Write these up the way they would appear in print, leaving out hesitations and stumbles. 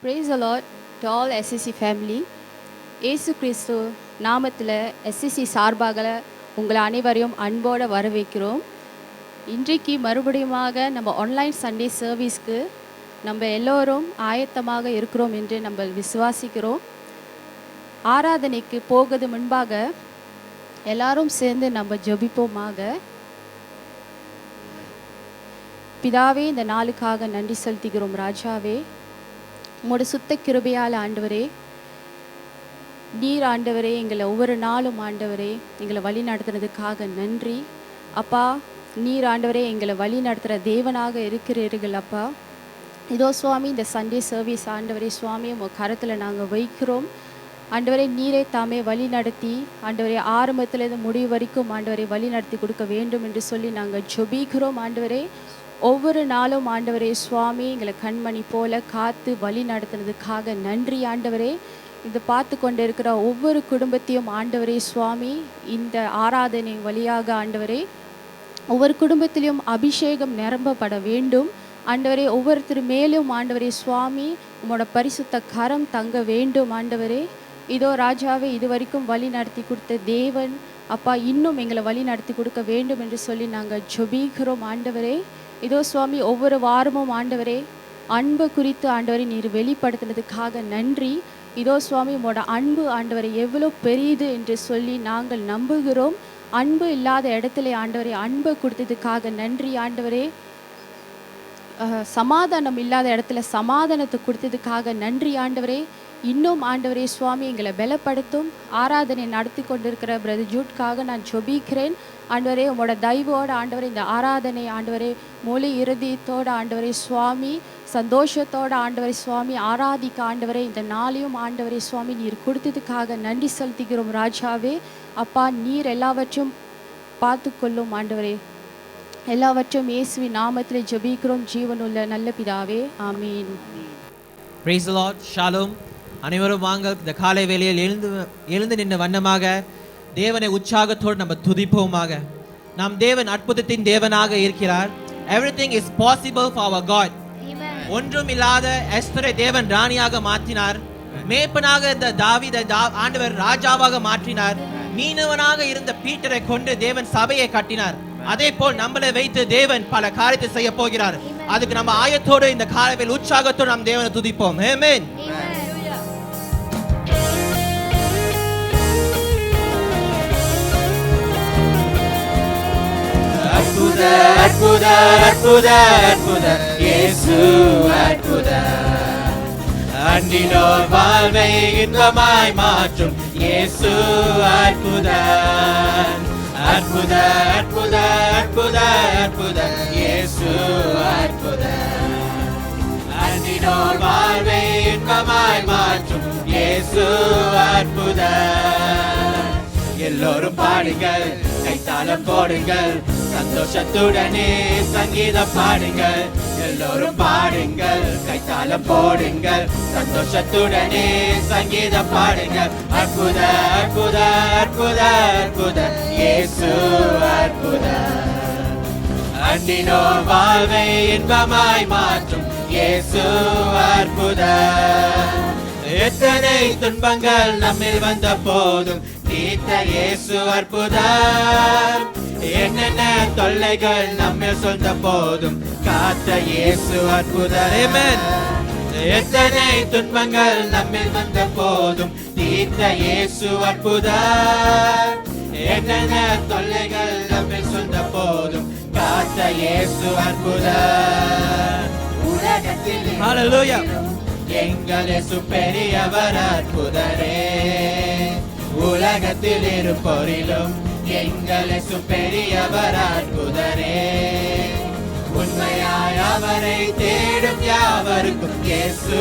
Praise the Lord to all SCC family. இயேசு கிறிஸ்து நாமத்தில் SCC சார்பாக உங்களை அனைவரையும் அன்போடு வரவேற்கிறோம். இன்றைக்கு மறுபடியுமாக நம்ம ஆன்லைன் சண்டே சர்வீஸ்க்கு நம்ம எல்லோரும் ஆயத்தமாக இருக்கிறோம் என்று நம்ம விசுவாசிக்கிறோம். ஆராதனைக்கு போகிறது முன்பாக எல்லாரும் சேர்ந்து நம்ம ஜெபிப்போமாக. பிதாவே, இந்த நாளுக்காக நன்றி செலுத்துகிறோம். ராஜாவே, உங்களோட சுத்த கிருபையால் ஆண்டவரே, நீர் ஆண்டவரே எங்களை ஒவ்வொரு நாளும் ஆண்டவரே எங்களை வழி நடத்துனதுக்காக நன்றி அப்பா. நீர் ஆண்டவரே எங்களை வழி நடத்துகிற தேவனாக இருக்கிறீர்கள் அப்பா. இதோ சுவாமி, இந்த சண்டே சர்வீஸ் ஆண்டவரே சுவாமி உங்கள் கரத்தில் நாங்கள் வைக்கிறோம் ஆண்டவரே. நீரே தாமே வழி நடத்தி ஆண்டவரே ஆரம்பத்திலேருந்து முடிவு வரைக்கும் ஆண்டவரை வழி நடத்தி கொடுக்க வேண்டும் என்று சொல்லி நாங்கள் ஜெபிக்கிறோம் ஆண்டவரே. ஒவ்வொரு நாளும் ஆண்டவரே சுவாமி எங்களை கண்மணி போல காத்து வழி நடத்துனதுக்காக நன்றி ஆண்டவரே. இதை பார்த்து கொண்டு இருக்கிற ஒவ்வொரு குடும்பத்தையும் ஆண்டவரே சுவாமி, இந்த ஆராதனை வழியாக ஆண்டவரே ஒவ்வொரு குடும்பத்திலையும் அபிஷேகம் நிரம்பப்பட வேண்டும் ஆண்டவரே. ஒவ்வொருத்தர் மேலும் ஆண்டவரே சுவாமி உங்களோட பரிசுத்த கரம் தங்க வேண்டும் ஆண்டவரே. இதோ ராஜாவே, இது வரைக்கும் வழி நடத்தி கொடுத்த தேவன் அப்பா இன்னும் எங்களை வழி நடத்தி கொடுக்க வேண்டும் என்று சொல்லி நாங்கள் ஜெபிக்கிறோம் ஆண்டவரே. இதோ சுவாமி, ஒவ்வொரு வாரமும் ஆண்டவரே அன்பு குறித்து ஆண்டவரை நீர் வெளிப்படுத்தினதுக்காக நன்றி. இதோ சுவாமி, உங்களோட அன்பு ஆண்டவரை எவ்வளோ பெரியது என்று சொல்லி நாங்கள் நம்புகிறோம். அன்பு இல்லாத இடத்துல ஆண்டவரை அன்பை கொடுத்ததுக்காக நன்றி ஆண்டவரே. சமாதானம் இல்லாத இடத்துல சமாதானத்தை கொடுத்ததுக்காக நன்றி ஆண்டவரே. இன்னும் ஆண்டவரே சுவாமி எங்களை பலப்படுத்தும். ஆராதனை நடத்தி கொண்டிருக்கிற பிரதர் ஜூட்காக நான் ஜெபிக்கிறேன் ஆண்டவரே. உங்களோட தயவோடு ஆண்டவரே இந்த ஆராதனை ஆண்டவரே மொழி இறுதியத்தோடு ஆண்டவரே சுவாமி சந்தோஷத்தோடு ஆண்டவரே சுவாமி ஆராதிக்க ஆண்டவரே இந்த நாளையும் ஆண்டவரே சுவாமி நீர் கொடுத்ததுக்காக நன்றி செலுத்துகிறோம் ராஜாவே. அப்பா, நீர் எல்லாவற்றும் பார்த்து கொள்ளும் ஆண்டவரே. எல்லாவற்றும் இயேசுவின் நாமத்தில் ஜெபிக்கிறோம் ஜீவனுள்ள நல்ல பிதாவே, ஆமீன். Praise the Lord. Shalom. அனைவரும் வாங்க, இந்த காலை வேளையில் எழுந்து நின்ற வண்ணமாக தேவனை உற்சாகத்தோடு நம்ம துதிப்போமாக. நம் தேவன் அற்புதத்தின் தேவனாக இருக்கிறார். Everything is possible for our God. ஒன்றும் இல்லாத எஸ்தரை தேவன் ராணியாக மாற்றினார். மேய்ப்பனாக இருந்த தாவீதை ஆண்டவர் ராஜாவாக மாற்றினார். மீனவனாக இருந்த பீட்டரை கொண்டு தேவன் சபையை கட்டினார். அதே போல் நம்மளை வைத்து தேவன் பல காரியத்தை செய்ய போகிறார். அதுக்கு நம்ம ஆயத்தோடு இந்த காலையில் உற்சாகத்தோடு நாம் தேவனை துதிப்போம். ஆமென். அற்புத அற்புத அற்புத அற்புத இயேசு அற்புத, அன்றினோர் வாழ்வை இன்பமாய் மாற்றும் இயேசு அற்புத. அற்புத அற்புத அற்புத அற்புத இயேசு அற்புத, அன்றினோர் வாழ்வை இன்பமாய் மாற்றும் இயேசு அற்புத. எல்லோரும் பாடுங்கள், கைத்தாளம் போடுங்கள், சந்தோஷத்துடனே சங்கீதம் பாடுங்கள். எல்லோரும் பாடுங்கள், கைத்தாளம் போடுங்கள், சந்தோஷத்துடனே சங்கீதம் பாடுங்கள். அற்புத அற்புத அற்புத அற்புத இயேசு அற்புத, அன்றினோர் வாழ்வை இன்பமாய் மாற்றும் இயேசு அற்புத. எத்தனை துன்பங்கள் நம்மில் வந்த போதும் தீர்த்த இயேசு அற்புத. என்னென்ன தொல்லைகள் நம்மில் சொந்த போதும் காத்த இயேசு அற்புத. ஆமென். எத்தனை துன்பங்கள் நம்மில் வந்த போதும் தீர்த்த இயேசு அற்புத. என்னென்ன தொல்லைகள் நம்மில் சொந்த போதும் காத்த இயேசு அற்புத. உலகத்தில் ஹல்லேலூயா. எங்கள் இயேசு பெரியவர் அற்புதரே. உலகத்தில் இருப்போரிலும் எங்கள் இயேசு பெரியவர் அற்புதரே. உண்மையாய் அவரை தேடும் யாவருக்கும் இயேசு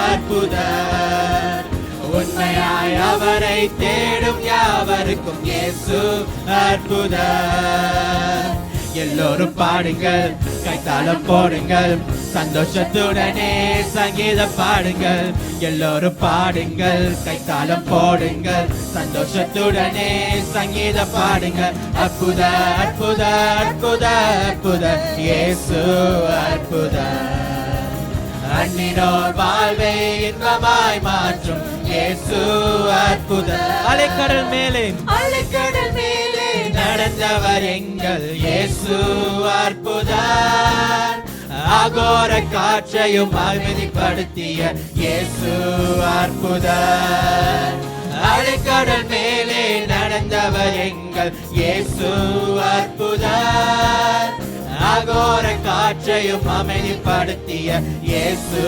அற்புதர். உண்மையாய் அவரை தேடும் யாவருக்கும் இயேசு அற்புதர். எல்லோரும் பாடுங்கள், கைத்தாளம் போடுங்கள், சந்தோஷத்துடனே சங்கீதம் பாடுங்கள். எல்லோரும் பாடுங்கள், கைத்தாளம் போடுங்கள், சந்தோஷத்துடனே சங்கீதம் பாடுங்கள். அற்புத அற்புத அற்புத அற்புத இயேசு அற்புத, அந்நினோர் வாழ்வை இன்பமாய் மாற்றும் இயேசு அற்புதர். அலைக்கடல் மேலே நடந்தவர் எங்கள் இயேசு அற்புதர். அகோர காற்றையும் அமைதிப்படுத்திய இயேசு அற்புதர். அலைக்கடல் மேலே நடந்தவர் எங்கள் இயேசு அற்புதர். அகோர காற்றையும் அமைதிப்படுத்திய இயேசு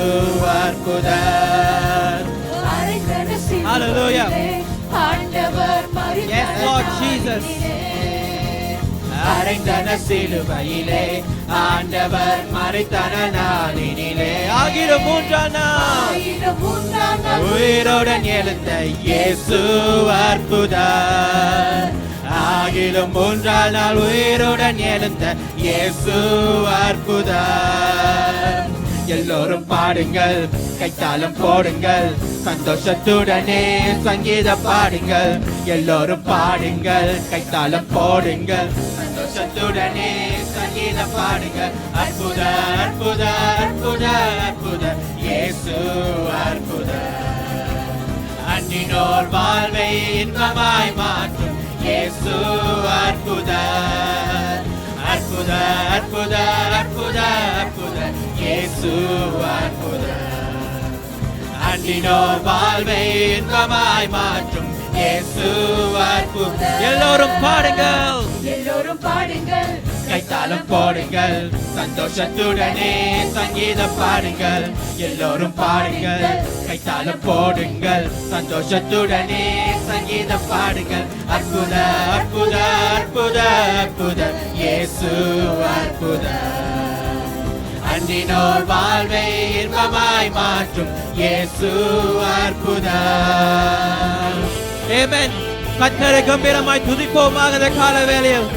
அற்புதர். Hallelujah. Yes, Lord Jesus. அறைந்தன சிலுவையிலே ஆண்டவர் மரித்தன நாளினிலே ஆகிலும் மூன்றாம் நாள் உயிரோடன் எழுந்த இயேசு அற்புதர். ஆகிலும் மூன்றாம் நாள் உயிரோடன் எழுந்த இயேசு அற்புதர். எல்லோரும் பாடுங்கள், கைத்தாளம் போடுங்கள், சந்தோஷத்துடனே சங்கீதம் பாடுங்கள். எல்லோரும் பாடுங்கள், கைத்தாளம் போடுங்கள், சந்தோஷத்துடனே சங்கீதம் பாடுங்கள். அற்புத அற்புத அற்புத அற்புத இயேசு அற்புதர். அன்னினோர் வாழ்வை இன்பமாய் மாற்றும் இயேசு அற்புதர். அற்புத அற்புத அற்புத அற்புத இயேசு அற்புதர். அன்னினோர் வாழ்வை இன்பமாய் மாற்றும் இயேசு அற்புதர். எல்லோரும் பாடுங்கள், எல்லோரும் பாடுங்கள், கைத்தாளம் போடுங்கள், சந்தோஷத்துடனே சங்கீதம் பாடுங்கள். எல்லோரும் பாடுங்கள், கைத்தாளம் போடுங்கள், சந்தோஷத்துடனே சங்கீதம் பாடுங்கள். அற்புத அற்புத அற்புத அற்புத இயேசு அற்புதர். அன்றினோர் வாழ்வை இன்பமாய் மாற்றும் இயேசு அற்புதர். ஆமென். கர்த்தரை கம்பீரமாய் துதிப்போமாக இந்த கால வேளையில்.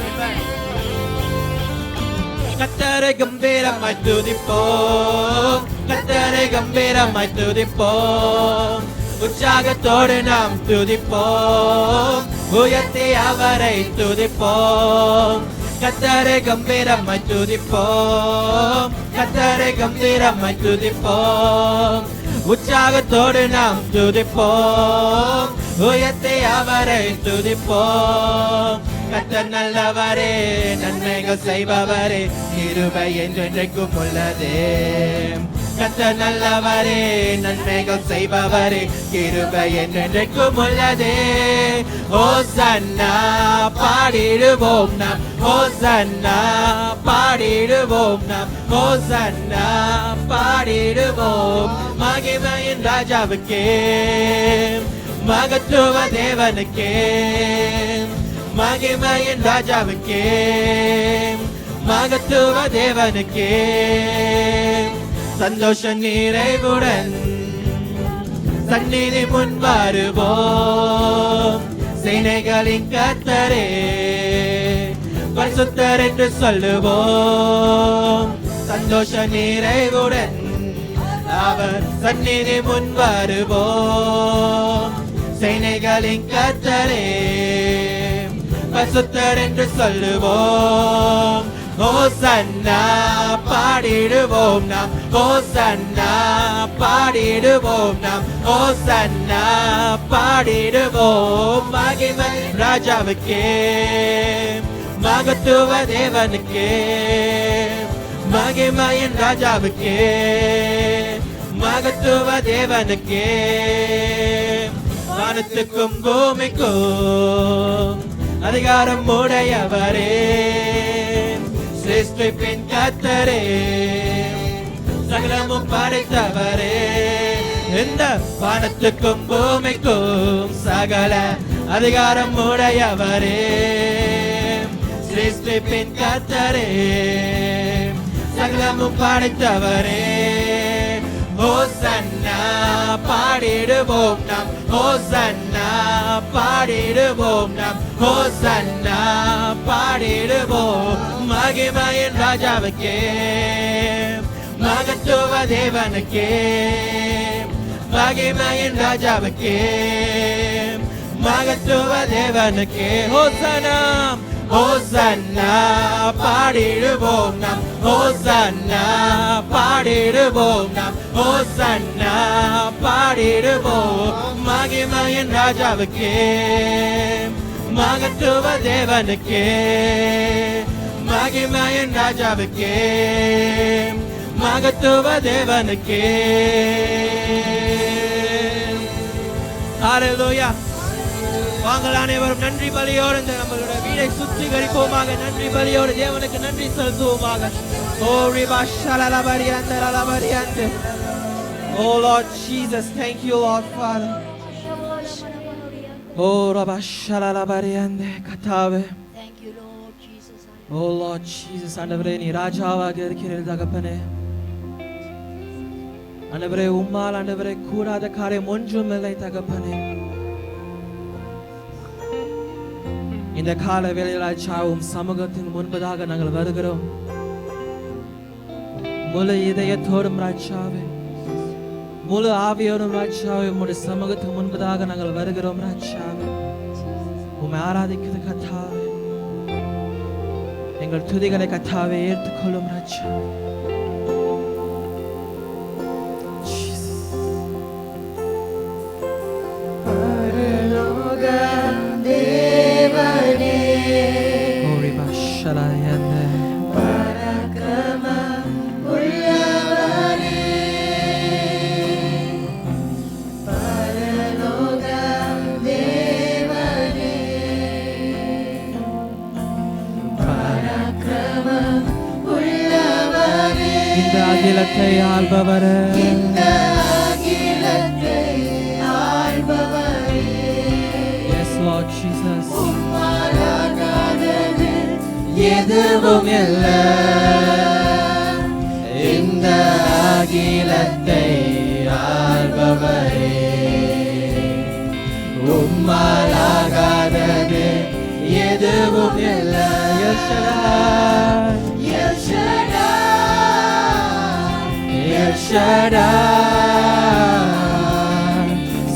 கர்த்தரை கம்பீரமாய் துதிப்போம், கர்த்தரை கம்பீரமாய் துதிப்போம். உற்சாகத்தோடு நாம் துதிப்போம், உயர்த்தி அவரை துதிப்போம். கர்த்தரை கம்பீரமாய் துதிப்போம், கர்த்தரை கம்பீரமாய் துதிப்போம். உற்சாகத்தோடு நாம் துதிப்போம், உயர்த்தி அவரை துதிப்போம். கர்த்தர் நல்லவரே, நன்மைகள் செய்பவரே, கிருபை என்றென்றைக்கும் உள்ளதே. கர்த்தர் நல்லவரே, நன்மைகள் செய்பவரே, கிருபை என்றென்றைக்கும் உள்ளதே. ஹோசன்னா பாடிடுவோம் நாம், ஹோசன்னா பாடிடுவோம் நாம், ஹோசன்னா பாடிடுவோம். மகிமையின் ராஜாவுக்கே, மகத்துவ தேவனுக்கே, மகிமையின் ராஜாவுக்கே, மகத்துவ தேவனுக்கே. சந்தோஷ நிறைவுடன் சந்நிதி முன் வருவோம். சேனைகளின் கர்த்தரே, பரிசுத்தர் என்று சொல்லுவோம். சந்தோஷ நிறைவுடன் அவர் சந்நிதி முன் வருவோம். சேனைகளின் கர்த்தரே, பரிசுத்தர் என்று சொல்லுவோம். ஹோசன்னா பாடிடுவோம் நாம், ஹோசன்னா பாடிடுவோம் நாம், ஹோசன்னா பாடிடுவோம். மகிமை ராஜாவுக்கே, மகத்துவ தேவனுக்கே, மகிமையின் ராஜாவுக்கே, மகத்துவ தேவனுக்கே. வானத்துக்கும் பூமிக்கும் அதிகாரம் உடையவரே, சிருஷ்டிப்பின் கர்த்தரே, சகலமும் படைத்தவரே. இந்த வானத்துக்கும் பூமிக்கும் சகல அதிகாரம் உடையவரே, சிருஷ்டிப்பின் கர்த்தரே, சகலமும் படைத்தவரே. ஹோசன்னா பாடிடுவோம் நாம், ஹோசன்னா பாடிடுவோம் நாம், ஹோசன்னா பாடிடுவோம். மகிமையின் ராஜாவுக்கே, மகத்துவ தேவனுக்கே, மகிமையின் ராஜாவுக்கே, மகத்துவ தேவனுக்கே. ஹோசன்னா, ஹோசன்னா பாடிடுவோம் நாம், ஹோசன்னா பாடிடுவோம் நாம் ஹோசன்னா பாடிடுவோம் மகிமையின் ராஜாவுக்கே மகத்துவ தேவனுக்கே மகிமையின் ராஜாவுக்கே மகத்துவ தேவனுக்கே ஹalleluya வாங்கள் அனைவரும் நன்றி பலியோடு இந்த நம்மளுடைய வீடை சுத்திகரிப்போமாக நன்றி பலியோடு தேவனுக்கு நன்றி செலுத்துவோமாக ஓ ரிபா ஷலலபரியந்த லலபரியந்த ஓ Lord Jesus thank you Lord Father O Rafah ஷலலபரியந்த கதாவே Thank you, Lord Jesus. O Lord Jesus ஆண்டவரே நீ ராஜாவாக இருக்கிறீர் தகப்பனே ஆண்டவரே உம்மால் ஆண்டவரே கூடாத காரியம் ஒன்றுமில்லை தகப்பனே இந்த கால வேளையில் ராஜாவும் சமூகத்தின் முன்பதாக நாங்கள் வருகிறோம் முழு இதயத்தோடும் ராஜாவே முழு ஆவியோடும் ராஜாவே உம்முடைய சமூகத்தின் முன்பதாக நாங்கள் வருகிறோம் ராஜாவே உம்மை ஆராதிக்கிறது கத்தாவே எங்கள் துதிகளை கத்தாவே ஏற்றுக்கொள்ளும் ராஜாவே இந்த அகிலத்தை ஆள்பவரே Yes Lord Jesus எதுவும் இல்லை இந்த அகிலத்தை ஆள்பவரே உம்மாலாகாதது எதுவும் இல்லை El Shaddai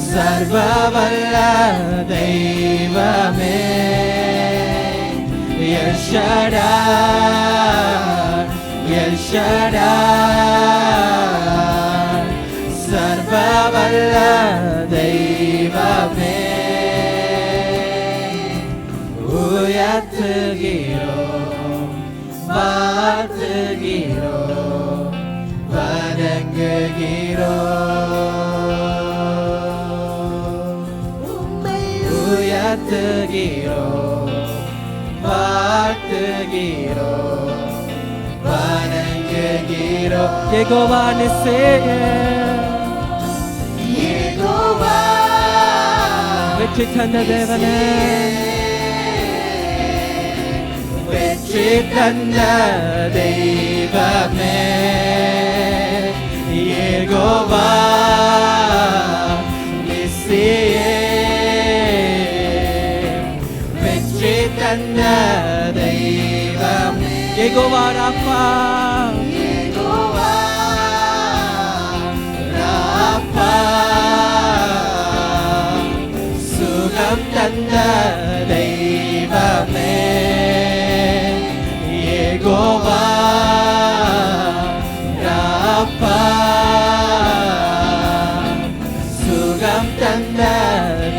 சர்வவல்ல தெய்வமே El Shaddai சர்வவல்ல தெய்வமே உயர்த்துகிறோம் வாழ்த்துகிறோம் வணங்குகிறோம் உயர்த்துகிறோம் வாழ்த்துகிறோம் வணங்குகிறோம் யெகோவா நிசேயே யெகோவா வெற்றி தந்த தேவனே வெற்றி தந்த தெய்வமே யெகோவா நிசேயே வெற்றி தந்த தெய்வம் யெகோவா ராஃபா யெகோவா ராஃபா சுகம் தந்த தெய்வமே யெகோவா ராஃபா சுகம் தந்த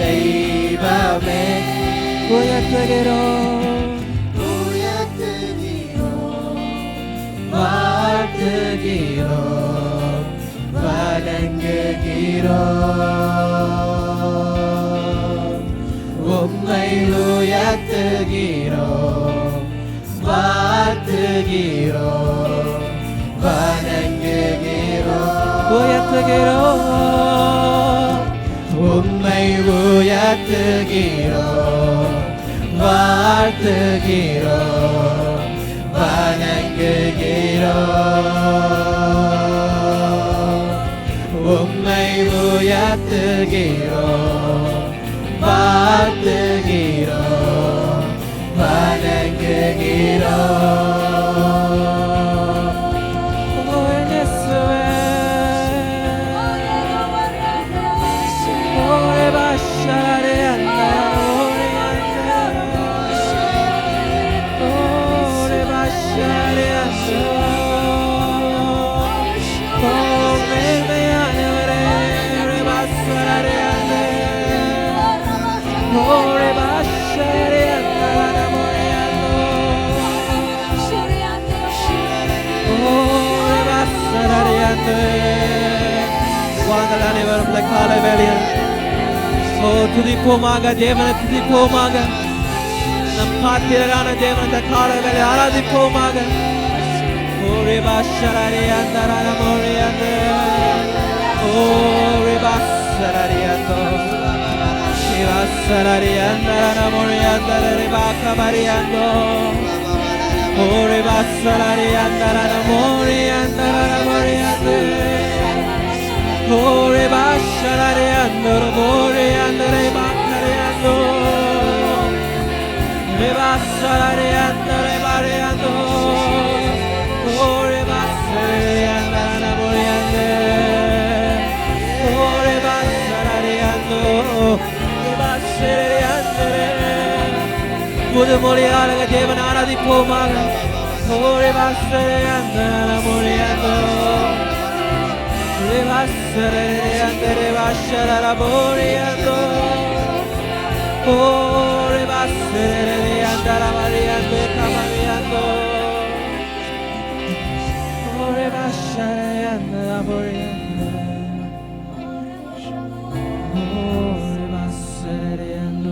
தெய்வமே உயர்த்துகிறோம் வாழ்த்துகிறோம் வணங்குகிறோம் உம்மை உயர்த்துகிறோம் வாழ்த்துகிறோம் வணங்குகிறோம் உயர்த்துகிறோம் உம்மை உயர்த்துகிறோம் வாழ்த்துகிறோம் வணங்குகிறோம் உம்மை உயர்த்துகிறோம் வாழ்த்துகிறோம் வணங்குகிறோம் ஓ இயேசுவே ஓ எபாஷரே அண்ணா ஓ எபாஷரே அண்ணா நாங்கள் அனைவரும் இந்த காலை வேளையில் ஓ துதிப்போமாக, தேவனை துதிப்போமாக. நம் பாத்திரரான தேவன் இந்த காலை வேளை ஆராதிப்போமாக. ஓரே பாஷரரே அந்தரன மோரே அந்த ஓரே பாஷரரே அந்த சிவாசரரே அந்தரன மோரே அந்தரே பாக்கபரி அந்த ஓரே பாஷரரே அந்தரன மோரே அந்தரன மோரே அந்த ஓரே பாஷரரே அந்தர மோரே அந்தரே பாக்கரே அந்த ஓரே பாஷரரே அந்தரே பாரே அந்த ஓரே பாஷரரே அந்தரன மோரே அந்த ஓரே பாஷரரே அந்த ஓரே பாஷரரே அந்தரே புது மொழியாளங்க தேவன் ஆராதிப்போமாக. ஓரே பாஷரரே அந்தரன மோரே அந்த ஓரே பாஷரரே அந்தரே பாஷரர மோரே அந்த ஓரே பாஷரரே அந்தர மோரே அந்த கமரி அந்த ஓரே பாஷரரே அந்தர மோரே அந்த ஓரே பாஷரரே அந்த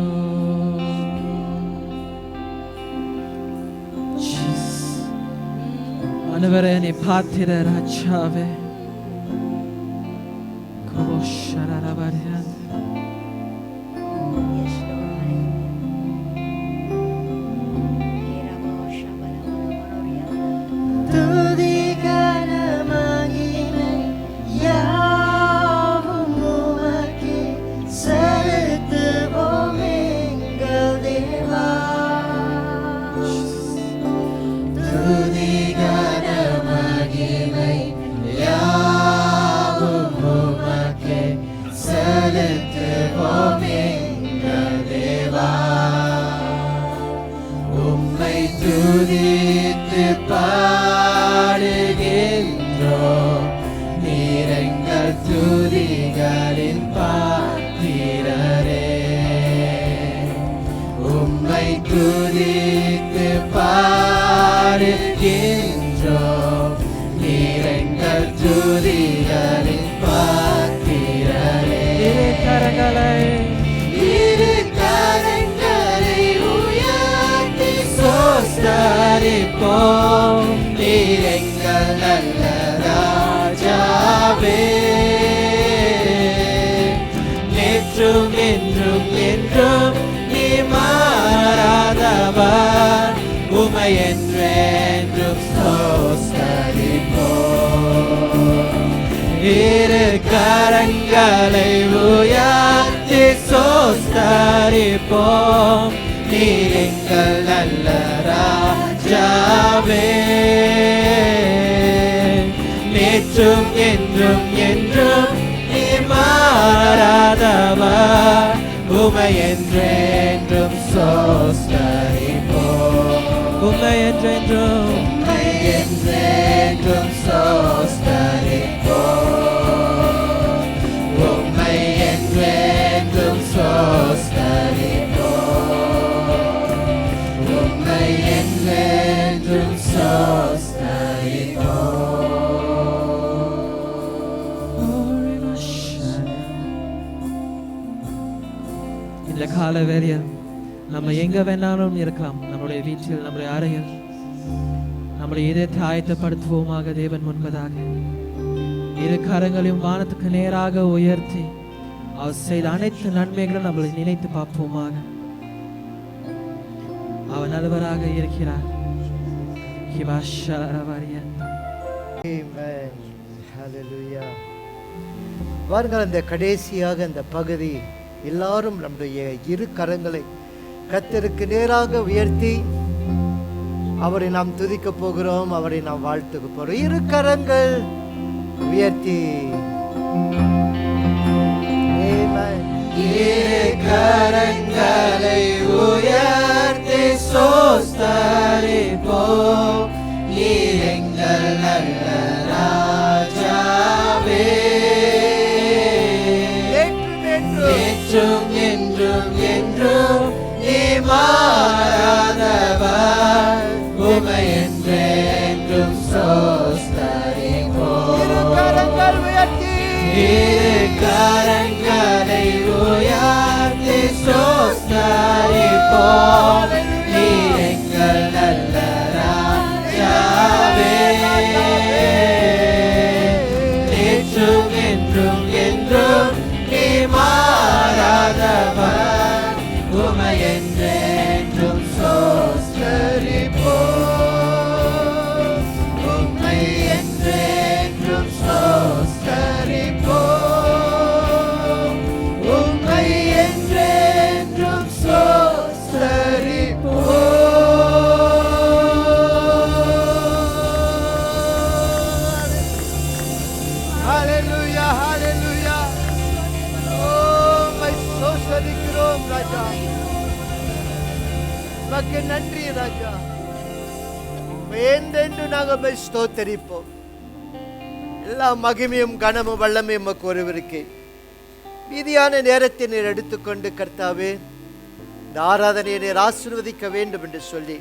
ஆண்டவரே நீ பாத்திர ராஜாவே கோஷரரபரியா Yes, Lord. துதிகன மகிமை யாவும் உமக்கே செலுத்துவோம் எங்கள் தேவா. துதிகன மகிமை யாவும் உமக்கே செலுத்துவோம் எங்கள் தேவா. உம்மை துதித்து பாடுகின்றோம், நீர் எங்கள் துதிகளின் பாத்திரரே. உம்மை துதித்து பாடுகின்றோம், நீர் எங்கள் துதிகளின் பாத்திரரே. இரு கரங்களை இரு கரங்களை உயர்த்தி சோஸ்தரிப்போம், நீர் எங்கள் நல்ல ராஜாவே. நேற்றும் என்றும் என்றும் நீ மாறாதவர், உமை என்றென்றும் சோஸ்தரிப்போம். இரு கரங்களை உயர்த்தி சோஸ்தரிப்போம், நீர் எங்கள் நல்ல ராஜாவே. நேற்றும் என்றும் என்றும் நீ மாறாதவர், உமை என்றென்றும் சோஸ்தரிப்போம். உம்மை என்றென்றும் உம்மை என்றென்றும் சோஸ்தரிப்போம். உம்மை என்றென்றும் சோஸ்தரிப்போம். உம்மை என்றென்றும் சோஸ்தரிப்போம். இந்த கால வேளையில் நம்ம எங்க வேணாலும் இருக்கலாம், நம்முடைய வீட்டில், நம்முடைய அறையில், நம்முடைய இதயத்தை ஆயத்தப்படுத்துவோமாக. தேவன் முன்பதாக இரு கரங்களையும் வானத்துக்கு நேராக உயர்த்தி அவர் செய்த அனைத்து நன்மைகளும் நம்மளை நினைத்து பார்ப்போமாக. அவர் நல்லவராக இருக்கிறார். Amen. Hallelujah. வாருங்கள், அந்த கடைசியாக இந்த பகுதி எல்லாரும் நம்முடைய இரு கரங்களை கர்த்தருக்கு நேராக உயர்த்தி அவரை நாம் துதிக்க போகிறோம், அவரை நாம் வாழ்த்துக்க போகிறோம். இரு கரங்கள் உயர்த்தி Amen. இரு கரங்களை உயர்த்தி சோஸ்தரிப்போம், நீர் எங்கள் நல்ல ராஜாவே. நேற்றும் என்றும் என்றும் நீ மாறாதவர், உமை என்றென்றும் சோஸ்தரிப்போம். இரு கரங்களை உயர்த்தி ஸ்தோத்தரிப்போம். நீர் எங்கள் நல்ல ராஜாவே. நேற்றும் என்றும் என்றும் நீ மாறாதவர். உமை என்றென்றும் ஸ்தோத்தரிப்போம். உம்மை என்றென்றும் ஸ்தோத்தரிப்போம். உம்மை என்றென்றும் ஸ்தோத்தரிப்போம். ஹalleluya ஹalleluya. உம்மை ஸ்தோத்தரிக்கிறோம் ராஜா. உமக்கு நன்றி ராஜா. என்றென்று நாங்கள் உம்மை ஸ்தோத்தரிப்போம். எல்லா மகிமையும் கனமும் வல்லமையும் உமக்கு ஒருவருக்கே. மீதியான நேரத்தை நீர் எடுத்துக்கொண்டு கர்த்தாவே இந்த ஆராதனையை நீர் ஆசீர்வதிக்க வேண்டும் என்று சொல்லி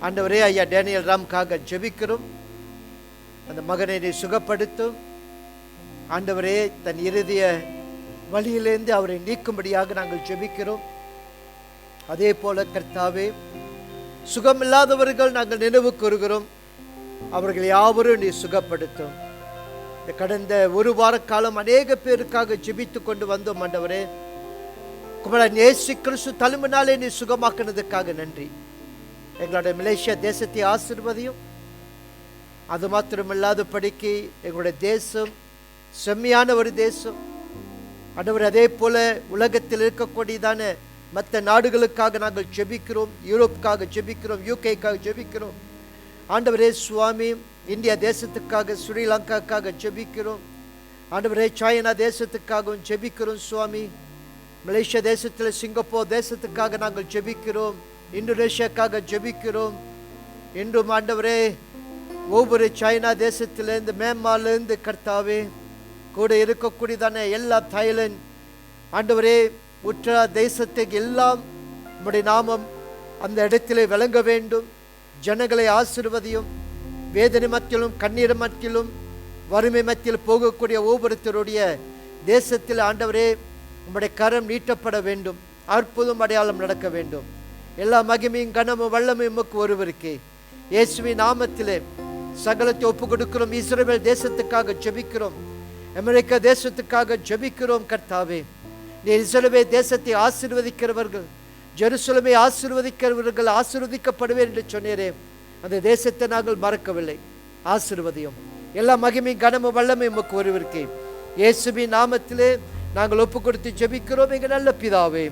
ஆண்டவரே ஐயா டேனியல் ராம்காக ஜெபிக்கிறோம். அந்த மகனை நீ சுகப்படுத்தும் ஆண்டவரே. தன் இறுதிய வழியிலிருந்து அவரை நீக்கும்படியாக நாங்கள் ஜெபிக்கிறோம். அதே போல கர்த்தாவே சுகமில்லாதவர்கள் நாங்கள் நினைவு கூறுகிறோம். அவர்கள் யாவரும் நீ சுகப்படுத்தும். இந்த கடந்த ஒரு வார காலம் அநேக பேருக்காக ஜெபித்து கொண்டு வந்தோம் ஆண்டவரே. குமாரன் இயேசு கிறிஸ்து தலைமையினாலே நீ சுகமாக்குனதுக்காக நன்றி. எங்களுடைய மலேசியா தேசத்தை ஆசீர்வதியும். அது மாத்திரமில்லாதபடிக்கு எங்களுடைய தேசம் செம்மையான ஒரு தேசம் ஆண்டவர். அதே போல உலகத்தில் இருக்கக்கூடியதான மற்ற நாடுகளுக்காக நாங்கள் ஜெபிக்கிறோம். யூரோப்புக்காக ஜெபிக்கிறோம், யூகேக்காக ஜெபிக்கிறோம் ஆண்டவரே. சுவாமி இந்தியா தேசத்துக்காக, ஸ்ரீலங்காக்காக ஜெபிக்கிறோம் ஆண்டவரே. சைனா தேசத்துக்காகவும் ஜெபிக்கிறோம் சுவாமி. மலேசியா தேசத்தில் சிங்கப்பூர் தேசத்துக்காக நாங்கள் ஜெபிக்கிறோம். இந்தோனேஷியாக்காக ஜெபிக்கிறோம். இன்றும் ஆண்டவரே ஒவ்வொரு சைனா தேசத்திலேருந்து, மேம்மாலேருந்து கர்த்தாவே கூட இருக்கக்கூடியதான எல்லா தாய்லாந்து ஆண்டவரே உற்ற தேசத்துக்கு எல்லாம் உம்முடைய நாமம் அந்த இடத்திலே விளங்க வேண்டும். ஜனங்களை ஆசீர்வதியும். வேதனை மத்தியிலும் கண்ணீர் மத்தியிலும் வறுமை மத்தியில் போகக்கூடிய ஒவ்வொருத்தருடைய தேசத்தில் ஆண்டவரே உம்முடைய கரம் நீட்டப்பட வேண்டும். அற்புதம் அடையாளம் நடக்க வேண்டும். எல்லா மகிமையும் கனமும் வல்லமையும் உமக்கு ஒருவருக்கே. இயேசுவின் நாமத்திலே சகலத்தை ஒப்பு கொடுக்கிறோம். இஸ்ரவேல் தேசத்துக்காக ஜெபிக்கிறோம். அமெரிக்கா தேசத்துக்காக ஜெபிக்கிறோம் கர்த்தாவே. நீ இஸ்ரவேல் தேசத்தை ஆசீர்வதிக்கிறவர்கள், ஜெருசலேமை ஆசீர்வதிக்கிறவர்கள் ஆசீர்வதிக்கப்படுவேன் என்று சொன்னீரே. அந்த தேசத்தை நாங்கள் மறக்கவில்லை. ஆசீர்வதியும். எல்லா மகிமையும் கனமும் வல்லமையும் உமக்கு ஒருவருக்கே. இயேசுவின் நாமத்திலே நாங்கள் ஒப்பு கொடுத்து ஜெபிக்கிறோம் எங்கள் நல்ல பிதாவே.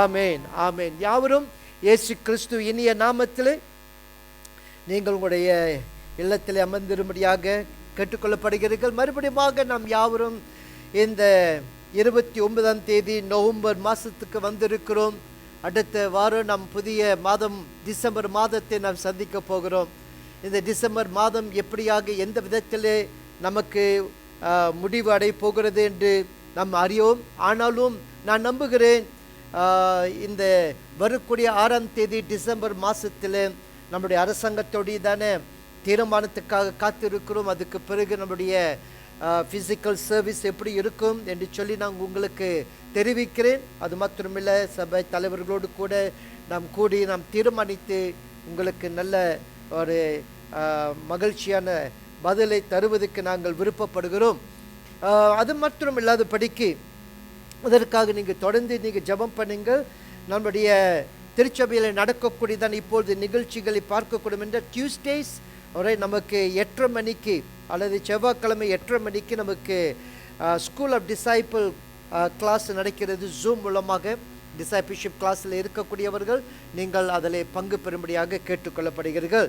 ஆமேன் ஆமேன். யாவரும் இயேசு கிறிஸ்து இனிய நாமத்திலே நீங்கள் உங்களுடைய இல்லத்தில் அமர்ந்திரும்படியாக கேட்டுக்கொள்ளப்படுகிறீர்கள். மறுபடியும் நாம் யாவரும் இந்த 29ஆம் தேதி நவம்பர் மாதத்துக்கு வந்திருக்கிறோம். அடுத்த வாரம் நாம் புதிய மாதம் டிசம்பர் மாதத்தை நாம் சந்திக்க போகிறோம். இந்த டிசம்பர் மாதம் எப்படியாக எந்த விதத்திலே நமக்கு முடிவு அடைய போகிறது என்று நாம் அறியோம். ஆனாலும் நான் நம்புகிறேன் இந்த வரக்கூடிய 6ஆம் தேதி டிசம்பர் மாதத்தில் நம்முடைய அரசாங்கத்தோடையதான தீர்மானத்துக்காக காத்திருக்கிறோம். அதுக்கு பிறகு நம்முடைய ஃபிசிக்கல் சர்வீஸ் எப்படி இருக்கும் என்று சொல்லி நான் உங்களுக்கு தெரிவிக்கிறேன். அது மாத்திரமில்லை, சபை தலைவர்களோடு கூட நாம் கூடி நாம் தீர்மானித்து உங்களுக்கு நல்ல ஒரு மகிழ்ச்சியான பதிலை தருவதற்கு நாங்கள் விருப்பப்படுகிறோம். அது மட்டும் இல்லாதபடிக்கு அதற்காக நீங்கள் தொடர்ந்து நீங்கள் ஜெபம் பண்ணுங்கள். நம்முடைய திருச்சபையில் நடக்கக்கூடியதான் இப்பொழுது நிகழ்ச்சிகளை பார்க்கக்கூடும் என்ற டியூஸ்டேஸ் ஒரே நமக்கு 8:30 மணிக்கு அல்லது செவ்வாய்க்கிழமை 8:30 மணிக்கு நமக்கு ஸ்கூல் ஆஃப் டிசைபிள் கிளாஸ் நடக்கிறது. ஜூம் மூலமாக டிசைபிள்ஷிப் கிளாஸில் இருக்கக்கூடியவர்கள் நீங்கள் அதில் பங்கு பெறும்படியாக கேட்டுக்கொள்ளப்படுகிறீர்கள்.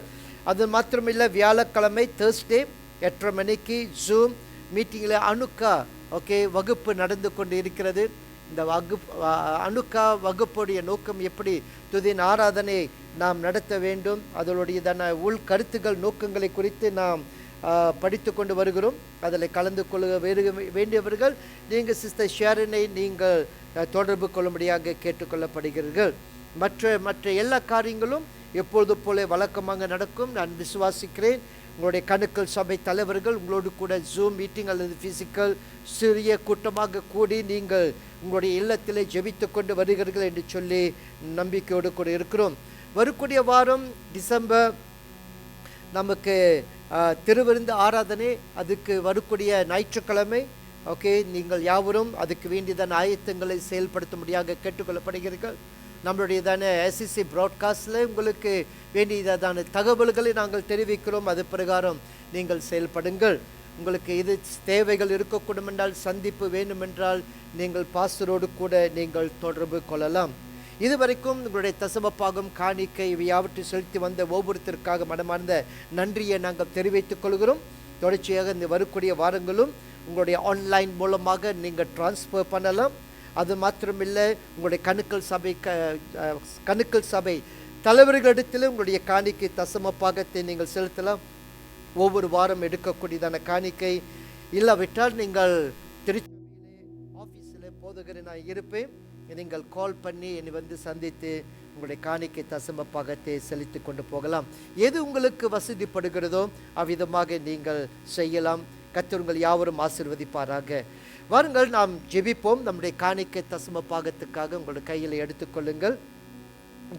அது மாத்திரமில்லை, வியாழக்கிழமை தேர்ஸ்டே 8:30 மணிக்கு ஜூம் மீட்டிங்கில் அனுக்கா வகுப்பு நடந்து கொண்டு இருக்கிறது. இந்த அனுக்கா வகுப்புடைய நோக்கம் எப்படி துதியின் ஆராதனை நாம் நடத்த வேண்டும், அதனுடையதான உள்கருத்துக்கள் நோக்கங்களை குறித்து நாம் படித்து கொண்டு வருகிறோம். அதில் கலந்து கொள்ள வேண்டியவர்கள் நீங்கள் சிஸ்டர் ஷேரனை நீங்கள் தொடர்பு கொள்ளும்படியாக கேட்டுக்கொள்ளப்படுகிறீர்கள். மற்ற எல்லா காரியங்களும் எப்பொழுது போல வழக்கமாக நடக்கும் நான் விசுவாசிக்கிறேன். உங்களுடைய கணுக்கள் சபை தலைவர்கள் உங்களோடு கூட ஜூம் மீட்டிங் அல்லது ஃபிசிக்கல் சிறிய கூட்டமாக கூடி நீங்கள் உங்களுடைய இல்லத்திலே ஜெபித்து கொண்டு வருகிறீர்கள் என்று சொல்லி நம்பிக்கையோடு கூட இருக்கிறோம். வரக்கூடிய வாரம் டிசம்பர் நமக்கு திருவிருந்து ஆராதனை, அதுக்கு வரக்கூடிய ஞாயிற்றுக்கிழமை. ஓகே, நீங்கள் யாவரும் அதுக்கு வேண்டியதான ஆயத்தங்களை செயல்படுத்தும்படியாக கேட்டுக்கொள்ளப்படுகிறீர்கள். நம்மளுடையதான SCC ப்ராட்காஸ்டில் உங்களுக்கு வேண்டியதான தகவல்களை நாங்கள் தெரிவிக்கிறோம். அது பிரகாரம் நீங்கள் செயல்படுங்கள். உங்களுக்கு இது தேவைகள் இருக்கக்கூடும் என்றால், சந்திப்பு வேண்டுமென்றால் நீங்கள் பாஸ்டரோடு கூட நீங்கள் தொடர்பு கொள்ளலாம். இதுவரைக்கும் உங்களுடைய தசமப்பாகம் காணிக்கை இவையாவற்றை செலுத்தி வந்த ஒவ்வொருத்தருக்காக மனமார்ந்த நன்றியை நாங்கள் தெரிவித்துக் கொள்கிறோம். தொடர்ச்சியாக இந்த வரக்கூடிய வாரங்களும் உங்களுடைய ஆன்லைன் மூலமாக நீங்கள் டிரான்ஸ்ஃபர் பண்ணலாம். அது மாத்திரமில்லை, உங்களுடைய கணுக்கள் சபை தலைவர்களிடத்தில் உங்களுடைய காணிக்கை தசமப்பாகத்தை நீங்கள் செலுத்தலாம். ஒவ்வொரு வாரம் எடுக்கக்கூடியதான காணிக்கை இல்லாவிட்டால் நீங்கள் திருச்சியிலே ஆஃபீஸில் போதுகிற நான் இருப்பேன், நீங்கள் கால் பண்ணி என்னை வந்து சந்தித்து உங்களுடைய காணிக்கை தசமப்பாகத்தை செலுத்தி கொண்டு போகலாம். எது உங்களுக்கு வசதிப்படுகிறதோ அவ்விதமாக நீங்கள் செய்யலாம். கர்த்தர் உங்கள் யாவரும் ஆசீர்வதிப்பாராக. வாருங்கள் நாம் ஜெபிப்போம். நம்முடைய காணிக்கை தசமப்பாகத்துக்காக உங்களுடைய கையில் எடுத்துக்கொள்ளுங்கள்.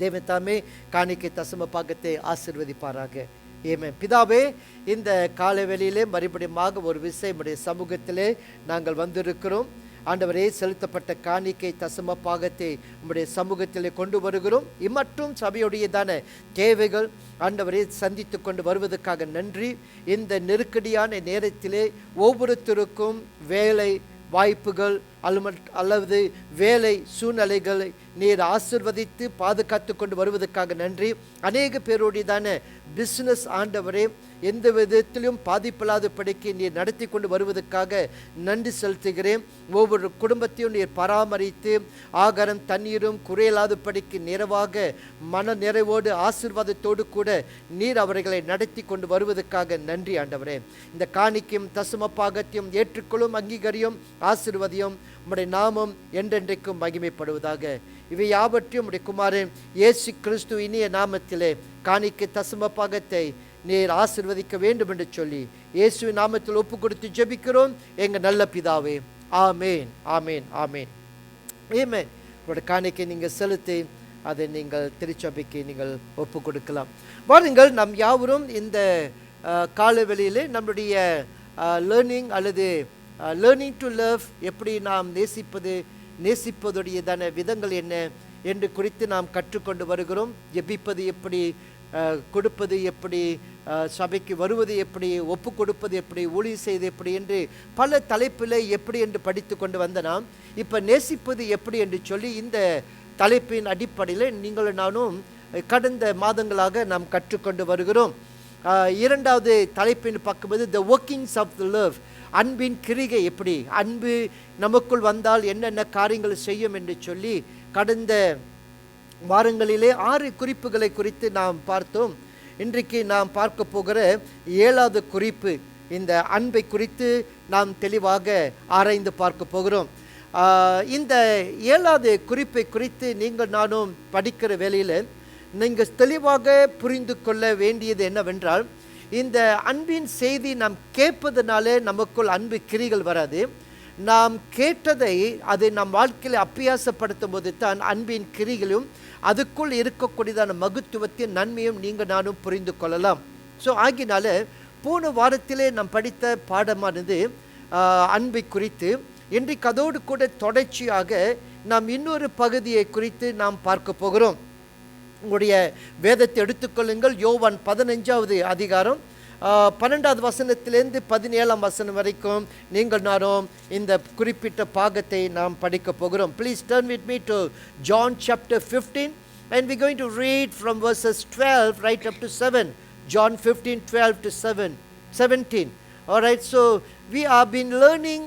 தேவன் தாமே காணிக்கை தசமப்பாகத்தை ஆசீர்வதிப்பாராக. ஏமேன். பிதாவே, இந்த காலவெளியிலே மறுபடியுமாக ஒரு விஷயம் உடைய சமூகத்திலே நாங்கள் வந்திருக்கிறோம். ஆண்டவரே, செலுத்தப்பட்ட காணிக்கை தசமப்பாகத்தை உம்முடைய சமூகத்திலே கொண்டு வருகிறோம். இம்மற்றும் சபையுடையதான தேவைகள் ஆண்டவரே சந்தித்து கொண்டு வருவதற்காக நன்றி. இந்த நெருக்கடியான நேரத்திலே ஒவ்வொருத்தருக்கும் வேலை வாய்ப்புகள் அல்லது வேலை சூழ்நிலைகளை நீர் ஆசீர்வதித்து பாதுகாத்து கொண்டு வருவதற்காக நன்றி. அநேக பேருடையதான பிஸ்னஸ் ஆண்டவரே எந்த விதத்திலும் பாதிப்பில்லாதபடிக்கு நீர் நடத்தி கொண்டு வருவதற்காக நன்றி செலுத்துகிறேன். ஒவ்வொரு குடும்பத்தையும் நீர் பராமரித்து ஆகாரம் தண்ணீரும் குறையில்லாதபடிக்கு நிறைவாக மன நிறைவோடு ஆசீர்வாதத்தோடு கூட நீர் அவர்களை நடத்தி கொண்டு வருவதற்காக நன்றி ஆண்டவரே. இந்த காணிக்கையும் தசமப்பாகத்தையும் ஏற்றுக்கொள்ளும், அங்கீகரியும், ஆசீர்வதியும். உம்முடைய நாமம் என்றென்றைக்கும் மகிமைப்படுவதாக. இவை யாவற்றையும் உம்முடைய குமாரன் இயேசு கிறிஸ்து இனிய நாமத்திலே காணிக்கை தசமப்பாகத்தை நீர் ஆசீர்வதிக்க வேண்டும் என்று சொல்லி இயேசுவின் நாமத்தில் ஒப்பு கொடுத்து ஜெபிக்கிறோம் எங்கள் நல்ல பிதாவே. ஆமேன், ஆமேன், ஆமேன், ஆமேன். உங்களுடைய காணிக்கை நீங்கள் செலுத்தி அதை நீங்கள் திருச்சபைக்கு நீங்கள் ஒப்பு கொடுக்கலாம். வாருங்கள், நம் யாவரும் இந்த காலவெளியிலே நம்முடைய லேர்னிங் அல்லது லேர்னிங் டு லவ், எப்படி நாம் நேசிப்பதுடையதான விதங்கள் என்ன என்று குறித்து நாம் கற்றுக்கொண்டு வருகிறோம். ஜெபிப்பது எப்படி, கொடுப்பது எப்படி, சபைக்கு வருவது எப்படி, ஒப்பு கொடுப்பது எப்படி, ஊழியம் செய்வது எப்படி என்று பல தலைப்பில் எப்படி என்று படித்து கொண்டு வந்த நாம் இப்போ நேசிப்பது எப்படி என்று சொல்லி இந்த தலைப்பின் அடிப்படையில் நீங்களும் நானும் கடந்த மாதங்களாக நாம் கற்றுக்கொண்டு வருகிறோம். இரண்டாவது தலைப்பின் பார்க்கும்போது த ஒர்க்கிங்ஸ் ஆஃப் த லவ், அன்பின் கிரிகை எப்படி, அன்பு நமக்குள் வந்தால் என்னென்ன காரியங்கள் செய்யும் என்று சொல்லி கடந்த வாரங்களிலே 6 குறிப்புகளை குறித்து நாம் பார்த்தோம். இன்றைக்கு நாம் பார்க்க போகிற 7வது குறிப்பு, இந்த அன்பை குறித்து நாம் தெளிவாக ஆராய்ந்து பார்க்க போகிறோம். இந்த 7வது குறிப்பை குறித்து நீங்கள் நானும் படிக்கிற வேளையில் நீங்கள் தெளிவாக புரிந்து கொள்ள வேண்டியது என்னவென்றால், இந்த அன்பின் செய்தி நாம் கேட்பதனாலே நமக்குள் அன்பு கிரிகள் வராது. நாம் கேட்டதை அதை நம் வாழ்க்கையில் அப்பியாசப்படுத்தும் போது தான் அன்பின் கிரிகளும் அதுக்குள் இருக்கக்கூடியதான மகத்துவத்தின் நன்மையும் நீங்கள் நானும் புரிந்து கொள்ளலாம். ஸோ ஆகினால போன வாரத்திலே நாம் படித்த பாடமானது அன்பை குறித்து. இன்றைக்கு அதோடு கூட தொடர்ச்சியாக நாம் இன்னொரு பகுதியை குறித்து நாம் பார்க்க போகிறோம். உங்களுடைய வேதத்தை எடுத்துக்கொள்ளுங்கள். யோவான் 15வது அதிகாரம் 12வது வசனத்திலிருந்து 17ஆம் வசனம் வரைக்கும் நீங்கள் நானும் இந்த குறிப்பிட்ட பாகத்தை நாம் படிக்க போகிறோம். Please turn with me to John chapter 15 and we're going to read from verses 12 right up to 7. John 15:12 to 17. All right, so we have been learning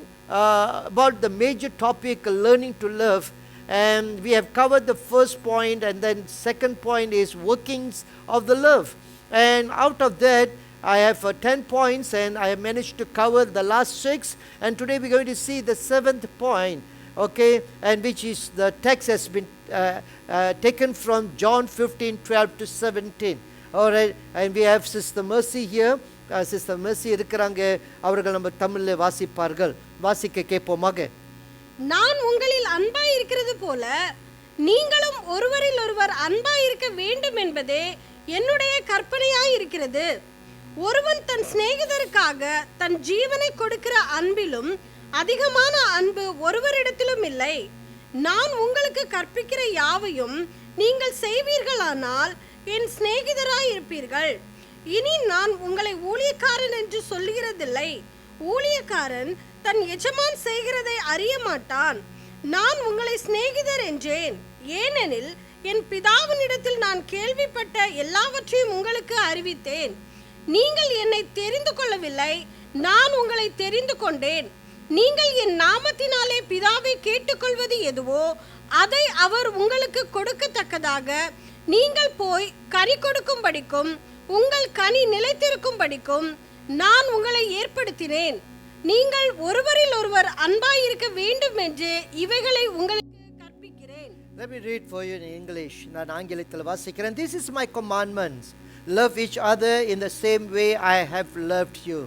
about the major topic, learning to love. And we have covered the first point, and then second point is workings of the love. And out of that, I have 10 points, and I have managed to cover the last 6. And today we're going to see the 7th point, okay, and which is the text has been taken from John 15:12 to 17. All right, and we have Sister Mercy here, sister Mercy இருக்கிறாங்க, அவர்கள் நம்ம தமிழில் வாசிப்பார்கள். வாசிக்க கேட்போமாக. நான் உங்களில் அன்பாய் இருக்கிறது போல நீங்களும் ஒருவரில் ஒருவர் அன்பாய் இருக்க வேண்டும் என்பதே என்னுடைய கற்பனையாய் இருக்கிறது. ஒருவன் தன் சிநேகிதருக்காக தன் ஜீவனை கொடுக்கிற அன்பிலும் அதிகமான அன்பு ஒருவரிடத்திலும் இல்லை. நான் உங்களுக்கு கற்பிக்கிற யாவையும் நீங்கள் செய்வீர்களானால் என் சிநேகிதராய் இருப்பீர்கள். இனி நான் உங்களை ஊழியக்காரன் என்று சொல்லுகிறதில்லை. ஊழியக்காரன் தன் எஜமான் செய்கிறதை அறிய மாட்டான். நான் உங்களை சிநேகிதர் என்றேன், ஏனெனில் என் பிதாவினிடத்தில் நான் கேள்விப்பட்ட எல்லாவற்றையும் உங்களுக்கு அறிவித்தேன். நீங்கள் என்னை தெரிந்து கொள்ளவில்லை, நான் உங்களை தெரிந்து கொண்டேன். நீங்கள் என் நாமத்தினாலே பிதாவை கேட்டுக்கொள்வது எதுவோ அதை அவர் உங்களுக்கு கொடுக்கத்தக்கதாக நீங்கள் போய் கனி கொடுக்கும்படிக்கும் உங்கள் கனி நிலைத்திருக்கும்படிக்கும் நான் உங்களை ஏற்படுத்தினேன். நீங்கள் ஒருவரில் ஒருவர் அன்பாய் இருக்க வேண்டும் என்று இவைகளை உங்களுக்கு கற்பிக்கிறேன். Let me read for you in English. நான் ஆங்கிலத்தில் வாசிக்கிறேன். This is my commandments. Love each other in the same way I have loved you.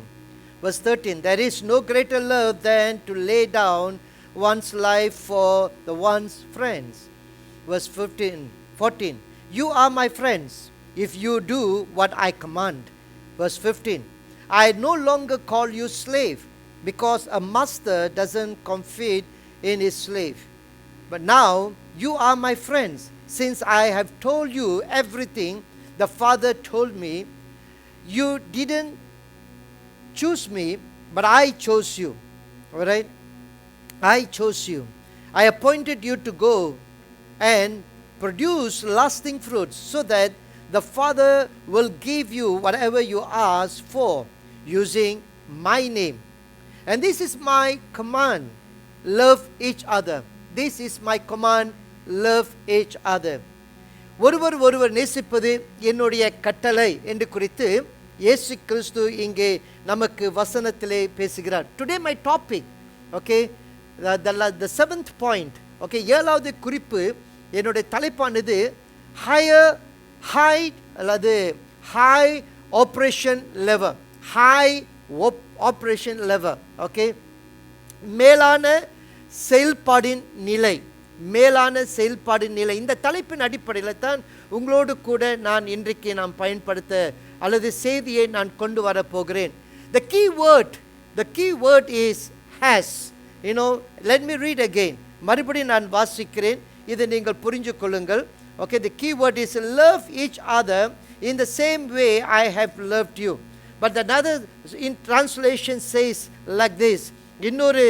Verse 13. There is no greater love than to lay down one's life for the one's friends. Verse 14. You are my friends if you do what I command. Verse 15. I no longer call you slave, because a master doesn't confide in his slave. But now you are my friends, since I have told you everything the Father told me. You didn't choose me, but I chose you. All right? I chose you. I appointed you to go and produce lasting fruits, so that the Father will give you whatever you ask for, using my name. And this is my command, love each other. This is my command, love each other. ஒருவர் நேசிப்பது என்னுடைய கட்டளை என்று குறித்து இயேசு கிறிஸ்து இங்கே நமக்கு வசனத்திலே பேசுகிறார். Today my topic, okay, the seventh point, okay, ஏழாவது குறிப்பு, என்னுடைய தலைப்பானது high அல்லது high operation level, high operation level, okay, மேலான செயல்பாடின் நிலை, மேலான செயல்பாடின் நிலை. இந்த தலைப்பின் அடிப்படையில் தான் உங்களோடு கூட நான் இன்றைக்கு நாம் பயன்படுத்த அல்லது செய்தியை நான் கொண்டு வர போகிறேன். The key word is has. You know, let me read again. மறுபடியும் நான் வாசிக்கிறேன், இதை நீங்கள் புரிந்து கொள்ளுங்கள். Okay, the key word is love each other in the same way I have loved you. But another in translation says like this. இன்னொரு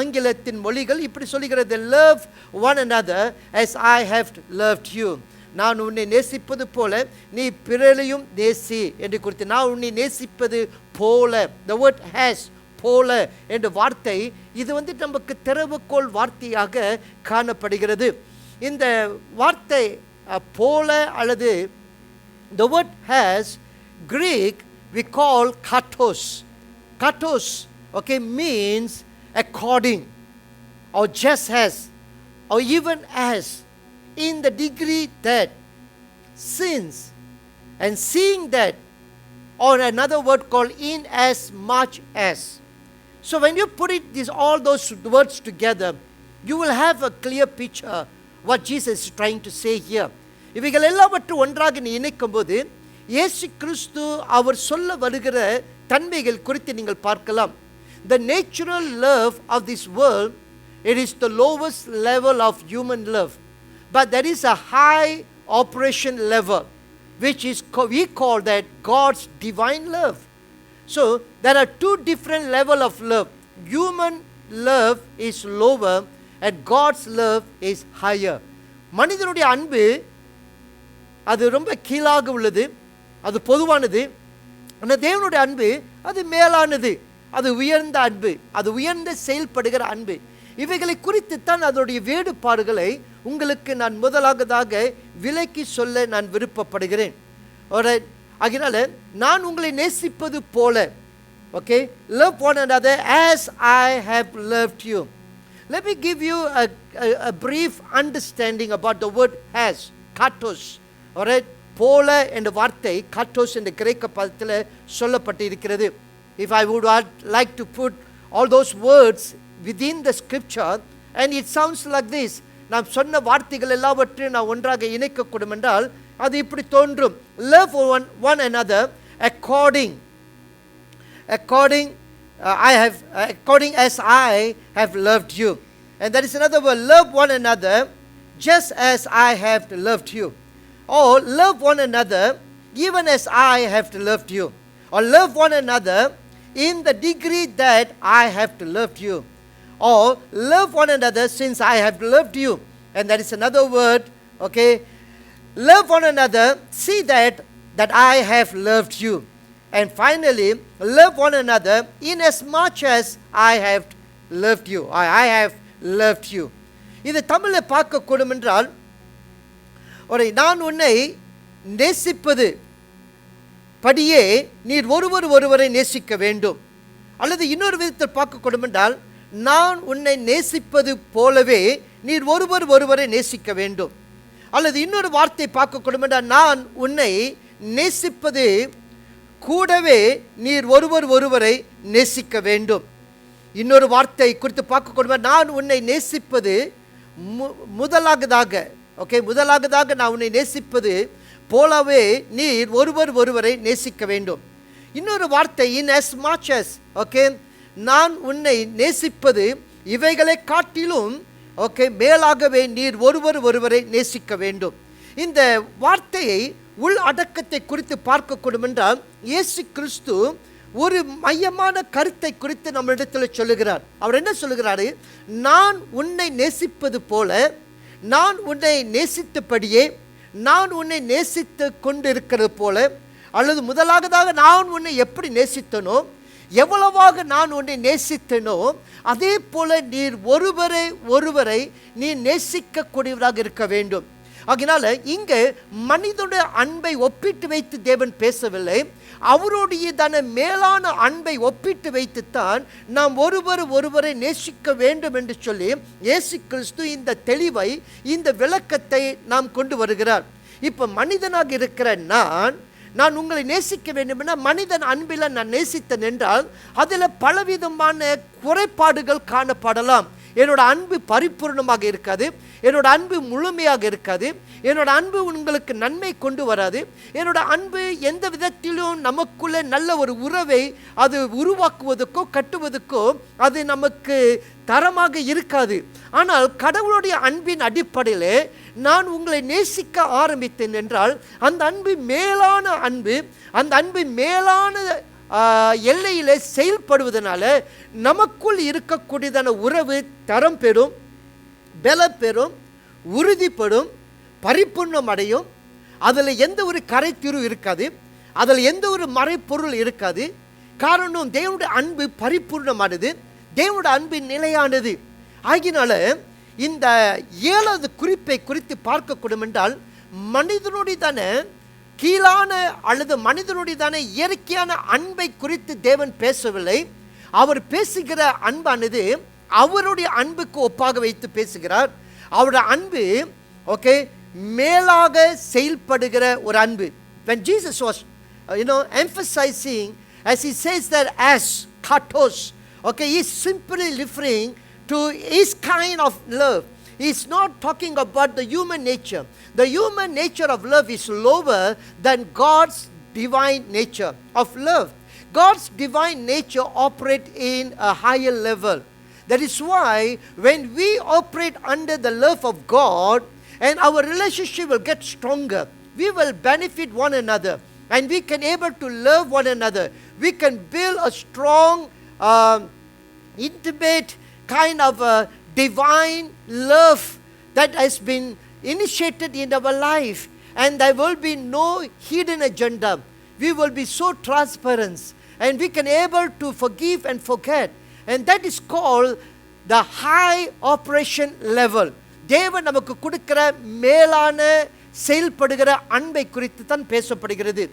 ஆங்கிலத்தின் மொழிகள் இப்படி சொல்லுகிறது, love one another as I have loved you. நான் உன்னை நேசிப்பது போல நீ பிறரையும் நேசி என்று குறித்து, நான் உன்னை நேசிப்பது போல. the word has, போல என்ற வார்த்தை இது நமக்கு திறவுகோல் வார்த்தையாக காணப்படுகிறது. இந்த வார்த்தை போல அல்லது the word has, Greek we call katos. Katos, okay, means according or just as or even as, in the degree that, since, and seeing that, or another word called in as much as. So when you put all those words together, you will have a clear picture what Jesus is trying to say here. இவைகள் எல்லாவற்றும் ஒன்றாக நீ இணைக்கும் போது இயேசு கிறிஸ்து அவர் சொல்ல வருகிற தன்மைகள் குறித்து நீங்கள் பார்க்கலாம். The natural love of this world, it is the lowest level of human love. But there is a high operation level, which is we call that God's divine love. So there are two different levels of love. Human love is lower and God's love is higher. மனிதனுடைய அன்பு அது ரொம்ப கீழாக உள்ளது, அது பொதுவானது. ஆனால் தேவனுடைய அன்பு அது மேலானது, அது உயர்ந்த அன்பு, அது உயர்ந்த செயல்படுகிற அன்பு. இவைகளை குறித்துத்தான் அதனுடைய வேறுபாடுகளை உங்களுக்கு நான் முதலாவதாக விலக்கி சொல்ல நான் விருப்பப்படுகிறேன். ஆகையினால நான் உங்களை நேசிப்பது போல, okay, love one another as I have loved you. Let me give you a brief understanding about the word has, katos. Alright, போல என்ற வார்த்தை காட்டோஸ் என்ற கிரேக்க பதத்தில் சொல்லப்பட்டு இருக்கிறது. If I would like to put all those words within the scripture, and it sounds like this, நாம் சொன்ன வார்த்தைகள் எல்லாவற்றையும் நான் ஒன்றாக இணைக்கக்கூடும் என்றால் அது இப்படி தோன்றும். Love one another according as I have loved you. And that is another word, love one another just as I have loved you. Or love one another even as I have loved you. Or love one another in the degree that I have loved you. Or love one another since I have loved you. And that is another word, okay. Love one another, see that I have loved you. And finally, love one another in as much as I have loved you. I have loved you. இது தமிழில் பார்க்கக்கூடும் என்றால், நான் உன்னை நேசிப்பது படியே நீர் ஒருவரை நேசிக்க வேண்டும். அல்லது இன்னொரு விதத்தில் பார்க்கக்கூடும் என்றால், நான் உன்னை நேசிப்பது போலவே நீர் ஒருவரை நேசிக்க வேண்டும். அல்லது இன்னொரு வார்த்தை பார்க்கக்கூடும் என்றால், நான் உன்னை நேசிப்பது கூடவே நீர் ஒருவரை நேசிக்க வேண்டும். இன்னொரு வார்த்தை குறித்து பார்க்கக்கூடும், நான் உன்னை நேசிப்பது முதலாவதாக நான் உன்னை நேசிப்பது போலவே நீர் ஒருவரை நேசிக்க வேண்டும். இன்னொரு வார்த்தை in as much as, நான் உன்னை நேசிப்பது இவைகளை காட்டிலும் மேலாகவே நீர் ஒருவரை நேசிக்க வேண்டும். இந்த வார்த்தையை உள் அடக்கத்தை குறித்து பார்க்கக்கூடும் என்றால், இயேசு கிறிஸ்து ஒரு மையமான கருத்தை குறித்து நம்மிடத்தில் சொல்லுகிறார். அவர் என்ன சொல்லுகிறாரு? நான் உன்னை நேசிப்பது போல, நான் உன்னை நேசித்தபடியே, நான் உன்னை நேசித்து கொண்டிருக்கிறது போல, அல்லது முதலாவதாக நான் உன்னை எப்படி நேசித்தனோ, எவ்வளவாக நான் உன்னை நேசித்தனோ அதே போல நீர் ஒருவரை நீ நேசிக்கக்கூடியவராக இருக்க வேண்டும். அதனால இங்கே மனிதனுடைய அன்பை ஒப்பிட்டு வைத்து தேவன் பேசவில்லை, அவருடையதான மேலான அன்பை ஒப்பிட்டு வைத்துத்தான் நாம் ஒருவரை நேசிக்க வேண்டும் என்று சொல்லி இயேசு கிறிஸ்து இந்த தெளிவை, இந்த விளக்கத்தை நாம் கொண்டு வருகிறார். இப்போ மனிதனாக இருக்கிற நான் உங்களை நேசிக்க வேண்டும் என மனிதன் அன்பில் நான் நேசித்தேன் என்றால் அதில் பலவிதமான குறைபாடுகள் காணப்படலாம். என்னோட அன்பு பரிபூர்ணமாக இருக்காது, என்னோட அன்பு முழுமையாக இருக்காது, என்னோட அன்பு உங்களுக்கு நன்மை கொண்டு வராது, என்னோட அன்பு எந்த விதத்திலும் நமக்குள்ளே நல்ல ஒரு உறவை அது உருவாக்குவதற்கோ கட்டுவதற்கோ அது நமக்கு தரமாக இருக்காது. ஆனால் கடவுளுடைய அன்பின் அடிப்படையில் நான் உங்களை நேசிக்க ஆரம்பித்தேன் என்றால் அந்த அன்பு மேலான அன்பு, அந்த அன்பு மேலான எல்லையில் செயல்படுவதனால நமக்குள் இருக்கக்கூடியதான உறவு தரம் பெறும், பலம் பெறும், உறுதிப்படும், பரிபூர்ணம் அடையும். அதில் எந்த ஒரு கரைத்திரு இருக்காது, அதில் எந்த ஒரு மறைப்பொருள் இருக்காது. காரணம், தேவனுடைய அன்பு பரிபூர்ணமானது, தேவனுடைய அன்பு நிலையானது. ஆகினால இந்த 7வது குறிப்பை குறித்து பார்க்கக்கூடும் என்றால், மனிதனுடைய தானே கீழான அல்லது மனிதனுடைய தானே இயற்கையான அன்பை குறித்து தேவன் பேசவில்லை. அவர் பேசுகிற அன்பானது அவருடைய அன்புக்கு ஒப்பாக வைத்து பேசுகிறார். அவருடைய அன்பு மேலாக செயல்படுகிற ஒரு அன்பு. When Jesus was emphasizing, as he says that as katos, he is simply referring to his kind of love. He is not talking about the human nature. The human nature of love is lower than God's divine nature of love. God's divine nature operates in a higher level. That is why when we operate under the love of God, and our relationship will get stronger, we will benefit one another, and we can able to love one another. We can build a strong, intimate kind of a divine love that has been initiated in our life, and there will be no hidden agenda. We will be so transparent, and we can able to forgive and forget, and that is called the high operation level. தேவன் நமக்கு கொடுக்கிற மேலான செயல்படுகிற அன்பை குறித்து தான் பேசப்படுகிறது.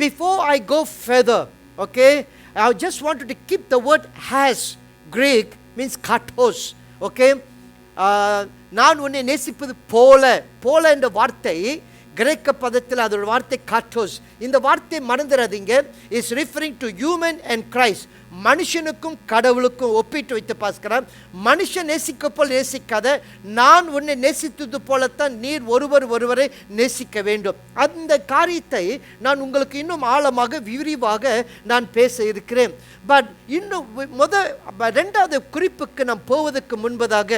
Before I go further, I just wanted to keep the word has. Greek means katos. நான் உன்னை நேசிப்பது போல என்ற வார்த்தை கிரேக்க பதத்தில் அதோட வார்த்தை காட்டோஸ். இந்த வார்த்தை மறந்துடாதீங்க. Is referring to human and Christ. மனுஷனுக்கும் கடவுளுக்கும் ஒப்பிட்டு வைத்து பார்க்கிறார். மனுஷன் நேசிக்க போல் நேசிக்காத, நான் உன்னை நேசித்தது போலத்தான் நீர் ஒருவரை நேசிக்க வேண்டும். அந்த காரியத்தை நான் உங்களுக்கு இன்னும் ஆழமாக விரிவாக நான் பேச இருக்கிறேன். பட் இன்னும் ரெண்டாவது குறிப்புக்கு நாம் போவதற்கு முன்பதாக,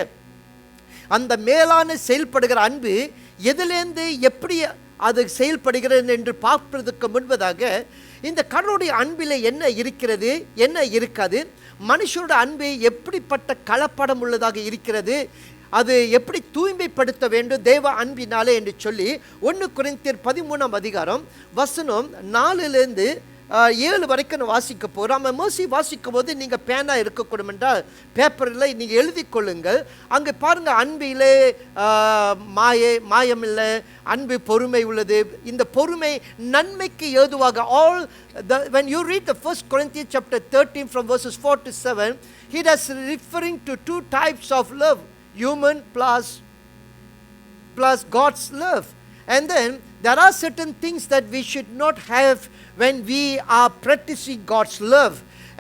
அந்த மேலான செயல்படுகிற அன்பு எதிலேருந்து எப்படி அது செயல்படுகிறது என்று பார்ப்பதற்கு முன்பதாக, இந்த கடவுளுடைய அன்பில் என்ன இருக்கிறது, என்ன இருக்காது, மனுஷனோட அன்பு எப்படிப்பட்ட கலப்படம் உள்ளதாக இருக்கிறது, அது எப்படி தூய்மைப்படுத்த வேண்டும் தேவ அன்பினாலே என்று சொல்லி 1 கொரிந்தியர் 13ஆம் அதிகாரம் வசனம் 4லேருந்து 7 வரைக்கும் வாசிக்க போகிறோம். நம்ம மோசி வாசிக்கும் போது நீங்கள் பேனா இருக்கக்கூடும் என்றால் பேப்பரில் நீங்கள் எழுதி கொள்ளுங்கள். அங்கே பாருங்கள், அன்பிலே மாயம் இல்லை, அன்பு பொறுமை உள்ளது. இந்த பொறுமை நன்மைக்கு ஏதுவாக when you read the 1 Corinthians chapter 13 from verses 4 to 7, he is referring to 2 types of love, human plus God's love. And then there are certain things that we should not have when we are practicing God's love.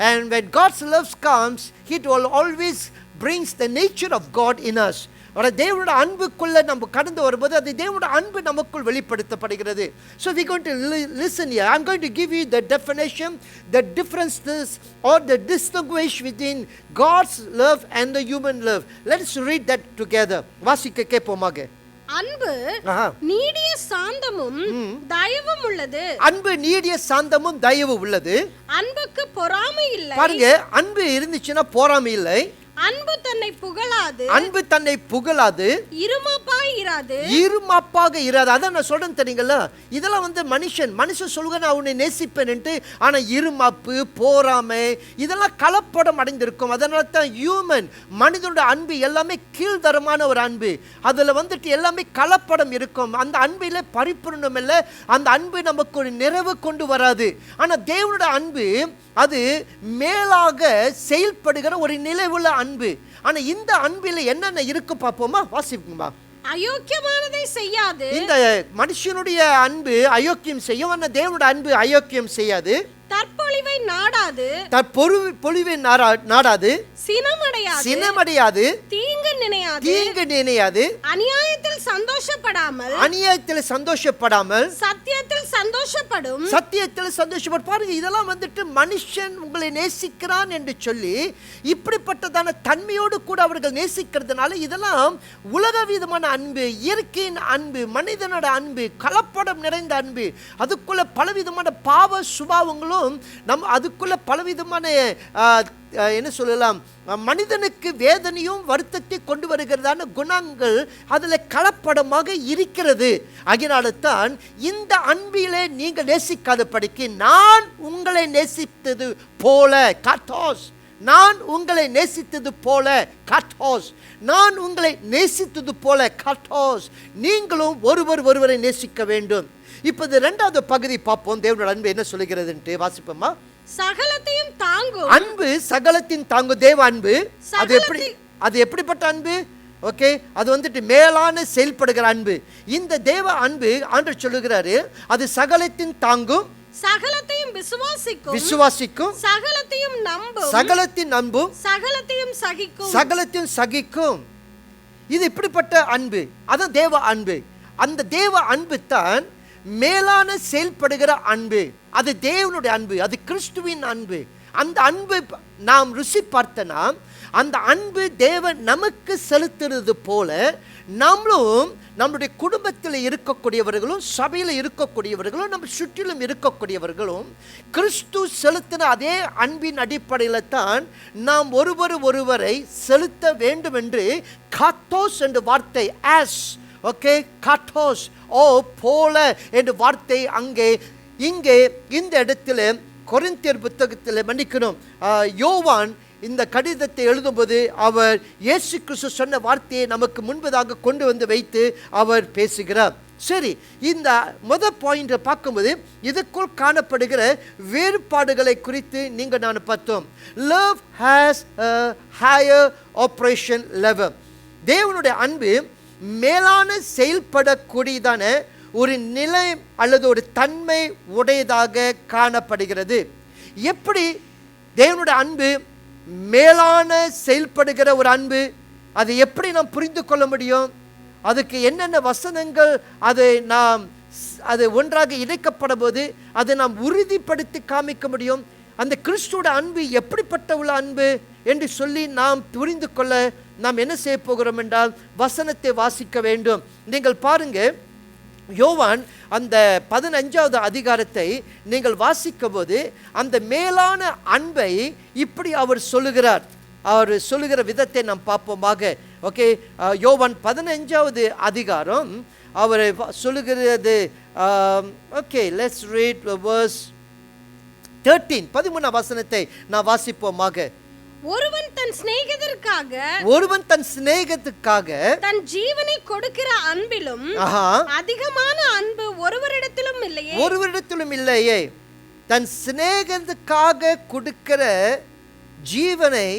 And when God's love comes, it will always brings the nature of God in us. தேவனுடைய அன்புக்குள்ள நம்ம கடந்து வரும்போது அது தேவனுடைய அன்பு நமக்குள் வெளிப்படுத்தப்படுகிறது. So we're going to listen here. I'm going to give you the definition, the differences or the distinguish between God's love and the human love. Let's read that together. வாசிக்க கேட்போமாக. அன்பு நீடிய சாந்தமும் தயவும் உள்ளது. அன்பு நீடிய சாந்தமும் தயவு உள்ளது. அன்புக்கு பொறாமை இல்லை. பாருங்க, அன்பு இருந்துச்சுன்னா பொறாமை இல்லை. அன்பு தன்னை புகழாது. அன்பு தன்னை புகழாது. இருமாப்பாக இராது. அதான் நான் சொல்றேன் தெரியுங்களா, இதெல்லாம் மனுஷன் சொல்லுங்க நான் உன்னை நேசிப்பேன்ட்டு, ஆனா இருமாப்பு பொறாமை இதெல்லாம் கலப்படம் அடைந்திருக்கும். அதனால தான் ஹியூமன் மனிதனோட அன்பு எல்லாமே கீழ்தரமான ஒரு அன்பு. அதுல எல்லாமே கலப்படம் இருக்கும். அந்த அன்பில பரிபூர்ணம் இல்லை. அந்த அன்பு நமக்கு ஒரு நிறைவு கொண்டு வராது. ஆனா தேவனோட அன்பு அது மேலாக செயல்படுகிற ஒரு நிலைவுள்ள அன்பு. ஆனா இந்த அன்பில என்னென்ன இருக்கு பாப்போமா? வாசிப்போமா. அயோக்கியமானதை செய்யாது. இந்த மனுஷனுடைய அன்பு அயோக்கியம் செய்யும். ஆனா தேவனோட அன்பு அயோக்கியம் செய்யாது. தற்பொழிவை நாடாது. தற்பொழிவை நாடாது. சினமடையாது. தீங்கு நினையாது. அநியாயத்தில் சந்தோஷப்படாமல் சத்தியத்தில் சந்தோஷப்படும். பாருங்க, இதெல்லாம் மனுஷன் உங்களை நேசிக்கிறான் என்று சொல்லி இப்படிப்பட்டதான தன்மையோடு கூட அவர்கள் நேசிக்கிறதுனால இதெல்லாம் உலக விதமான அன்பு, இயற்கையின் அன்பு, மனிதனோட அன்பு, கலப்படம் நிறைந்த அன்பு. அதுக்குள்ள பலவிதமான பாவ சுபாவங்களும் அதுக்குள்ள பலவிதமான என்ன சொல்லலாம், மனிதனுக்கு வேதனையும் வருத்தத்தை கொண்டு வருகிறதான குணங்கள் அதுல கலப்படமாக இருக்கிறது. அதனால தான் இந்த அன்பிலே நீங்கள் நேசிக்காதபடிக்கு நான் உங்களை நேசித்தது போல காட்டோஸ், நான் உங்களை நேசித்தது போல காட்டோஸ், நான் உங்களை நேசித்தது போல காட்டோஸ், நீங்களும் ஒருவரை நேசிக்க வேண்டும். இப்போது இரண்டாவது பகுதி பார்ப்போம். தேவனுடைய அன்பு என்ன சொல்லுகிறது வாசிப்போமா. சகலத்தையும் தாங்கும் அன்பு, சகலத்தின் தாங்கும் தேவ அன்பு. அது எப்படிப்பட்ட அன்பு? ஓகே, அது மேலான செயல்படுகிற அன்பு. இந்த தேவ அன்பு ஆண்டவர் சொல்லுகிறாரு, அது சகலத்தின் தாங்கும், சகலத்தையும் விசுவாசிக்கும், சகலத்தையும் நம்பும், சகலத்தையும் சகிக்கும். இது இப்படிப்பட்ட அன்பு, அதான் தேவ அன்பு. அந்த தேவ அன்பு தான் மேலான செயல்படுகிற அன்பு. அது தேவனுடைய அன்பு, அது கிறிஸ்துவின் அன்பு. அந்த அன்பு நாம் ருசி பார்த்தனா, அந்த அன்பு தேவன் நமக்கு செலுத்துறது போல நம்மளும் நம்முடைய குடும்பத்தில் இருக்கக்கூடியவர்களும் சபையில் இருக்கக்கூடியவர்களும் நம்ம சுற்றிலும் இருக்கக்கூடியவர்களும் கிறிஸ்து செலுத்தின அதே அன்பின் அடிப்படையில் தான் நாம் ஒருவரை செலுத்த வேண்டும் என்று காத்தோஸ் என்ற வார்த்தை, ஆஸ், ஓகே, காட்டோஸ், ஓ போல என்ற வார்த்தை இங்கே இந்த இடத்துல கொரிந்தியர் புத்தகத்தில் மன்னிக்கணும், யோவான் இந்த கடிதத்தை எழுதும்போது அவர் இயேசு கிறிஸ்து சொன்ன வார்த்தையை நமக்கு முன்பதாக கொண்டு வந்து வைத்து அவர் பேசுகிறார். சரி, இந்த முதல் பாயிண்டை பார்க்கும்போது இதுக்குள் காணப்படுகிற வேறுபாடுகளை குறித்து நான் பார்த்தோம். Love has a higher operation level. தேவனுடைய அன்பு மேலான செயல்படக்கூடியதான ஒரு நிலை அல்லது ஒரு தன்மை உடையதாக காணப்படுகிறது. எப்படி தேவனுடைய அன்பு மேலான செயல்படுகிற ஒரு அன்பு, அதை எப்படி நாம் புரிந்து கொள்ள முடியும்? அதுக்கு என்னென்ன வசனங்கள் அது ஒன்றாக இணைக்கப்படும் போது அதை நாம் உறுதிப்படுத்தி காமிக்க முடியும்? அந்த கிறிஸ்துவோட அன்பு எப்படிப்பட்ட உள்ள அன்பு என்று சொல்லி நாம் புரிந்து கொள்ள நாம் என்ன செய்ய போகிறோம் என்றால் வசனத்தை வாசிக்க வேண்டும். நீங்கள் பாருங்க, யோவான் அந்த 15வது அதிகாரத்தை நீங்கள் வாசிக்கும் போது அந்த மேலான அன்பை இப்படி அவர் சொல்லுகிறார். அவர் சொல்லுகிற விதத்தை நாம் பார்ப்போமாக. ஓகே, யோவான் 15வது அதிகாரம் அவர் சொல்லுகிறது. Okay, let's read verse 13. 13ஆம் வசனத்தை நான் வாசிப்போமாக. ஒருவன் தன் சிநேகத்துக்காக தன் ஜீவனை கொடுக்கிற அன்பிலும் அதிகமான அன்பு ஒருவரிடத்திலும் இல்லையே. தன் சிநேகத்துக்காக கொடுக்கிற ஜீவனை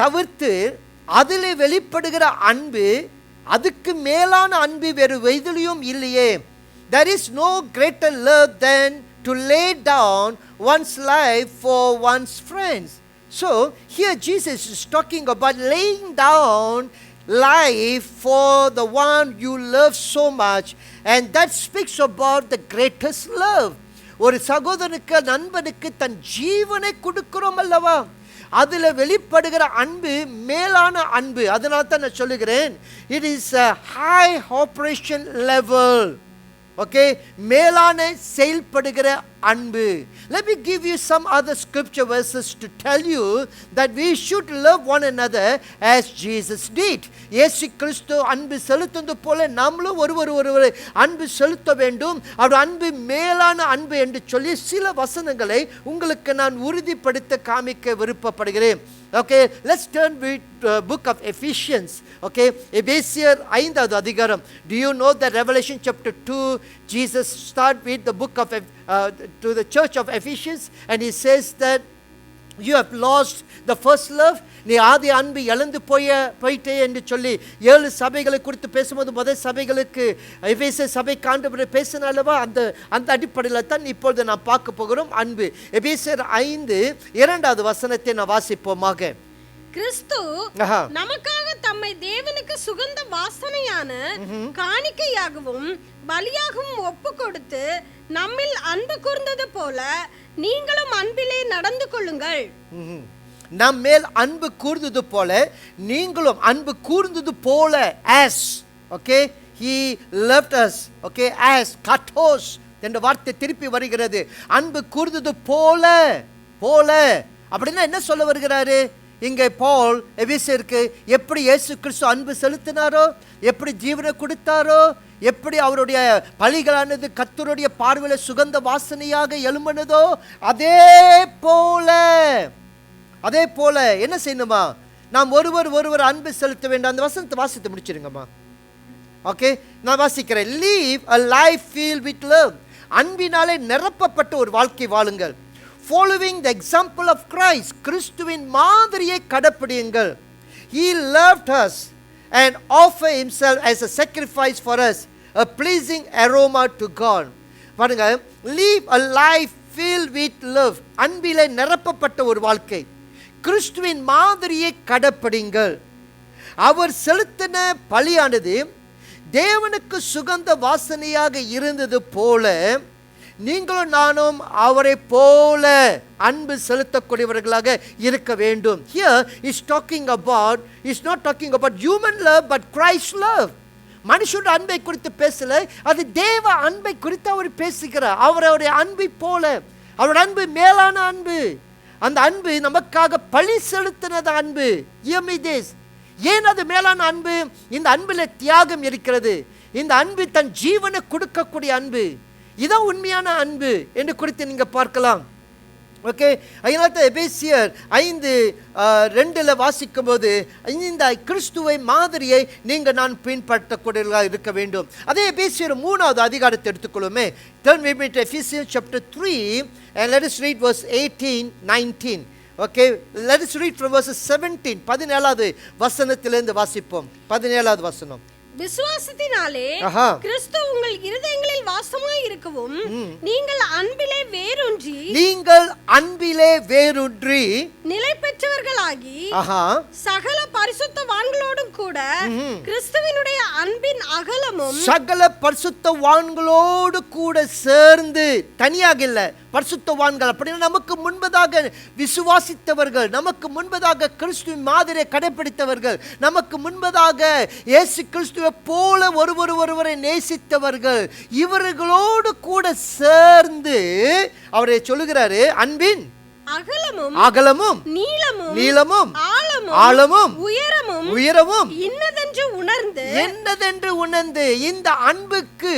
தவிர்த்து அதில் வெளிப்படுகிற அன்பு, அதுக்கு மேலான அன்பு வேறு எதிலும் இல்லையே. There is no greater love than to lay down one's life for one's friends. So here Jesus is talking about laying down life for the one you love so much, and that speaks about the greatest love. ஒரு சகோதரனுக்கு, நண்பனுக்கு தன் ஜீவனை கொடுக்கிறோம் அல்லவா, அதில் வெளிப்படுகிற அன்பு மேலான அன்பு. அதனால தான் நான் சொல்லுகிறேன், it is a high operation level. Okay, மேலான செயல்படுகிற அன்பு. Let me give you some other scripture verses to tell you that we should love one another as Jesus did. இயேசு கிறிஸ்து அன்பு செலுத்துவது போல நாமளும் ஒருவர் அன்பு செலுத்த வேண்டும். அவர் அன்பு மேலான அன்பு என்று சொல்லி சில வசனங்களை உங்களுக்கு நான் உறுதிப்படுத்த காமிக்க விருப்பப்படுகிறேன். Okay, let's turn with book of Ephesians. Okay, எபேசியர் 5வது அதிகாரம். Do you know that Revelation chapter 2, Jesus start with the book of to the church of Ephesians, and he says that you have lost the first love. நீ ஆதி அன்பு இழந்து போயிட்டே என்று சொல்லி 7 சபைகளை குறித்து பேசும்போது முதல் சபைகளுக்கு எபேசிய சபை ஆண்டவர் பேசினார் அல்லவா, அந்த அடிப்படையில் தான் இப்பொழுது நாம் பார்க்க போகிறோம் அன்பு. எபேசியர் 5:2வது வசனத்தை நான் வாசிப்போமாக. கிறிஸ்து நமக்காக தம்மை தேவனுக்கு சுகந்த வாசனையான காணிக்கையாகவும் பலியாகவும் ஒப்பு கொடுத்து நம்மில் அன்பு கூர்ந்தது போல நீங்களும் அன்பிலே நடந்து கொள்ளுங்கள். நம் மேல் அன்பு கூர்ந்தது போல நீங்களும் அன்பு கூர்ந்தது போல, as okay, he loved us, okay, as kathos என்ற வார்த்தை திருப்பி வருகிறது. அன்பு கூர்ந்தது போல அப்படின்னா என்ன சொல்ல வருகிறாரு இங்கே பவுல்? எபேசியருக்கு எப்படி இயேசு கிறிஸ்து அன்பு செலுத்தினாரோ, எப்படி ஜீவனை கொடுத்தாரோ, எப்படி அவருடைய பலிகளானது கர்த்தருடைய பார்வையில் சுகந்த வாசனையாக எழும்பினதோ, அதே போல என்ன செய்யணுமா, நாம் ஒருவர் அன்பு செலுத்த வேண்டும். அந்த வசனத்தை வாசித்து முடிச்சிருங்கம்மா. ஓகே, நான் வாசிக்கிறேன். Live a life filled with love. அன்பினாலே நிரப்பப்பட்ட ஒரு வாழ்க்கை வாழுங்கள். Following the example of Christ, கிறிஸ்துவின் மாதிரியை கடைப்பிடியுங்கள். He loved us and offered himself as a sacrifice for us, a pleasing aroma to God. பாருங்க, live a life filled with love. அன்பிலே நிரப்பப்பட்ட ஒரு வாழ்க்கை. கிறிஸ்துவின் மாதிரியை கடைப்பிடிங்கள். அவர் செலுத்தின பலியானது தேவனுக்கு சுகந்த வாசனையாக இருந்தது போல நீங்களும் நானும் அவரை போல அன்பு செலுத்தக்கூடியவர்களாக இருக்க வேண்டும். Here is not talking about human love but Christ love. மனுஷனுடைய அன்பை குறித்து பேசல, அது தேவ அன்பை குறித்து அவர் பேசுகிறார். அவருடைய அன்பை போல, அவருடைய அன்பு மேலான அன்பு. அந்த அன்பு நமக்காக பழி செலுத்தினது அன்பு. ஏன் அது மேலான அன்பு? இந்த அன்பில் தியாகம் இருக்கிறது. இந்த அன்பு தன் ஜீவனை கொடுக்கக்கூடிய அன்பு. இதான் உண்மையான அன்பு என்று குறித்து நீங்க பார்க்கலாம். ஓகே, அதனால எபேசியர் 5:2 வாசிக்கும் போது இந்த கிறிஸ்துவை மாதிரியை நீங்க நான் பின்பற்றக்கூடியவர்களாக இருக்க வேண்டும். அதே எபேசியர் 3வது அதிகாரத்தை எடுத்துக்கொள்ளுமே. Turn with me to Ephesians chapter 3 and let us read verse 18-19. Okay, let us read from verse 17. 17வது வசனத்திலிருந்து வாசிப்போம். 17வது வசனம். விசுவாசத்தினாலே ஆஹா. கிறிஸ்து உங்கள் இருதயங்களில் வாசமாய் இருக்கவும் நீங்கள் அன்பிலே வேரூன்றி நிலை பெற்றவர்களாகி ஆஹா, சகல பரிசுத்தவான்களோடும் கூட கிறிஸ்துவினுடைய அன்பின் அகலமும் சகல பரிசுத்தவான்களோடு கூட சேர்ந்து, தனியாக இல்ல, பரிசுத்தவான்கள் அப்படின்னா நமக்கு முன்பதாக விசுவாசித்தவர்கள், நமக்கு முன்பதாக கிறிஸ்துவின் மாதிரியை கடைபிடித்தவர்கள், நமக்கு முன்பதாக இயேசு கிறிஸ்துவை போல ஒருவரை நேசித்தவர்கள், இவர்களோடு கூட சேர்ந்து அவரை சொல்லுகிறாரு, அன்பின் அகலமும் நீளமும் ஆழமும் உயரமும் என்னதென்று உணர்ந்து இந்த அன்புக்கு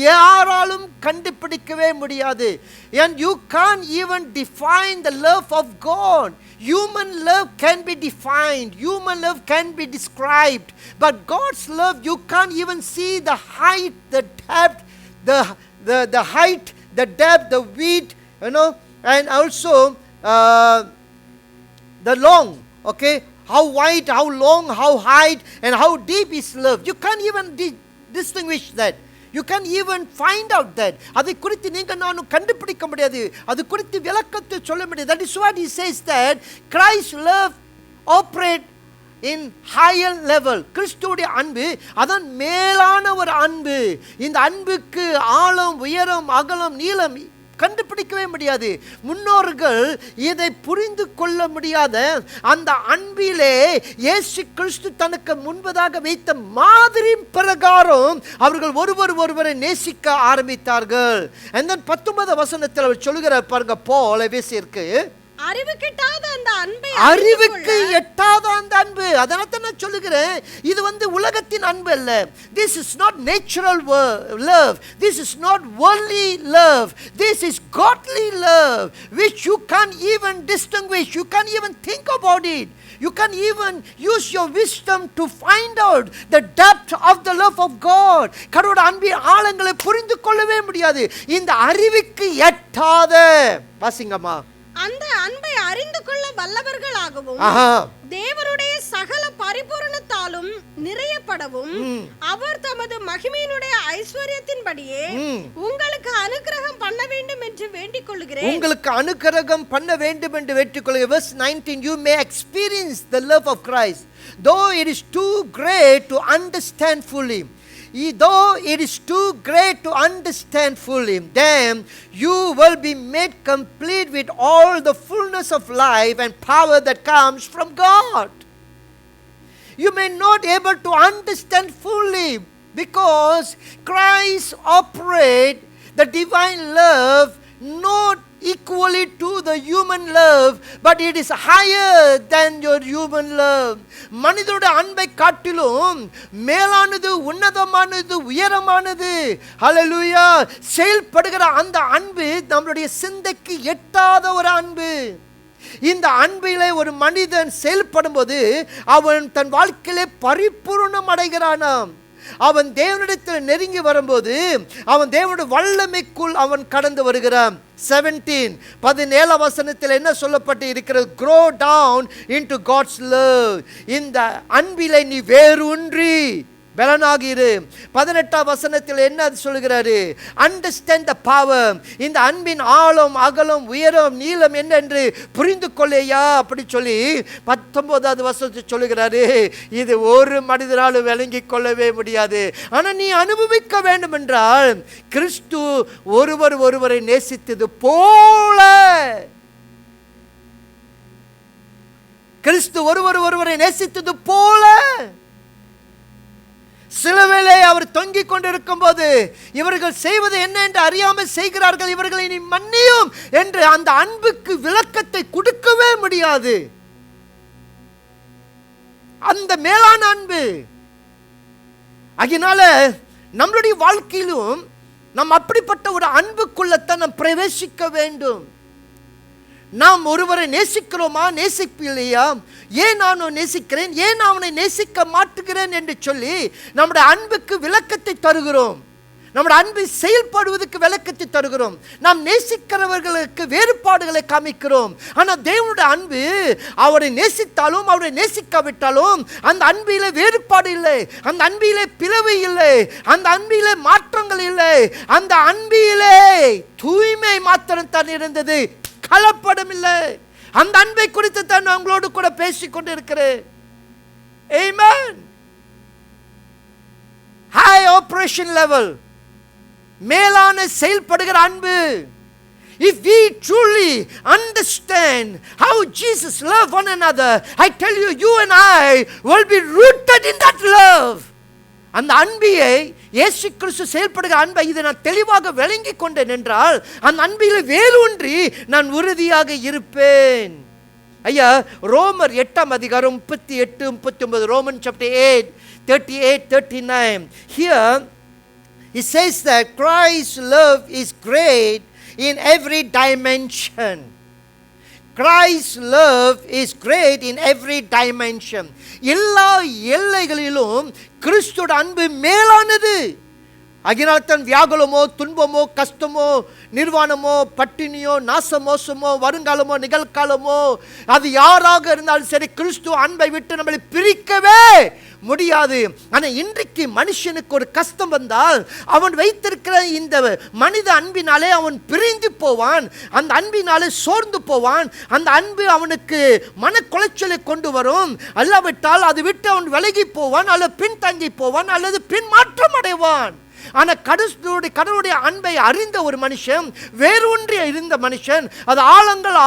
யாராலும் கண்டுபிடிக்கவே முடியாது. And you can't even define the love of God. Human love can be defined, human love can be described, but God's love, you can't even see the height, the depth, the height, the depth, the width, and also the long, okay, how wide, how long, how high, and how deep is love. You can't even distinguish that. You can't even find out that. அதை குறித்து நீங்க நானும் கண்டுபிடிக்க முடியாது, அது குறித்து விளக்கத்தை சொல்ல முடியாது. That is what he says, that Christ's love operate in higher level. கிறிஸ்துவுடைய அன்பு அதன் மேலான ஒரு அன்பு. இந்த அன்புக்கு ஆழம், உயரம், அகலம், நீளம் கண்டுபிடிக்கவே முடியாது. முன்னோர்கள் இதை புரிந்து கொள்ள முடியாத அந்த அன்பிலே இயேசு கிறிஸ்து தனக்கு முன்பதாக வைத்த மாதிரி பிரகாரம் அவர்கள் ஒருவரை நேசிக்க ஆரம்பித்தார்கள். And then 19 வசனத்தில் அவர் சொல்லுகிறார் பாருங்க, போல் எபேசியருக்கு, அறிவுக்கு எட்டாத அந்த அன்பு. அதனால தான் நான் சொல்லுகிறேன், இது உலகத்தின் அன்பு அல்ல. This is not natural love, this is not worldly love, this is godly love, which you can't even distinguish, you can't even think about it, you can't even use your wisdom to find out the depth of the love of God. கடவுளுடைய அன்பின் ஆழங்களை புரிந்து கொள்ளவே முடியாது. இந்த அறிவுக்கு எட்டாத, வாசிங்கம்மா, அந்த அன்பை அறிந்து கொள்ள வல்லவர்களாகவும் தேவனுடைய சகல பரிபூரணத்தாலும் நிறையப்படவும் அவர் தமது மகிமையினுடைய ஐஸ்வர்யத்தின்படியே உங்களுக்கு அனுக்கிரகம் பண்ண வேண்டும் என்று வேண்டிக் கொள்கிறேன். உங்களுக்கு அனுக்கிரகம் பண்ண வேண்டும் என்று வேண்டிக் கொள்கிறேன். Verse 19, you may experience the love of Christ, though it is too great to understand fully. Though it is too great to understand fully, then you will be made complete with all the fullness of life and power that comes from God. You may not able to understand fully because Christ operates the divine love not equally to the human love, but it is higher than your human love. மனிதனுடைய அன்பை காட்டிலும் மேலானது, உன்னதமானது, உயரமானது. ஹல்லேலூயா. செயல்படுகிற அந்த அன்பு நம்மளுடைய சிந்தைக்கு எட்டாத ஒரு அன்பு. இந்த அன்பிலே ஒரு மனிதன் செயல்படும் போது அவன் தன் வாழ்க்கையிலே பரிபூர்ணம் அடைகிறானாம். அவன் தேவனிடத்தில் நெருங்கி வரும்போது அவன் தேவனுடைய வல்லமைக்குள் அவன் கடந்து வருகிறான். 17 வசனத்தில் என்ன சொல்லப்பட்டு இருக்கிறது? grow down into God's love. இந்த அன்பிலே நீ வேரூன்றி பலனாகிரு. 18 வசனத்தில் என்ன சொல்கிறாரு? Understand the power. இந்த அன்பின் ஆழம், அகலம், உயரம், நீளம் என்னென்று புரிந்து கொள்ளையா அப்படி சொல்லி 19 வசனத்தில் சொல்லுகிறாரு, இது ஒரு மனிதனாலும் விளங்கி கொள்ளவே முடியாது. ஆனால் நீ அனுபவிக்க வேண்டும் என்றால் கிறிஸ்து ஒருவரை நேசித்தது போல, கிறிஸ்து ஒருவரை நேசித்தது போல. சிலுவையிலே அவர் தொங்கிக் கொண்டிருக்கும் போது இவர்கள் செய்வது என்ன என்று அறியாமல் செய்கிறார்கள், இவர்களை நீ மன்னியும் என்று அந்த அன்புக்கு விளக்கத்தை கொடுக்கவே முடியாது. அந்த மேலான அன்பு. அதனால நம்மளுடைய வாழ்க்கையிலும் நாம் அப்படிப்பட்ட ஒரு அன்புக்குள்ளத்தான் நாம் பிரவேசிக்க வேண்டும். நாம் ஒருவரை நேசிக்கிறோமா, நேசிப்பில்லையா, ஏன் நான் நேசிக்கிறேன், ஏன் அவனை நேசிக்க மாட்டுகிறேன் என்று சொல்லி நம்முடைய அன்புக்கு விளக்கத்தை தருகிறோம். நம்முடைய அன்பை செயல்படுவதற்கு விளக்கத்தை தருகிறோம். நாம் நேசிக்கிறவர்களுக்கு வேறுபாடுகளை காமிக்கிறோம். ஆனால் தேவனுடைய அன்பு அவரை நேசித்தாலும் அவரை நேசிக்காவிட்டாலும் அந்த அன்பிலே வேறுபாடு இல்லை, அந்த அன்பிலே பிளவு இல்லை, அந்த அன்பிலே மாற்றங்கள் இல்லை. அந்த அன்பிலே தூய்மை மாத்திரம் தான் இருந்தது, கலப்படம் இல்லை. அந்த அன்பை குறித்து தான் நான் உங்களோடு கூட பேசிக்கொண்டு இருக்கிறேன். Amen. High operation level, மேலான செயல்படுகிற அன்பு. If we truly understand how Jesus loved one another, I tell you, you and I will be rooted in that love. அந்த அன்பியை, இயேசு கிறிஸ்து செயல்படுகிற அன்பை இதை நான் தெளிவாக விளங்கி கொண்டேன் என்றால் அந்த அன்பில் வேரூன்றி நான் உறுதியாக இருப்பேன். ஐயா, ரோமர் 8 அதிகாரம் 38 39, Romans chapter 8 38 39. Here he says that Christ's love is great in every dimension. Christ's love is great in every dimension. எல்லா எல்லைகளிலும் கிறிஸ்துவோட அன்பு மேலானது. அதனால்தான் வியாகுலமோ, துன்பமோ, கஷ்டமோ, நிர்வாணமோ, பட்டினியோ, நாசமோசமோ, வருங்காலமோ, நிகழ்காலமோ, அது யாராக இருந்தாலும் சரி, கிறிஸ்து அன்பை விட்டு நம்மளை பிரிக்கவே முடியாது. ஆனால் இன்றைக்கு மனுஷனுக்கு ஒரு கஷ்டம் வந்தால் அவன் வைத்திருக்கிற இந்த மனித அன்பினாலே அவன் பிரிந்து போவான், அந்த அன்பினாலே சோர்ந்து போவான், அந்த அன்பு அவனுக்கு மனக்குலைச்சலை கொண்டு வரும். அல்லாவிட்டால் அது விட்டு அவன் விலகி போவான், அல்லது பின்தங்கி போவான், அல்லது பின் மாற்றம் அடைவான். ஆனால் கடவுளுடைய அன்பை அறிந்த ஒரு மனுஷன், வேரூன்றி இருந்த மனுஷன், அது ஆழங்கள்,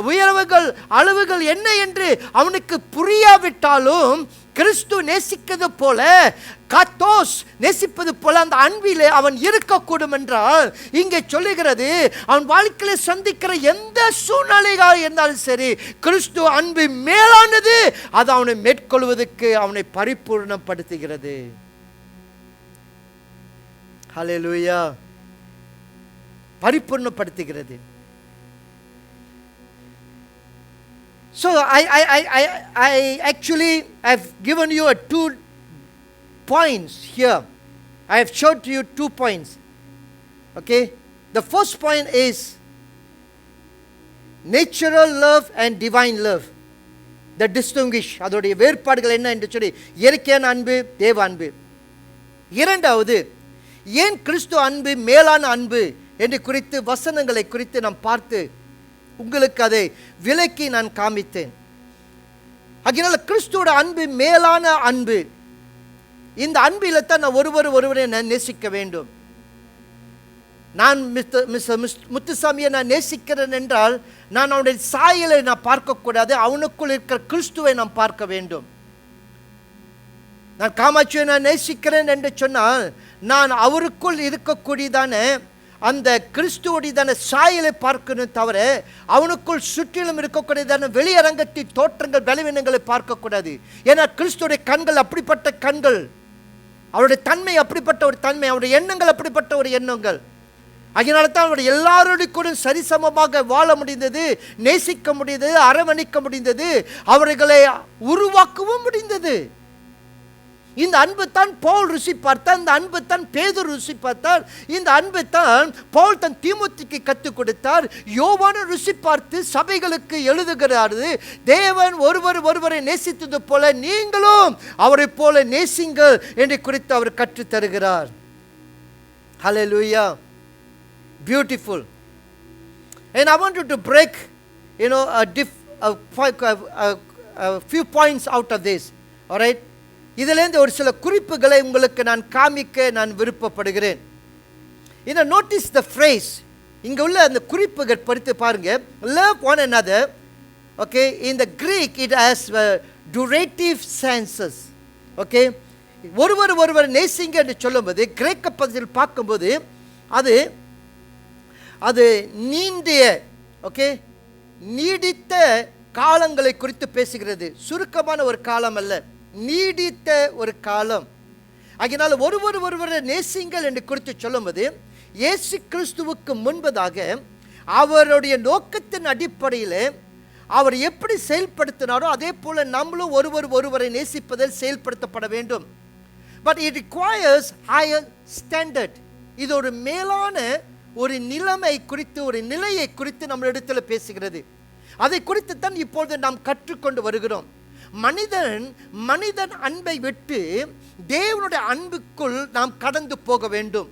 உயர்வுகள், அளவுகள் என்ன என்று அவனுக்கு புரியாவிட்டாலும் கிறிஸ்து நேசிக்கிறது போல, காத்தோஸ் நேசிப்பது போல அந்த அன்பிலே அவன் இருக்கக்கூடும் என்றால் இங்கே சொல்லுகிறது, அவன் வாழ்க்கையில் சந்திக்கிற எந்த சூழ்நிலையாக இருந்தாலும் சரி, கிறிஸ்து அன்பு மேலானது. அது அவனை மேற்கொள்வதற்கு அவனை பரிபூர்ணப்படுத்துகிறது. ஹல்லேலூயா. பரிபூர்ணப்படுத்துகிறது. So I actually have given you 2 points here. I have showed you 2 points. Okay? The first point is natural love and divine love. The distinguish, அதோடைய வேறுபாடுகள் என்ன என்று சொல்லி, இயற்கையான அன்பு, தேவ அன்பு. இரண்டாவது, ஏன் கிறிஸ்து அன்பு மேலான அன்பு என்று குறித்து வசனங்களை குறித்து நாம் பார்த்து உங்களுக்கு அதை விளக்கி நான் காமித்தேன். அதனால கிறிஸ்துவோட அன்பு மேலான அன்பு. இந்த அன்பில் தான் நான் ஒருவரை நான் நேசிக்க வேண்டும். நான் முத்துசாமியை நான் நேசிக்கிறேன் என்றால் நான் அவனுடைய சாயலை நான் பார்க்கக்கூடாது, அவனுக்குள் இருக்கிற கிறிஸ்துவை நாம் பார்க்க வேண்டும். நான் காமாட்சியை நான் நேசிக்கிறேன் என்று சொன்னால் நான் அவருக்குள் இருக்கக்கூடியதான அந்த கிறிஸ்துவோடையதான சாயலை பார்க்கணும் தவிர அவனுக்குள் சுற்றிலும் இருக்கக்கூடியதான வெளியரங்கத்தின் தோற்றங்கள், பலவீனங்களை பார்க்கக்கூடாது. ஏன்னா கிறிஸ்துவோடைய கண்கள் அப்படிப்பட்ட கண்கள், அவருடைய தன்மை அப்படிப்பட்ட ஒரு தன்மை, அவருடைய எண்ணங்கள் அப்படிப்பட்ட ஒரு எண்ணங்கள். அதனால தான் அவருடைய எல்லாரோடு கூட சரிசமமாக வாழ முடிந்தது, நேசிக்க முடிந்தது, அரவணைக்க முடிந்தது, அவர்களை உருவாக்கவும் முடிந்தது. இந்த அன்பு தான் பவுல் ருசி பார்த்தார், இந்த அன்பு தான் பேதுரு ருசி பார்த்தார், இந்த அன்பு தான் பவுல் தன் தீமோத்தேயுக்கு கற்றுக் கொடுத்தார். யோவான் ருசி பார்த்து சபைகளுக்கு எழுதுகிறாரு, தேவன் ஒருவரை நேசித்தது போல நீங்களும் அவரை போல நேசிங்கள் என்று குறித்து அவர் கற்றுத் தருகிறார். ஹல்லேலூயா. Beautiful. And I want you to break, a few points out of this. All right? இதிலேருந்து ஒரு சில குறிப்புகளை உங்களுக்கு நான் காமிக்க நான் விருப்பப்படுகிறேன். நோட்டீஸ் த ஃப்ரேஸ். இங்கே உள்ள அந்த குறிப்புகள் படித்து பாருங்க. Love one another. Okay, in the Greek it has durative senses. Okay, ஒருவர் நேசிங்க என்று சொல்லும்போது கிரேக்க பதத்தில் பார்க்கும்போது அது நீடித்த காலங்களை குறித்து பேசுகிறது. சுருக்கமான ஒரு காலம் அல்ல, நீடித்த ஒரு காலம். அதனால் ஒருவரை நேசிங்கள் என்று குறித்து சொல்லும்போது இயேசு கிறிஸ்துவுக்கு முன்பதாக அவருடைய நோக்கத்தின் அடிப்படையில் அவர் எப்படி செயல்படுத்தினாரோ அதே போல நம்மளும் ஒருவரை நேசிப்பதில் செயல்படுத்தப்பட வேண்டும். But it requires higher standard. இது ஒரு மேலான ஒரு நிலைமை குறித்து, ஒரு நிலையை குறித்து நம்மளிடத்தில் பேசுகிறது. அதை குறித்து தான் இப்பொழுது நாம் கற்றுக்கொண்டு வருகிறோம். மனிதன் அன்பை விட்டு தேவனுடைய அன்புக்குள் நாம் கடந்து போக வேண்டும்.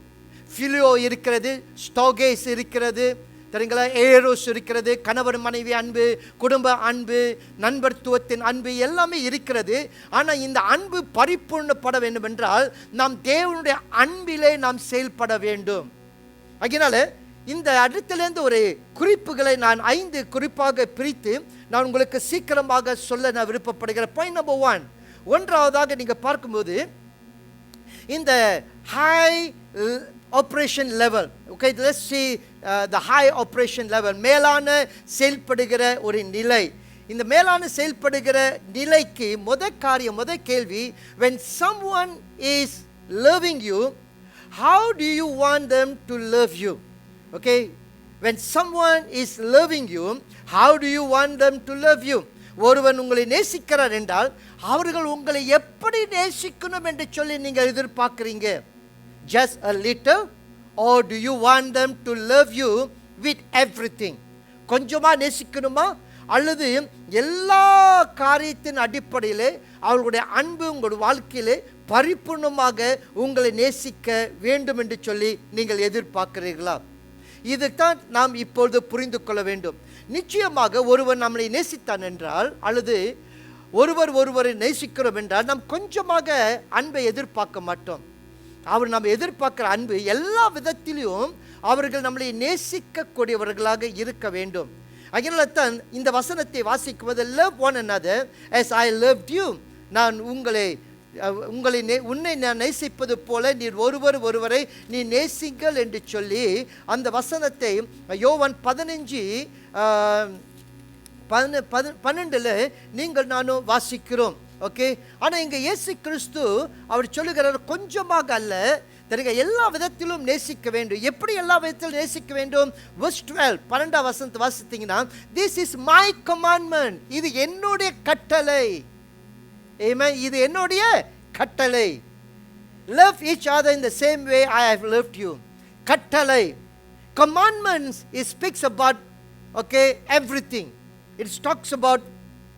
ஃபிலியோ இருக்கிறது, ஸ்டோகேஸ் இருக்கிறது, சரிங்களா, ஏரோஸ் இருக்கிறது, கணவர் மனைவி அன்பு, குடும்ப அன்பு, நண்பர்த்துவத்தின் அன்பு எல்லாமே இருக்கிறது. ஆனால் இந்த அன்பு பரிபூர்ணப்பட வேண்டும் என்றால் நாம் தேவனுடைய அன்பிலே நாம் செயல்பட வேண்டும். அதனால இந்த இடத்திலிருந்து ஒரு குறிப்புகளை நான் 5 குறிப்பாக பிரித்து நான் உங்களுக்கு சீக்கிரமாக சொல்ல நான் விருப்பப்படுகிறேன். பாயிண்ட் நம்பர் 1, ஒன்றாவதாக நீங்கள் பார்க்கும்போது இந்த high operation level. Okay, let's see the high operation level, மேலான செயல்படுகிற ஒரு நிலை. இந்த மேலான செயல்படுகிற நிலைக்கு முத கேள்வி, when someone is loving you, how do you want them to love you? Okay, when someone is loving you, how do you want them to love you? ஒருவன் உங்களை நேசிக்கிறார் என்றால் அவர்கள் உங்களை எப்படி நேசிக்கணும் என்று சொல்லி நீங்கள் எதிர்பார்க்கிறீங்க? Just a little, or do you want them to love you with everything? கொஞ்சமா நேசிக்கணுமா, அல்லது எல்லா காரியத்தின் அடிப்படையிலே அவர்களுடைய அன்பு உங்களுடைய வாழ்க்கையிலே பரிபூர்ணமாக உங்களை நேசிக்க வேண்டும் என்று சொல்லி நீங்கள் எதிர்பார்க்கிறீர்களா? இதைத்தான் நாம் இப்பொழுது புரிந்து கொள்ள வேண்டும். நிச்சயமாக ஒருவன் நம்மளை நேசித்தான் என்றால், அல்லது ஒருவரை நேசிக்கிறோம் என்றால் நாம் கொஞ்சமாக அன்பை எதிர்பார்க்க மாட்டோம். அவர் நம்ம எதிர்பார்க்கிற அன்பு எல்லா விதத்திலும் அவர்கள் நம்மளை நேசிக்கக்கூடியவர்களாக இருக்க வேண்டும். அதனால தான் இந்த வசனத்தை வாசிக்கும்போது love one another as I loved you, நான் உன்னை நான் நேசிப்பது போல நீர் ஒருவரை நீ நேசிங்கள் என்று சொல்லி அந்த வசனத்தை யோவான் 15:12 நீங்கள் நானும் வாசிக்கிறோம். ஓகே, ஆனால் இங்கே இயேசு கிறிஸ்து அவர் சொல்லுகிறார், கொஞ்சமாக அல்ல, தெரியுங்க, எல்லா விதத்திலும் நேசிக்க வேண்டும். எப்படி எல்லா விதத்திலும் நேசிக்க வேண்டும்? verse 12, 12ஆம் வசனத்தை வாசித்தீங்கன்னா, this is my commandment, இது என்னுடைய கட்டளை. ஆமென், இது என்னுடைய கட்டளை. love each other in the same way I have loved you. கட்டளை. Commandments it speaks about, okay, everything. It talks about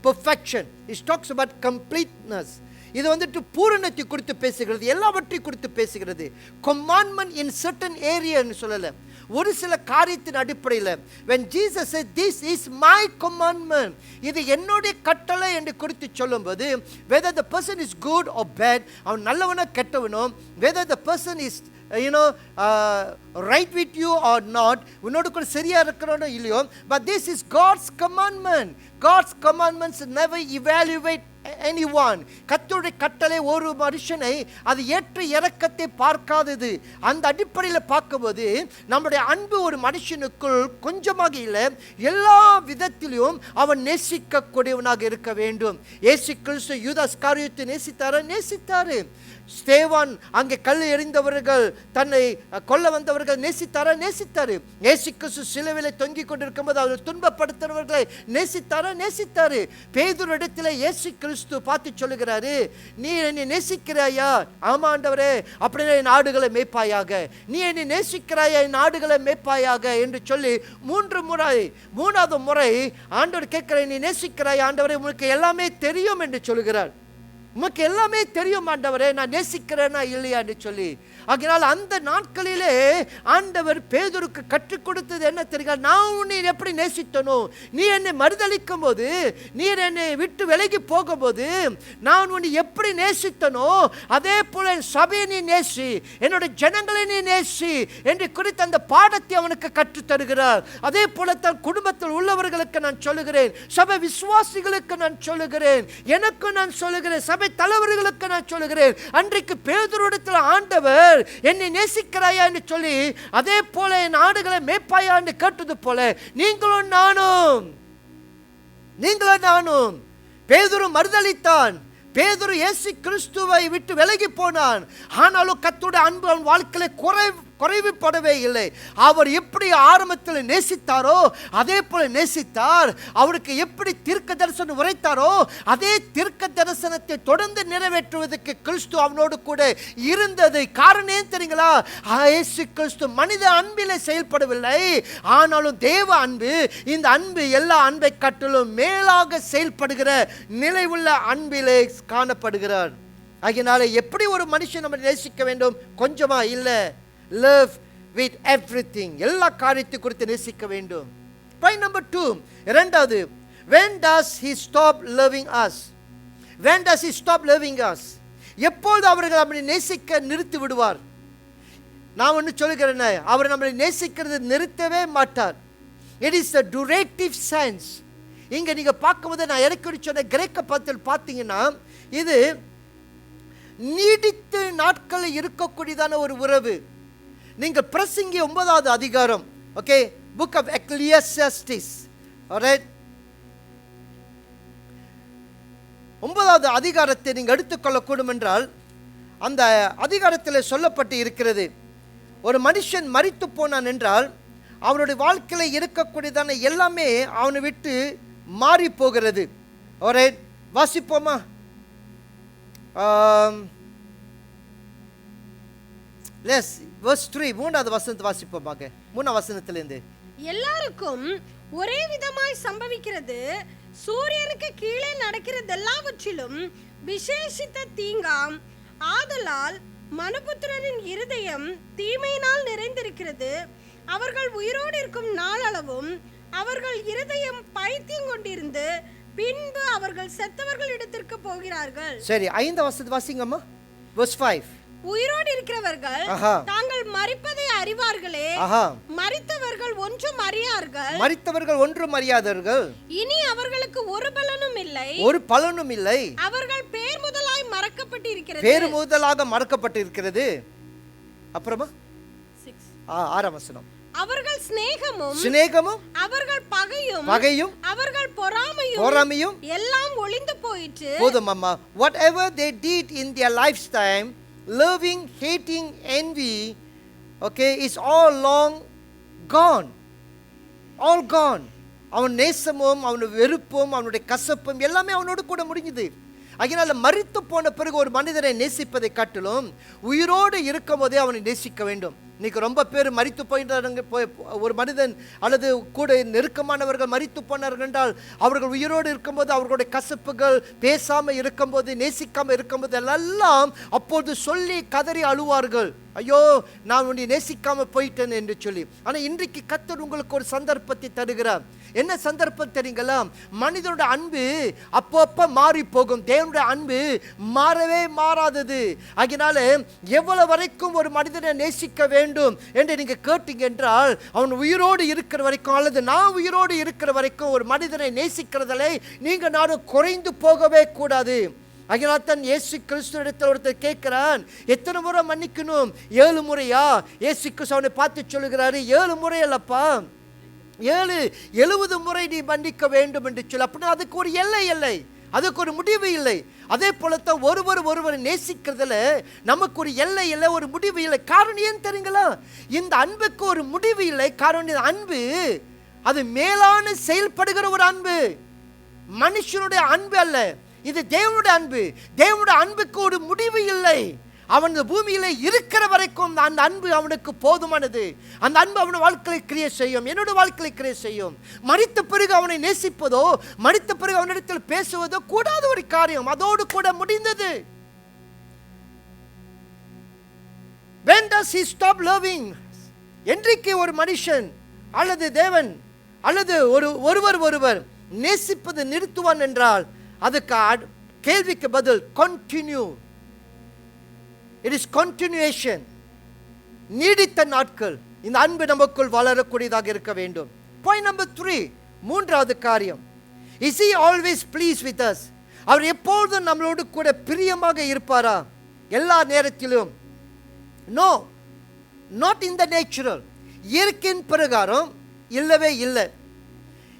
perfection. It talks about completeness. இது வந்துட்டு பூரணத்தை குறித்து பேசுகிறது, எல்லாவற்றையும் குறித்து பேசுகிறது. commandment in certain area ன்னு சொல்லல, ஒரு சில காரியத்தின் அடிப்படையில் when Jesus said this is my commandment, இது என்னுடைய கட்டளை என்று குறித்து சொல்லும்போது, whether the person is good or bad, அவன் நல்லவனோ கெட்டவனோ, whether the person is right with you or not, உன்னோடு கூட சரியா இருக்கிறோனோ இல்லையோ, but this is God's commandment. God's commandments never evaluate anyone. கர்த்தருடைய கட்டளை ஒரு மனுஷனை அது ஏற்ற இறக்கத்தை பார்க்காதது. அந்த அடிப்படையில் பார்க்கும்போது நம்முடைய அன்பு ஒரு மனுஷனுக்குள் கொஞ்சமாக இல்லை, எல்லா விதத்திலும் அவன் நேசிக்கக்கூடியவனாக இருக்க வேண்டும். இயேசு கிறிஸ்து யூதாஸ் காரியத்தை நேசித்தாரு. ஸ்தேவான் அங்கே கல் எறிந்தவர்கள், தன்னை கொல்ல வந்தவர்கள் நேசித்தாரு. இயேசு கிறிஸ்து சிலுவையிலே தொங்கிக் கொண்டிருக்கும் போது அவர் துன்பப்படுத்துறவர்களை நேசித்தாரு. பேதுரு இடத்துல இயேசு கிறிஸ்து பார்த்து சொல்லுகிறாரு, நீ என்னை நேசிக்கிறாயா? ஆமா ஆண்டவரே, அப்படின்னா என் ஆடுகளை மேய்ப்பாயாக. நீ என்னை நேசிக்கிறாயா? என் ஆடுகளை மேய்ப்பாயாக என்று சொல்லி மூணாவது முறை ஆண்டவர் கேட்கிறேன், நீ நேசிக்கிறாயா ஆண்டவரே? உனக்கு எல்லாமே தெரியும் என்று சொல்லுகிறார். உமக்கு எல்லாமே தெரியும் ஆண்டவரே, நான் நேசிக்கிறேனா இல்லையா என்று சொல்லி. ஆகையால் அந்த நாட்களிலே ஆண்டவர் பேதுருக்கு கற்றுக் கொடுத்தது என்ன தெரியுங்க? நான் உன்னை எப்படி நேசித்தனோ, நீ என்னை மறுதளிக்கும் போது, நீர் என்னை விட்டு விலகி போகும்போது நான் உன்னை எப்படி நேசித்தனோ அதே போல என் சபையை நீ நேசி, என்னோட ஜனங்களை நீ நேசி என்று குறித்து அந்த பாடத்தை அவனுக்கு கற்றுத் தருகிறார். அதே போல தன் குடும்பத்தில் உள்ளவர்களுக்கு நான் சொல்லுகிறேன், சபை விசுவாசிகளுக்கு நான் சொல்லுகிறேன், எனக்கு நான் சொல்லுகிறேன், சபை தலைவர்களுக்கு நான் சொல்லுகிறேன். அன்றைக்கு பேதுருவிடத்தில் ஆண்டவர் என்னை நேசிக்கிறாயா என்று சொல்லி, அதே போல என் ஆடுகளை மேய்ப்பாயா என்று கேட்டது போல நீங்களும் நானும். பேதுரு மறுதளித்தான், பேதுரு இயேசு கிறிஸ்துவை விட்டு விலகி போனான். ஆனாலும் கர்த்தருடைய அன்பு அவன் வாழ்க்கையில குறைவுபடவே இல்லை. அவர் எப்படி ஆரம்பத்தில் நேசித்தாரோ அதே போல நேசித்தார். அவருக்கு எப்படி தீர்க்க தரிசனம் உரைத்தாரோ அதே தீர்க்க தரிசனத்தை தொடர்ந்து நிறைவேற்றுவதற்கு கிறிஸ்து அவனோடு கூட இருந்தது. காரணம் ஏன் தெரியுங்களா? இயேசு கிறிஸ்து மனித அன்பிலே செயல்படவில்லை, ஆனாலும் தேவ அன்பு, இந்த அன்பு எல்லா அன்பை காட்டிலும் மேலாக செயல்படுகிற நிலைவுள்ள அன்பிலே காணப்படுகிறார். அதனால எப்படி ஒரு மனுஷன் நம்ம நேசிக்க வேண்டும்? கொஞ்சமா இல்லை, love with everything, எல்லா காரியத்தை குறித்து நேசிக்க வேண்டும். பாயிண்ட் நம்பர் 2, இரண்டாவது, when does he stop loving us? When does he stop loving us? எப்பொழுது அவர்கள் நம்மை நேசிக்க நிறுத்தி விடுவார்? நான் ஒன்று சொல்லுகிறேன், அவர் நம்மை நேசிக்கிறது நிறுத்தவே மாட்டார். It is a durative sense. இங்க நீங்க பார்க்கும்போது நான் இறக்கி சொன்ன கிரேக்க பதத்தில் பார்த்தீங்கன்னா இது நீடித்து நாட்களில் இருக்கக்கூடியதான ஒரு உறவு. நீங்கள் பிரசங்கி 9வது அதிகாரம், okay, book of Ecclesiastes, alright, 9வது அதிகாரத்தை நீங்கள் எடுத்துக்கொள்ளக்கூடும் என்றால் அந்த அதிகாரத்தில் சொல்லப்பட்டு இருக்கிறது, ஒரு மனுஷன் மரித்து போனான் என்றால் அவனுடைய வாழ்க்கையில் இருக்கக்கூடியதான எல்லாமே அவனை விட்டு மாறி போகிறது. ஆல்ரைட், வாசிப்போமா? verse 3, 3வது வசனத்தை வாசிப்போமாக. 3வது வசனத்திலிருந்து, எல்லாருக்கும் ஒரே விதமாய் சம்பவிக்கிறது, சூரியனுக்கு கீழே நடக்கிறது எல்லாவற்றிலும் விசேஷித்த தீங்காம். ஆதலால் மனுபுத்திரரின் இருதயம் தீமையினால் நிறைந்திருக்கிறது. அவர்கள் உயிரோடு இருக்கும் நாளளவும் அவர்கள் இருதயம் பைத்தியம் கொண்டிருந்து பின்பு அவர்கள் செத்தவர்கள் இடத்திற்கு போகிறார்கள். சரி, 5வது வசனத்தை வாசிங்கம்மா. verse 5, உயிரோடு இருக்கிறவர்கள் தாங்கள் மரிப்பதை அறிவார்களே, மரித்தவர்கள் ஒன்றும் அறியார்கள், மரித்தவர்கள் ஒன்றும் அறியாதவர்கள், இனி அவர்களுக்கு ஒரு பலனும் இல்லை, ஒரு பலனும் இல்லை, அவர்கள் பேர் முதலாய் மறக்கப்பட்டிருக்கிறது, பேர் முதலாக மறக்கப்பட்டிருக்கிறது. அப்புறமா 6ஆம் வசனம், அவர்கள் சிநேகமும் சிநேகமும் அவர்கள் பகையும் பகையும் அவர்கள் பொறாமையும் எல்லாம் ஒளிந்து போயிற்று. போதும் அம்மா. whatever they did in their lifetime, loving, hating, envy, okay, is all long gone, all gone. அவன் நேசமும் அவனுடைய வெறுப்பும் அவனுடைய கசப்பும் எல்லாமே அவனோடு கூட முடிஞ்சது. அதனால மரித்து போன பிறகு ஒரு மனிதனை நேசிப்பதை காட்டிலும் உயிரோடு இருக்கும் போதே அவனை நேசிக்க வேண்டும். இன்னைக்கு ரொம்ப பேர் மரித்து போயிட்டாங்க. ஒரு மனிதன் அல்லது கூட நெருக்கமானவர்கள் மரித்து போனார்கள் என்றால் அவர்கள் உயிரோடு இருக்கும்போது அவர்களுடைய கசப்புகள், பேசாமல் இருக்கும்போது, நேசிக்காமல் இருக்கும்போது எல்லாம் அப்போது சொல்லி கதறி அழுவார்கள், ஐயோ நான் உன்னை நேசிக்காம போயிட்டேன் என்று சொல்லி. ஆனால் இன்றைக்கு கர்த்தர் உங்களுக்கு ஒரு சந்தர்ப்பத்தை தருகிறார். என்ன சந்தர்ப்பம் தெரியுங்களா? மனிதனுடைய அன்பு அப்பப்போ மாறி போகும், தேவனுடைய அன்பு மாறவே மாறாதது. அதனால எவ்வளவு வரைக்கும் ஒரு மனிதனை நேசிக்க வேண்டும் என்று நீங்க கேட்டீங்க என்றால் அவன் உயிரோடு இருக்கிற வரைக்கும் அல்லது நான் உயிரோடு இருக்கிற வரைக்கும் ஒரு மனிதனை நேசிக்கிறதில்லை நீங்க நானும் குறைந்து போகவே கூடாது. அதனால் தான் இயேசு கிறிஸ்து இடத்தில் ஒருத்தர் கேட்கிறான், எத்தனை முறை மன்னிக்கணும்? 7 முறையா? இயேசு கிறிஸ்து அவனை பார்த்து சொல்லுகிறாரு, 7 முறை அல்லப்பா, 70 முறை நீ மன்னிக்க வேண்டும் என்று சொல்லி. அப்படின்னா அதுக்கு ஒரு எல்லை இல்லை, அதுக்கு ஒரு முடிவு இல்லை. அதே போலத்தான் ஒருவர் நேசிக்கிறதுல நமக்கு ஒரு எல்லை இல்லை, ஒரு முடிவு இல்லை. காரணம் ஏன் தெரியுங்களா? இந்த அன்புக்கு ஒரு முடிவு இல்லை. காரணம் இந்த அன்பு அது மேலான செயல்படுகிற ஒரு அன்பு, மனுஷனுடைய அன்பு அல்ல, இது தேவனுடைய அன்பு. தேவனுடைய அன்புக்கு ஒரு முடிவு இல்லை. அவன் பூமியில இருக்கிற வரைக்கும் அந்த அன்பு அவனுக்கு போதுமானது. அந்த அன்பு அவன் வாழ்க்கையை கிரியேட் செய்யும், என்னோட வாழ்க்கையை கிரியேட் செய்யும். மரித்த பிறகு அவனை நேசிப்பதோ மரித்த பிறகு அவனிடத்தில் பேசுவதோ கூடாத ஒரு காரியம், அதோடு கூட முடிந்தது. When does he stop loving? என்றைக்கு ஒரு மனுஷன் அல்லது தேவன் அல்லது ஒருவர் நேசிப்பது நிறுத்துவான் என்றால் அதுக்கு கேள்விக்கு பதில் continue. It is continuation. நீடித்த நாட்கள் இந்த அன்பு நமக்குள் வளரக்கூடியதாக இருக்க வேண்டும். Point number 3, 3வது காரியம், is he always pleased with us? அவர் எப்பொழுதும் நம்மளோடு கூட பிரியமாக இருப்பாரா எல்லா நேரத்திலும்? No, not in the natural. இயற்கையின் பிரகாரம் இல்லவே இல்லை.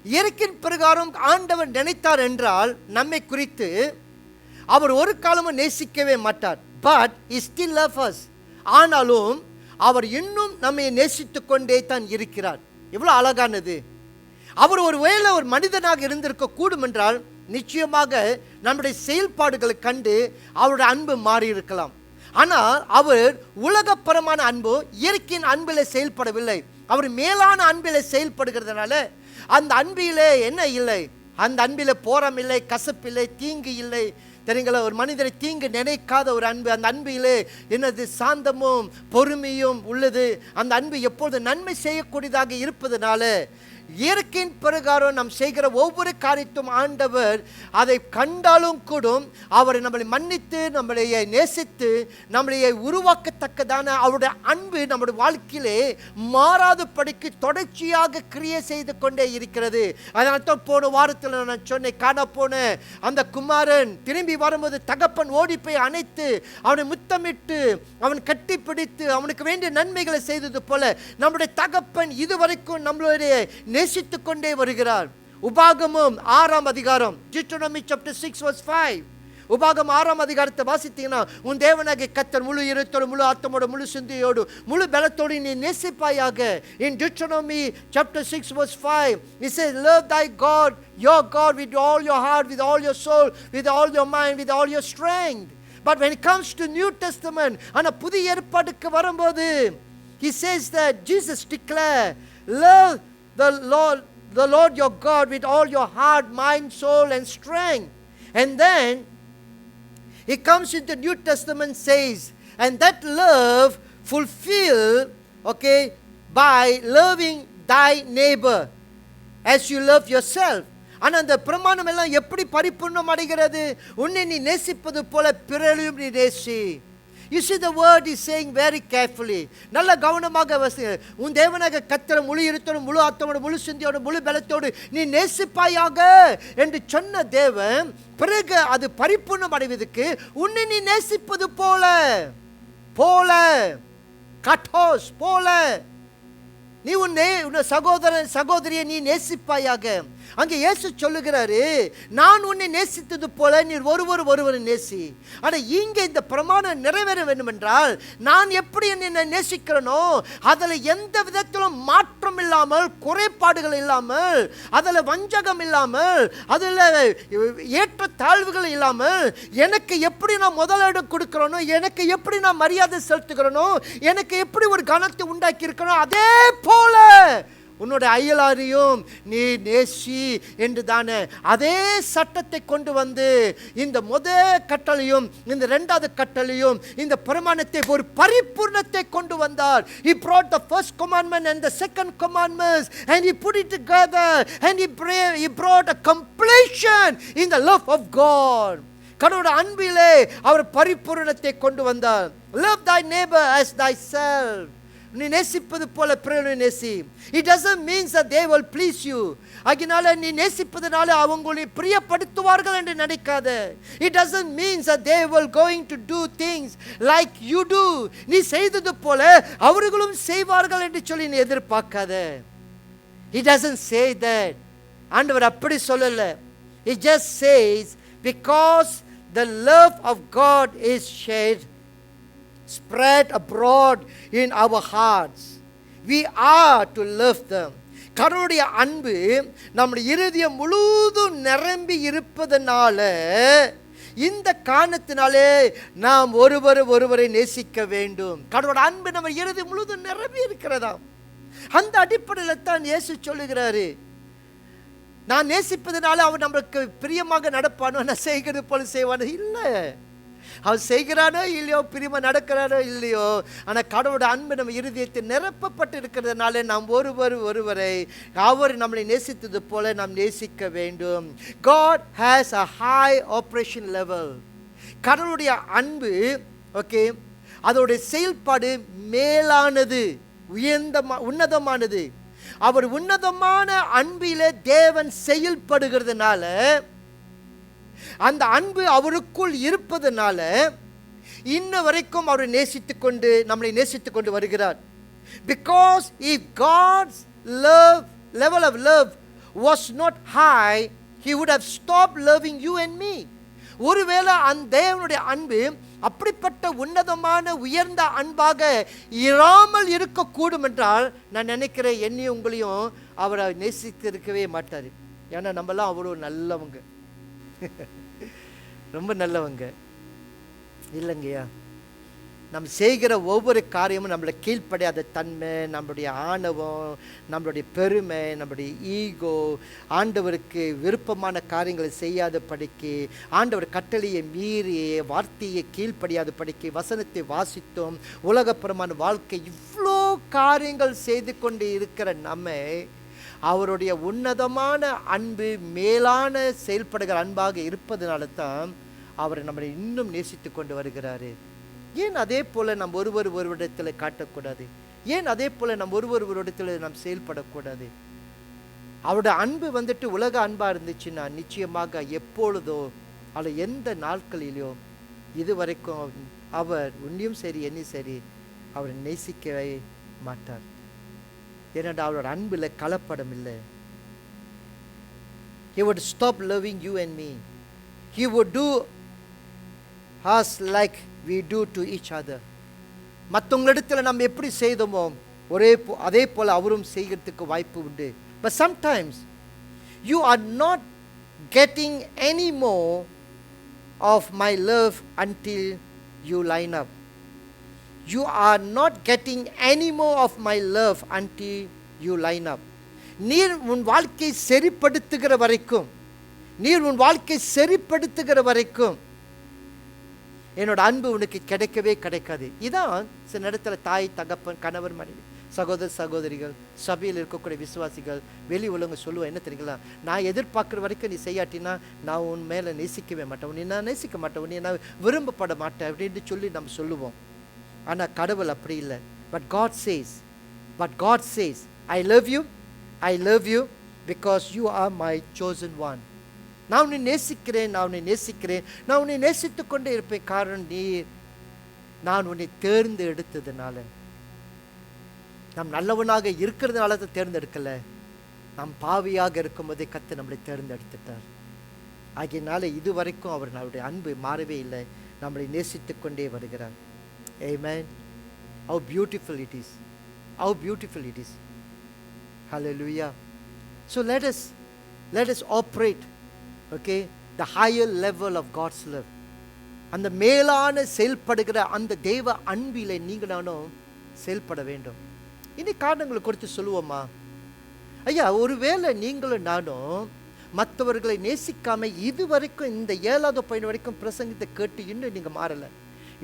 இயற்கையின் பிரகாரம் ஆண்டவர் நினைத்தார் என்றால் நம்மை குறித்து அவர் ஒரு காலமும் நேசிக்கவே மாட்டார். But he still loves us. ஆனாலும் அவர் இன்னும் நம்மை நேசித்து கொண்டே தான் இருக்கிறார். எவ்வளோ அழகானது! அவர் ஒரு வேளை ஒரு மனிதனாக இருந்திருக்க கூடும் என்றால் நிச்சயமாக நம்முடைய செயல்பாடுகளை கண்டு அவருடைய அன்பு மாறி இருக்கலாம். ஆனால் அவர் உலகப்பரமான அன்பு, இயற்கையின் அன்பில் செயல்படவில்லை. அவர் மேலான அன்பில் செயல்படுகிறதுனால அந்த அன்பிலே என்ன இல்லை? அந்த அன்பில் போரம் இல்லை, கசப்பில்லை, தீங்கு இல்லை. தெரியுங்களா? ஒரு மனிதரை தீங்கு நினைக்காத ஒரு அன்பு. அந்த அன்பிலே என்னது? சாந்தமும் பொறுமையும் உள்ளது. அந்த அன்பு எப்பொழுது நன்மை செய்யக்கூடியதாக இருப்பதனால இயற்கையின் பிரகாரம் நாம் செய்கிற ஒவ்வொரு காரியத்தும் ஆண்டவர் அதை கண்டாலும் கூட அவரை நம்மளை மன்னித்து நம்மளைய நேசித்து நம்மளைய உருவாக்கத்தக்கதான அவருடைய அன்பு நம்முடைய வாழ்க்கையிலே மாறாத படிக்கு தொடர்ச்சியாக கிரியை செய்து கொண்டே இருக்கிறது. அதனால தான் போன வாரத்தில் நான் சொன்னேன், காணப்போன அந்த குமாரன் திரும்பி வரும்போது தகப்பன் ஓடி போய் அணைத்து அவனை முத்தமிட்டு அவன் கட்டி பிடித்து அவனுக்கு வேண்டிய நன்மைகளை செய்தது போல நம்முடைய தகப்பன் இதுவரைக்கும் நம்மளுடைய நேசித்து கொண்டே வருகிறார். உபாகமம் 6ஆம் அதிகாரம், Deuteronomy chapter 6 verse 5. உபாகம் 6ஆம் அதிகாரத்தை வாசித்தீங்கன்னா, உன் தேவனாகிய கர்த்தர் முழு இருத்தோடு, முழு ஆத்மோடு, முழு சிந்தையோடு, முழு பலத்தோடு நீ நேசிப்பாயாக. In Deuteronomy chapter 6 verse 5 it says, love thy God, your God, with all your heart, with all your soul, with all your mind, with all your strength. But when it comes to New Testament, ஆனா புதிய ஏற்பாட்டுக்கு வரும்போது he says that Jesus declare, love the Lord your God with all your heart, mind, soul and strength. And then he comes into New Testament says, and that love fulfill, okay, by loving thy neighbor as you love yourself. ஆனால் அந்த பிரமாணம் எல்லாம் எப்படி பரிபூர்ணம் அடைகிறது? உன்னை நீ நேசிப்பது போல பிறரையும் நீ நேசி. You see the word is saying very carefully. நல்ல கவனமாக உன் தேவனாக கர்த்தரை முழு இருத்தோடு, முழு ஆத்மோடு, முழு சிந்தையோடு, முழு பலத்தோடு நீ நேசிப்பாயாக என்று சொன்ன தேவன் பிறகு அது பரிபூர்ணம் அடைவதற்கு உன்னை நீ நேசிப்பது போல கட்டோஸ் போல நீ உன்னை சகோதரன் சகோதரியை நீ நேசிப்பாயாக. அங்கே இயேசு சொல்லுகிறாரு, நான் உன்னை நேசித்தது போல நீ ஒருவரை நேசி. ஆனால் இங்கே இந்த பிரமாணம் நிறைவேற வேண்டும் என்றால் நான் எப்படி என்னை நேசிக்கிறனோ அதில் எந்த விதத்திலும் மாற்றம் இல்லாமல், குறைபாடுகள் இல்லாமல், அதில் வஞ்சகம் இல்லாமல், அதில் ஏற்ற தாழ்வுகள் இல்லாமல், எனக்கு எப்படி நான் முதலிடம் கொடுக்கிறனோ, எனக்கு எப்படி நான் மரியாதை செலுத்துகிறனோ, எனக்கு எப்படி ஒரு கனத்தை உண்டாக்கி இருக்கிறனோ அதே போல உன்னோட அயலாரையும் நீ நேசி என்று தானே அதே சட்டத்தை கொண்டு வந்து இந்த முதல் கட்டளையும் இந்த இரண்டாவது கட்டளையும் இந்த பிரமாணத்தை ஒரு பரிபூர்ணத்தை கொண்டு வந்தார். He brought the first commandment and the second commandments and he put it together and he brought a completion in the love of God. கடவுளுடைய அன்பிலே அவர் பரிபூர்ணத்தை கொண்டு வந்தார். Love thy neighbor as thyself. நீ நேசிப்பது போல பிறரை நேசி. It doesn't mean that they will please you. அதனால நீ நேசிப்பதனால அவங்களை பிரியப்படுத்துவார்கள் என்று நினைக்காத. It doesn't mean that they will going to do things like you do. நீ செய்தது போல அவர்களும் செய்வார்கள் என்று சொல்லி நீ எதிர்பார்க்காத. It doesn't say that. ஆண்டவர் அப்படி சொல்லல. It just says because the love of God is shared, spread abroad in our hearts, we are to love them. கடவுளுடைய அன்பு நம்முடைய இருதயம் முழுதும் நிரம்பி இருப்பதனால இந்த காரணத்தினாலே நாம் ஒருவரை நேசிக்க வேண்டும். கடவுளுடைய அன்பு நம்ம இருதயம் முழுதும் நிரம்பி இருக்கிறதா? அந்த அடிப்படையில் தான் இயேசு சொல்லுகிறாரு, நான் நேசிப்பதனால அவன் நம்மளுக்கு பிரியமாக நடப்பானோ, நான் செய்கிறது போல செய்வானோ இல்லை. அவன் செய்கிறானோ இல்லையோ, பிரியமா நடக்கிறானோ இல்லையோ, ஆனால் கடவுளோட அன்பு நம்ம இருதயத்தை நிரப்பப்பட்டு இருக்கிறதுனால நாம் ஒருவரை அவர் நம்மளை நேசித்தது போல நாம் நேசிக்க வேண்டும். God has a high operation level. கடவுளுடைய அன்பு ஓகே, அதோடைய செயல்பாடு மேலானது, உன்னதமானது. அவர் உன்னதமான அன்பிலே தேவன் செயல்படுகிறதுனால, அந்த அன்பு அவருக்குள் இருப்பதனால இன்ன வரைக்கும் அவரை நம்மளை நேசித்துக் கொண்டு வருகிறார். Because if God's level of love was not high, he would have stopped loving you and me. ஒருவேளை அந்த தேவனுடைய அன்பு அப்படிப்பட்ட உன்னதமான உயர்ந்த அன்பாக இராமல் இருக்கக்கூடும் என்றால் நான் நினைக்கிறேன் என்னையும் உங்களையும் அவரை நேசித்து இருக்கவே மாட்டார். ஏன்னா நம்மலாம் அவ்வளோ நல்லவங்க, ரொம்ப நல்லவங்க இல்லைங்கய்யா. நம்ம செய்கிற ஒவ்வொரு காரியமும் நம்மளை கீழ்ப்படியாத தன்மை, நம்மளுடைய ஆணவம், நம்மளுடைய பெருமை, நம்மளுடைய ஈகோ, ஆண்டவருக்கு விருப்பமான காரியங்களை செய்யாத படிக்கு, ஆண்டவர் கட்டளையை மீறி வார்த்தையை கீழ்ப்படியாத படிக்கு, வசனத்தை வாசித்தோம், உலகப்புறமான வாழ்க்கை, இவ்வளோ காரியங்கள் செய்து கொண்டு இருக்கிற நம்ம அவருடைய உன்னதமான அன்பு, மேலான செயல்படுகிற அன்பாக இருப்பதனால தான் அவரை நம்மளை இன்னும் நேசித்து கொண்டு வருகிறாரு. ஏன் அதே போல் நம்ம ஒருவரிடத்தில் காட்டக்கூடாது? ஏன் அதே போல் நம்ம ஒருவரிடத்தில் நாம் செயல்படக்கூடாது? அவருடைய அன்பு வந்துட்டு உலக அன்பாக இருந்துச்சுன்னா நிச்சயமாக எப்பொழுதோ அல்ல எந்த நாட்களிலோ இதுவரைக்கும் அவர் உன்னையும் சரி என்னையும் சரி அவரை நேசிக்கவே மாட்டார். ஏன்னா அவரோட அன்பில் கலப்படம் இல்லை. He would stop loving you and me. He would do us like we do to each other. மற்றவங்களிடத்தில் நம்ம எப்படி செய்தோமோ அதே போல் அவரும் செய்கிறதுக்கு வாய்ப்பு உண்டு. But sometimes you are not getting any more of my love until you line up. You are not getting any more of my love until you line up. நீர் உன் வாழ்க்கை சரிப்படுத்துகிற வரைக்கும், நீர் உன் வாழ்க்கை சரிப்படுத்துகிற வரைக்கும் என்னோட அன்பு உனக்கு கிடைக்கவே கிடைக்காது. இதான் சில இடத்துல தாய், தகப்பன், கணவர், மனைவி, சகோதர சகோதரிகள், சபையில் இருக்கக்கூடிய விசுவாசிகள், வெளி உலகம் சொல்லுவேன் என்ன தெரியுங்களா, நான் எதிர்பார்க்குற வரைக்கும் நீ செய்யாட்டினா நான் உன் மேலே நேசிக்கவே மாட்டேன், உன்னை நான் நேசிக்க மாட்டேன், உன்னை நான் விரும்பப்பட மாட்டேன் அப்படின்னு சொல்லி நம்ம சொல்லுவோம். ஆனால் கடவுள் அப்படி இல்லை. But God says I love you because you are my chosen one. நான் உன்னை நேசிக்கிறேன், நான் உன்னை நேசித்து கொண்டே இருப்பேன். காரணம் நான் உன்னை தேர்ந்து எடுத்ததுனால. நாம் நல்லவனாக இருக்கிறதுனால தான் தேர்ந்தெடுக்கலை, நாம் பாவியாக இருக்கும்போதே கர்த்தர் நம்மளை தேர்ந்தெடுத்துட்டார். ஆகையினால இதுவரைக்கும் அவர் நம்முடைய அன்பு மாறவே இல்லை, நம்மளை நேசித்து கொண்டே வருகிறார். Amen. How beautiful it is. How beautiful it is. Hallelujah. So let us operate, okay, the higher level of God's love. அந்த மேலான செயல்படுகிற அந்த தேவ அன்பிலே நீங்கள் நானும் செயல்பட வேண்டும். இனி காரணங்களை குறித்து சொல்லுவோமா? ஐயா, ஒருவேளை நீங்களும் நானும் மற்றவர்களை நேசிக்காம இதுவரைக்கும் இந்த 7வது பையன் வரைக்கும் பிரசங்கத்தை கேட்டு இன்னும் நீங்கள் மாறலை,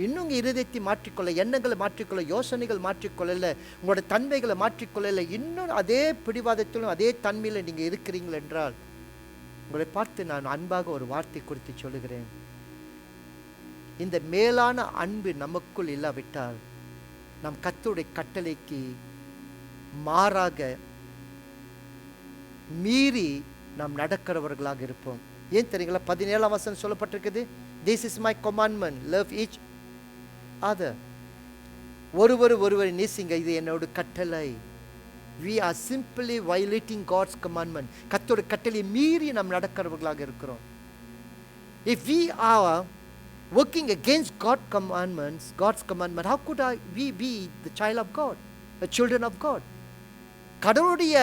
இன்னும் உங்கள் இருதயத்தை மாற்றிக்கொள்ள, எண்ணங்களை மாற்றிக்கொள்ள, யோசனைகள் மாற்றிக்கொள்ளல, உங்களோட தன்மைகளை மாற்றிக்கொள்ளல, இன்னும் அதே பிடிவாதத்திலும் அதே தன்மையில் நீங்கள் இருக்கிறீங்கள் என்றால் உங்களை பார்த்து நான் அன்பாக ஒரு வார்த்தை குறித்து சொல்லுகிறேன். இந்த மேலான அன்பு நமக்குள் இல்லாவிட்டால் நம் கர்த்தருடைய கட்டளைக்கு மாறாக மீறி நாம் நடக்கிறவர்களாக இருப்போம். ஏன் தெரியுங்களா? 17ஆம் வசனம் சொல்லப்பட்டிருக்குது, this is my commandment, love each other. ஒருவரை நேசிங்க, இது என்னோட கட்டளை. we are simply violating God's commandment. கர்த்தருடைய கட்டளை மீறி நாம் நடக்கிறவர்களாக இருக்கிறோம். if we are working against God's commandment, how could we be the child of God, the children of God? கடவுளுடைய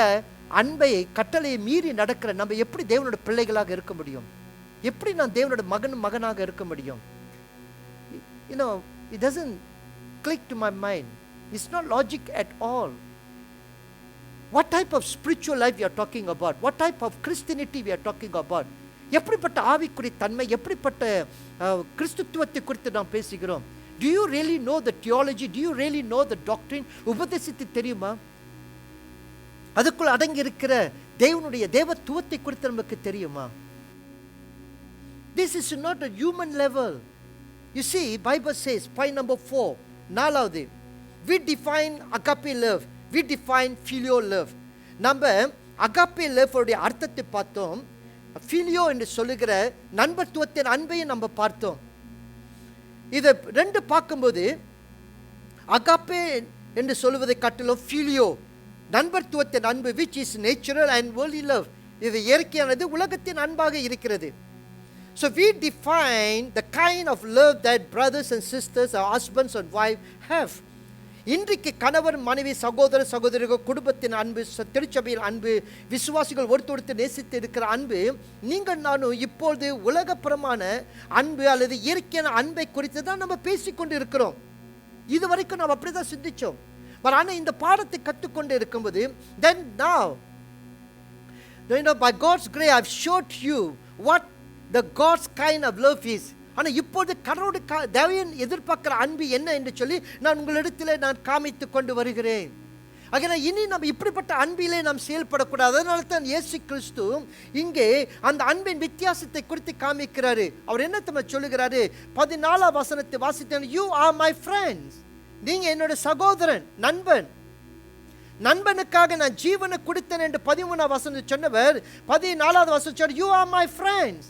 அன்பை கட்டளையை மீறி நடக்கிற நம்ம எப்படி தேவனோட பிள்ளைகளாக இருக்க முடியும்? எப்படி நான் தேவனோட மகனாக இருக்க முடியும்? You know, it doesn't click to my mind. It's not logic at all. What type of spiritual life we are talking about? What type of Christianity we are talking about? எப்படிப்பட்ட ஆவிக்குரிய தன்மை, எப்படிப்பட்ட கிறிஸ்துவத்தை குறித்து நாம் பேசுகிறோம்? Do you really know the theology? Do you really know the doctrine? உபதேசத்தை தெரியுமா? அதுக்குள் அடங்கி இருக்கிற தேவனுடைய தேவத்துவத்தை குறித்து நமக்கு தெரியுமா? This is not a human level. You see, Bible says, point number 4, 4வது, we define agape love, we define filial love. நம்ம agape love உடைய அர்த்தத்தை பார்த்தோம், filio என்று சொல்லுகிற நண்பத்துவத்தின் அன்பையும் நம்ம பார்த்தோம். இதை ரெண்டு பார்க்கும்போது agape என்று சொல்லுவதை காட்டிலும் filio, நண்பத்துவத்தின் அன்பு, which is natural and worldly love, இது இயற்கையானது, உலகத்தின் அன்பாக இருக்கிறது. So we define the kind of love that brothers and sisters or husbands and wife have. இன்றைக்கு கணவர் மனைவி சகோதர சகோதரிகள் குடும்பத்தின் அன்பு, திருச்சபையின் அன்பு, விசுவாசிகள் ஒருத்தொருத்தர் நேசித்து இருக்கிற அன்பு, நீங்கள் நானும் இப்பொழுது உலகப்புறமான அன்பு அல்லது இயற்கையான அன்பை குறித்து தான் நம்ம பேசிக்கொண்டு இருக்கிறோம். இது வரைக்கும் நம்ம அப்படி தான் சிந்திச்சோம். ஆனால் இந்த பாடத்தை கற்றுக்கொண்டு இருக்கும்போது then now by God's grace I've showed you what the God's kind of love is. ஆனால் இப்போது கடவுளுடைய தேவன் எதிர்பார்க்கிற அன்பு என்ன என்று சொல்லி நான் உங்களிடத்தில் நான் காமித்து கொண்டு வருகிறேன். ஆக இனி நம்ம இப்படிப்பட்ட அன்பிலே நாம் செயல்படக்கூடாது. அதனால தான் இயேசு கிறிஸ்து இங்கே அந்த அன்பின் வித்தியாசத்தை குறித்து காமிக்கிறாரு. அவர் என்ன நம்ம சொல்லுகிறாரு? 14 வசனத்தை வாசித்தேன். யூ ஆர் மை ஃப்ரெண்ட்ஸ், நீங்க என்னோட சகோதரன், நண்பன். நண்பனுக்காக நான் ஜீவனை கொடுத்தேன் என்று 13 வசனம் சொன்னவர் 14 வசனம் சொன்னார், you are my friends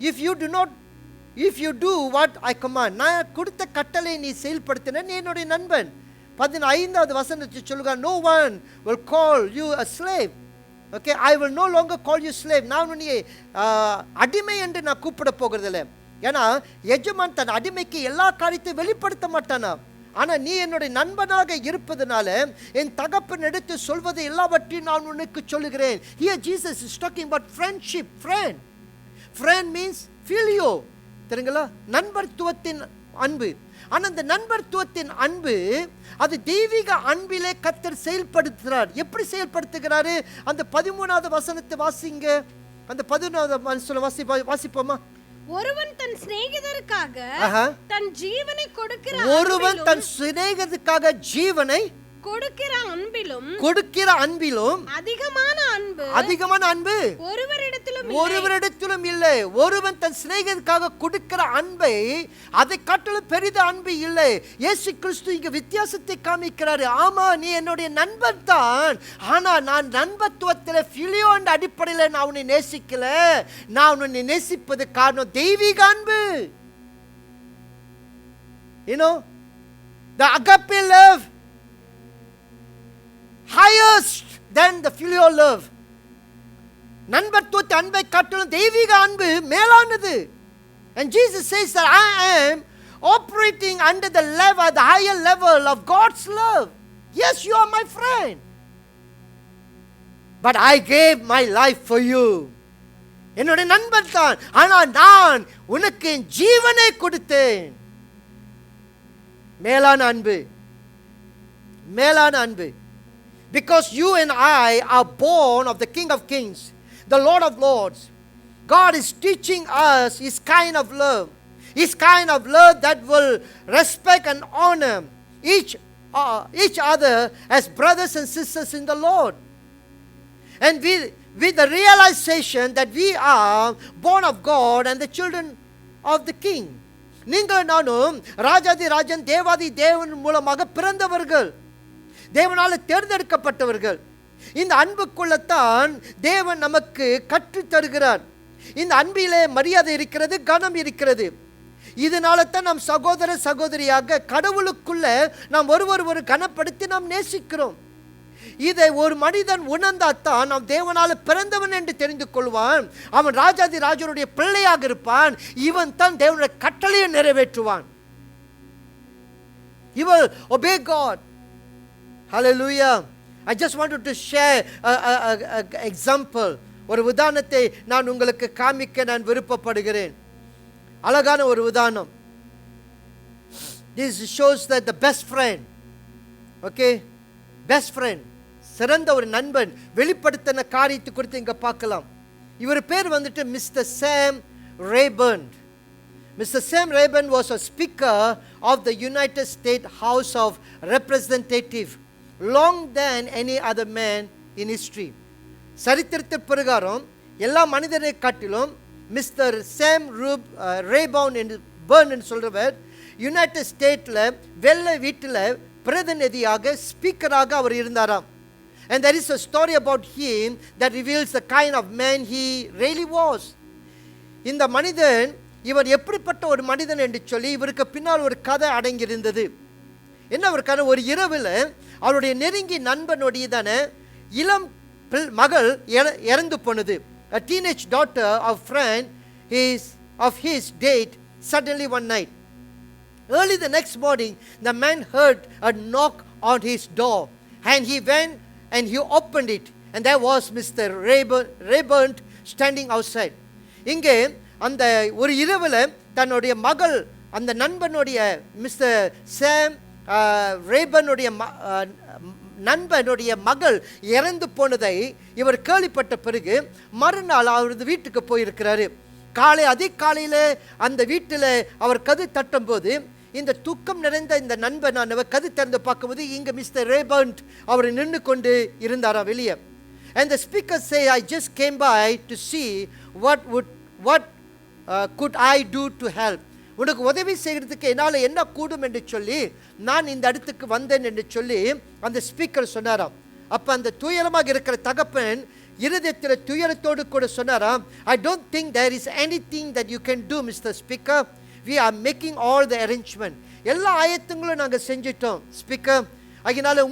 if you do what I command. நான் கொடுத்த கட்டளை நீ செயல்படுத்தின நீ என்னுடைய நண்பன். 15வது வசனத்தை சொல்லுகிறார், no one will call you a slave. Okay, I will no longer call you slave. நான் உன்னை அடிமை என்று நான் கூப்பிட போகிறதில்லை. ஏன்னா எஜமான் தன் அடிமைக்கு எல்லா காரியத்தையும் வெளிப்படுத்த மாட்டானா. ஆனால் நீ என்னுடைய நண்பனாக இருப்பதனால என் தகப்பன் எடுத்து சொல்வது எல்லாவற்றையும் நான் உனக்கு சொல்லுகிறேன். Here Jesus is talking about friendship. Friend means filio. தெரியுங்களா? நண்பர்த்துவத்தின் அன்பு. ஆனால் அந்த நண்பர்த்துவத்தின் அன்பு அது தெய்வீக அன்பிலே கர்த்தர் செயல்படுத்துகிறார். எப்படி செயல்படுத்துகிறாரு? அந்த 13வது வசனத்தை வாசிங்க. அந்த 11வது வசனம் வாசிப்போமா? ஒருவன் தன் சிநேகிதருக்காக தன் ஜீவனை கொடுக்கிற அன்பிலும் அதிகமான அன்பு ஒருவரிடத்திலும் இல்லை. ஒருவன் தன் சிநேகிதருக்காக கொடுக்கிற அன்பை அதை காட்டிலும் பெரித அன்பு இல்லை. இயேசு கிறிஸ்து இங்க வித்தியாசத்தை காமிக்கிறாரு. ஆமா, நீ என்னுடைய நண்பன் தான், ஆனா நான் நண்பத்துவத்தில் ஃபிலியோ என்ற அடிப்படையில் நான் உன்னை நேசிக்கல. நான் உன்னை நேசிப்பது காரணம் தெய்வீக அன்பு. You know, the agape love highest than the filial love. நண்பத்துவ அன்பை காட்டிலும் தெய்வீக அன்பு மேலானது. And Jesus says that I am operating under the level, the higher level of God's love. Yes, you are my friend, but I gave my life for you. என்னுடைய நண்பன் தான், ஆனால் நான் உனக்கு என் ஜீவனை கொடுத்தேன். மேலான அன்பு. Because you and I are born of the King of Kings, the Lord of Lords. God is teaching us His kind of love. His kind of love that will respect and honor each other as brothers and sisters in the Lord. And with the realization that we are born of God and the children of the King. நீங்கள் நானும் ராஜாதி ராஜன் தேவாதி தேவன் மூலமாக பிறந்தவர்கள், தேவனால தேர்ந்தெடுக்கப்பட்டவர்கள். இந்த அன்புக்குள்ளத்தான் தேவன் நமக்கு கற்றுத் தருகிறார். இந்த அன்பிலே மரியாதை இருக்கிறது, கனம் இருக்கிறது. இதனால தான் நாம் சகோதர சகோதரியாக கடவுளுக்குள்ள நாம் ஒரு கனப்படுத்தி நாம் நேசிக்கிறோம். இதை ஒரு மனிதன் உணர்ந்தாத்தான் நாம் தேவனால பிறந்தவன் என்று தெரிந்து கொள்வான். அவன் ராஜாதி ராஜனுடைய பிள்ளையாக இருப்பான். இவன் தான் தேவனுடைய கட்டளையை நிறைவேற்றுவான். He will obey God. Hallelujah. I just wanted to share an example. ஒரு உதாரணத்தை நான் உங்களுக்கு காமிக்க நான் விருப்பப்படுகிறேன். அழகான ஒரு உதாரணம். This shows that the best friend, okay, best friend, சிறந்த ஒரு நண்பன் வெளிப்படுத்தின காரியத்தை குறித்து இங்க பார்க்கலாம். இவர் பேர் வந்துட்டு mister Sam Rayburn. Mr. Sam Rayburn was a speaker of the United States House of Representatives long than any other man in history. சரித்திரத்தின் பிரகாரம் எல்லா மனிதரை காட்டிலும் மிஸ்டர் சாம் ரேபர்ன் என்று சொல்றவர் யுனைடெட் ஸ்டேட்ல வெள்ளை வீட்டில் பிரதிநிதியாக ஸ்பீக்கராக அவர் இருந்தாராம். And there is a story about him that reveals the kind of man he really was. இந்த மனிதன் இவர் எப்படிப்பட்ட ஒரு மனிதன் என்று சொல்லி இவருக்கு பின்னால் ஒரு கதை அடங்கியிருந்தது. என்ன ஒரு கதை? ஒரு இரவில் அவருடைய நெருங்கி நண்பனுடையதான இளம் மகள் இறந்து போனது. A teenage daughter of friend of his date suddenly one night. Early the next morning, the man heard a knock on his door, and he went and he opened it, and there was Mr. Rayburn standing outside. இங்கே அந்த ஒரு இரவில் தன்னுடைய மகள், அந்த நண்பனுடைய mister சாம் ரேபனுடைய நண்பனுடைய மகள் இறந்து போனதை இவர் கேள்விப்பட்ட பிறகு மறுநாள் அவரது வீட்டுக்கு போயிருக்கிறாரு. அதிகாலையில் அந்த வீட்டில் அவர் கதவு தட்டும் போது இந்த துக்கம் நிறைந்த இந்த நண்பனானவர் கதவு திறந்து பார்க்கும்போது இங்கே மிஸ்டர் ரேபர்ன் அவர் நின்று கொண்டு இருந்தாராம் வெளியே. And the speaker say, I just came by to see what could I do to help. உனக்கு உதவி செய்கிறதுக்கு என்னால் என்ன கூடும் என்று சொல்லி நான் இந்த இடத்துக்கு வந்தேன் என்று சொல்லி அந்த ஸ்பீக்கர் சொன்னாராம். அப்போ அந்த துயரமாக இருக்கிற தகப்பன் இருதயத்தில் துயரத்தோடு கூட சொன்னாராம், I don't think there is anything that you can do, Mr. Speaker. We are making all the arrangement. எல்லா ஆயத்தங்களும் நாங்கள் செஞ்சிட்டோம் ஸ்பீக்கர். அதனால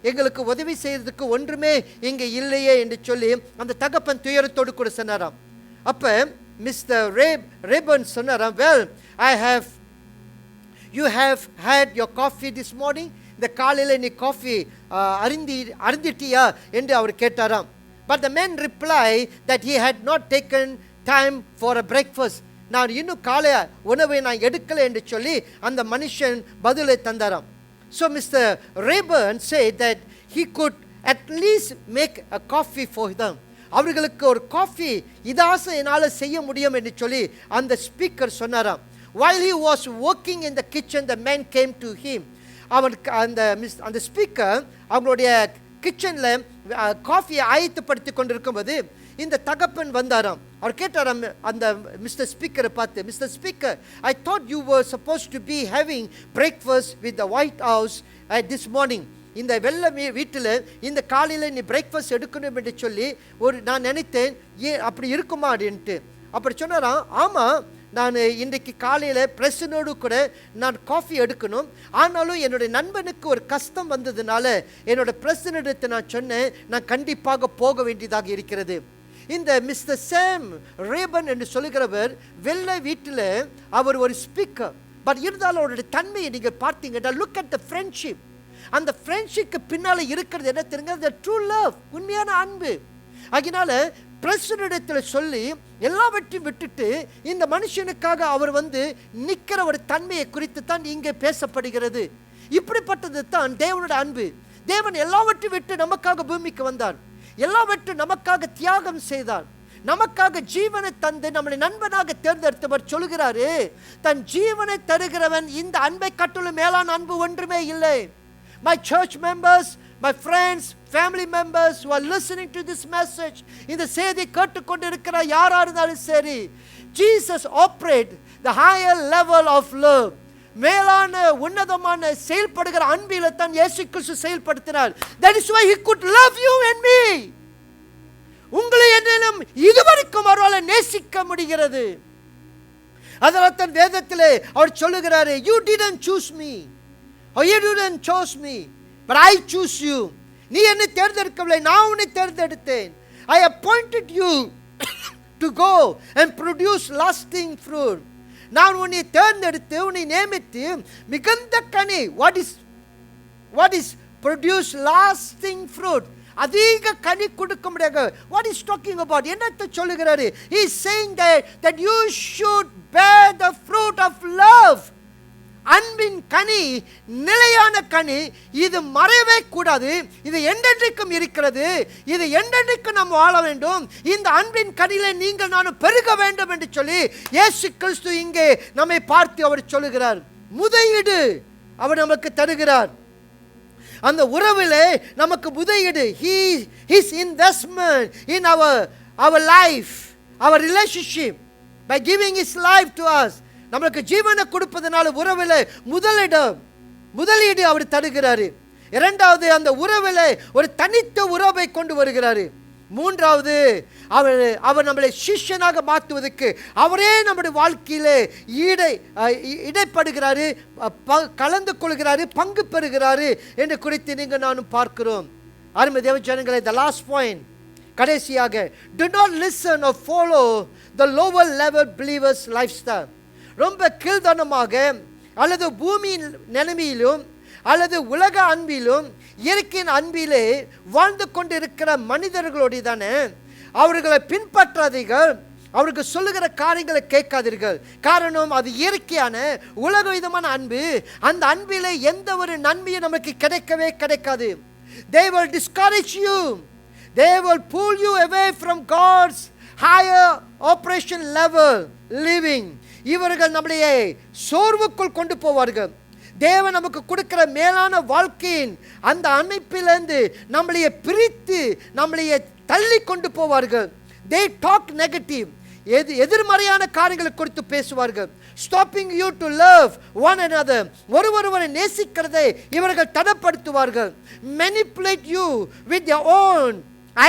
எங்களுக்கு உதவி செய்யறதுக்கு ஒன்றுமே இங்கே இல்லையே என்று சொல்லி அந்த தகப்பன் துயரத்தோடு கூட சொன்னாராம். அப்போ மிஸ்டர் ரேபர்ன் சொன்னாராம், well, you have had your coffee this morning. இந்த காலையில் நீ காஃபி அருந்திட்டியா என்று அவர் கேட்டாராம். But the man replied that he had not taken time for a breakfast. நான் இன்னும் காலை உணவை நான் எடுக்கலை என்று சொல்லி அந்த மனுஷன் பதிலை தந்தாராம். So Mr. Rayburn said that he could at least make a coffee for them. அவர்களுக்கு ஒரு காஃபி இதாச என்னால் செய்ய முடியும் என்று சொல்லி அந்த ஸ்பீக்கர் சொன்னாராம். While he was working in the kitchen, the man came to him. அந்த ஸ்பீக்கர் அவங்களுடைய கிச்சனில் காஃபியை ஆயத்தப்படுத்தி கொண்டிருக்கும்போது இந்த தகப்பன் வந்தாராம். அவர் கேட்டாராம் அந்த மிஸ்டர் ஸ்பீக்கரை பார்த்து, mister speaker, I thought you were suppose to be having breakfast with the white house this morning. இந்த வெள்ளை வீட்டில் இந்த காலையில் நீ பிரேக்ஃபாஸ்ட் எடுக்கணும் என்று சொல்லி நான் நினைத்தேன், ஏன் அப்படி இருக்குமா அப்படின்ட்டு. அப்படி சொன்னாராம், ஆமாம், நான் இன்றைக்கு காலையில் பிரசனோடு கூட நான் காஃபி எடுக்கணும். ஆனாலும் என்னுடைய நண்பனுக்கு ஒரு கஷ்டம் வந்ததுனால என்னோட பிரசனிடத்தை நான் சொன்னேன், நான் கண்டிப்பாக போக வேண்டியதாக இருக்கிறது. இந்த மிஸ்டர் சாம் ரேபன் என்று சொல்லுகிறவர் வெள்ளை வீட்டில் அவர் ஒரு ஸ்பீக்கர். பட் இருந்தாலும் அவருடைய தன்மையை நீங்கள் பார்த்தீங்கன்னா, லுக் அட் த ஃப்ரெண்ட்ஷிப். அந்த ஃப்ரெண்ட்ஷிப்க்கு பின்னால் இருக்கிறது என்ன தெரியுங்க? த ட்ரூ லவ், உண்மையான அன்பு. அதனால பிரசிடத்தில் சொல்லி எல்லாவற்றையும் விட்டுட்டு இந்த மனுஷனுக்காக அவர் நிற்கிற ஒரு தன்மையை குறித்து தான் இங்கே பேசப்படுகிறது. இப்படிப்பட்டது தான் தேவனுடைய அன்பு. தேவன் எல்லாவற்றையும் விட்டு நமக்காக பூமிக்கு வந்தார், எல்லாவற்றையும் நமக்காக தியாகம் செய்தார், நமக்காக ஜீவனை தந்து நம்மளை நண்பனாக தேர்ந்தெடுத்தவர். சொல்கிறாரு, தன் ஜீவனை தருகிறவன் இந்த அன்பை கட்டுள்ள மேலான அன்பு ஒன்றுமே இல்லை. My church members, my friends, family members who are listening to this message, இந்த செய்தி கேட்டுக்கொண்டு இருக்கிற யாரா இருந்தாலும் சரி, Jesus operate the higher level of love. மேலான உன்னதமான செயல்படுகிற அன்பில தான் இயேசு கிறிஸ்து செயல்படுத்தினார். That is why he could love you and me. உங்களை என்னிலும் இதுவரைக்கும் அவரால் நேசிக்க முடிகிறது. அதனால தான் வேதத்திலே அவர் சொல்லுகிறாரு, you didn't choose me, or you didn't choose me, but I choose you. நீ என்னை தேர்ந்தெடுக்கவில்லை, நான் உன்னை தேர்ந்தெடுத்தேன். I appointed you to go and produce lasting fruit. நான் உன்னை தேர்ந்தெடுத்து உன்னை நியமித்து மிகுந்த கனி, what is produce lasting fruit, அதிக கனி கொடுக்க முடியாது. What is talking about? என்னத்தை சொல்லுகிறாரு? He is saying that you should bear the fruit of love. அன்பின் கனி நிலையான கனி, இது மறையவே கூடாது, இது என்றென்றைக்கும் இருக்கிறது, இது என்றென்றைக்கும் நாம் வாழ வேண்டும். இந்த அன்பின் கனியிலே நீங்கள் நானும் பெருக வேண்டும் என்று சொல்லி இயேசு கிறிஸ்து இங்கே நம்மை பார்த்து அவர் சொல்லுகிறார். முதலீடு அவர் நமக்கு தருகிறார். அந்த உறவிலே நமக்கு முதலீடு, his investment in our life, our relationship, by giving his life to us. நமக்கு ஜீவனை கொடுப்பதனால உறவில் முதலீடு அவர் தருகிறாரு. இரண்டாவது, அந்த உறவில் ஒரு தனித்த உறவை கொண்டு வருகிறாரு. மூன்றாவது, அவர் நம்மளை சிஷ்யனாக மாற்றுவதற்கு அவரே நம்முடைய வாழ்க்கையிலே இடைப்படுகிறாரு, கலந்து கொள்கிறாரு, பங்கு பெறுகிறாரு என்று குறித்து நீங்கள் நானும் பார்க்கிறோம். அருமை தேவ ஜனங்களே, the last point, கடைசியாக, do not listen or follow the lower level believers lifestyle. ரொம்ப கீழ்த்தனமாக அல்லது பூமியின் நிலைமையிலும் அல்லது உலக அன்பிலும் இயற்கையின் அன்பிலே வாழ்ந்து கொண்டிருக்கிற மனிதர்களுடைய தானே அவர்களை பின்பற்றாதீர்கள், அவருக்கு சொல்லுகிற காரியங்களை கேட்காதீர்கள். காரணம் அது இயற்கையான உலக விதமான அன்பு. அந்த அன்பிலே எந்த ஒரு நன்மையும் நமக்கு கிடைக்கவே கிடைக்காது. They will discourage you. They will pull you away from God's higher operation level living. இவர்கள் நம்மளைய சோர்வுக்குள் கொண்டு போவார்கள். தேவன் நமக்கு கொடுக்கிற மேலான வாழ்க்கையின் அந்த அமைப்பிலிருந்து நம்மளைய பிரித்து நம்மளைய தள்ளி கொண்டு போவார்கள். They talk negative. எதிர்மறையான காரியங்களை குறித்து பேசுவார்கள். Stopping you to love one another. ஒருவரை நேசிக்கிறதை இவர்கள் தடப்படுத்துவார்கள். manipulate you with their own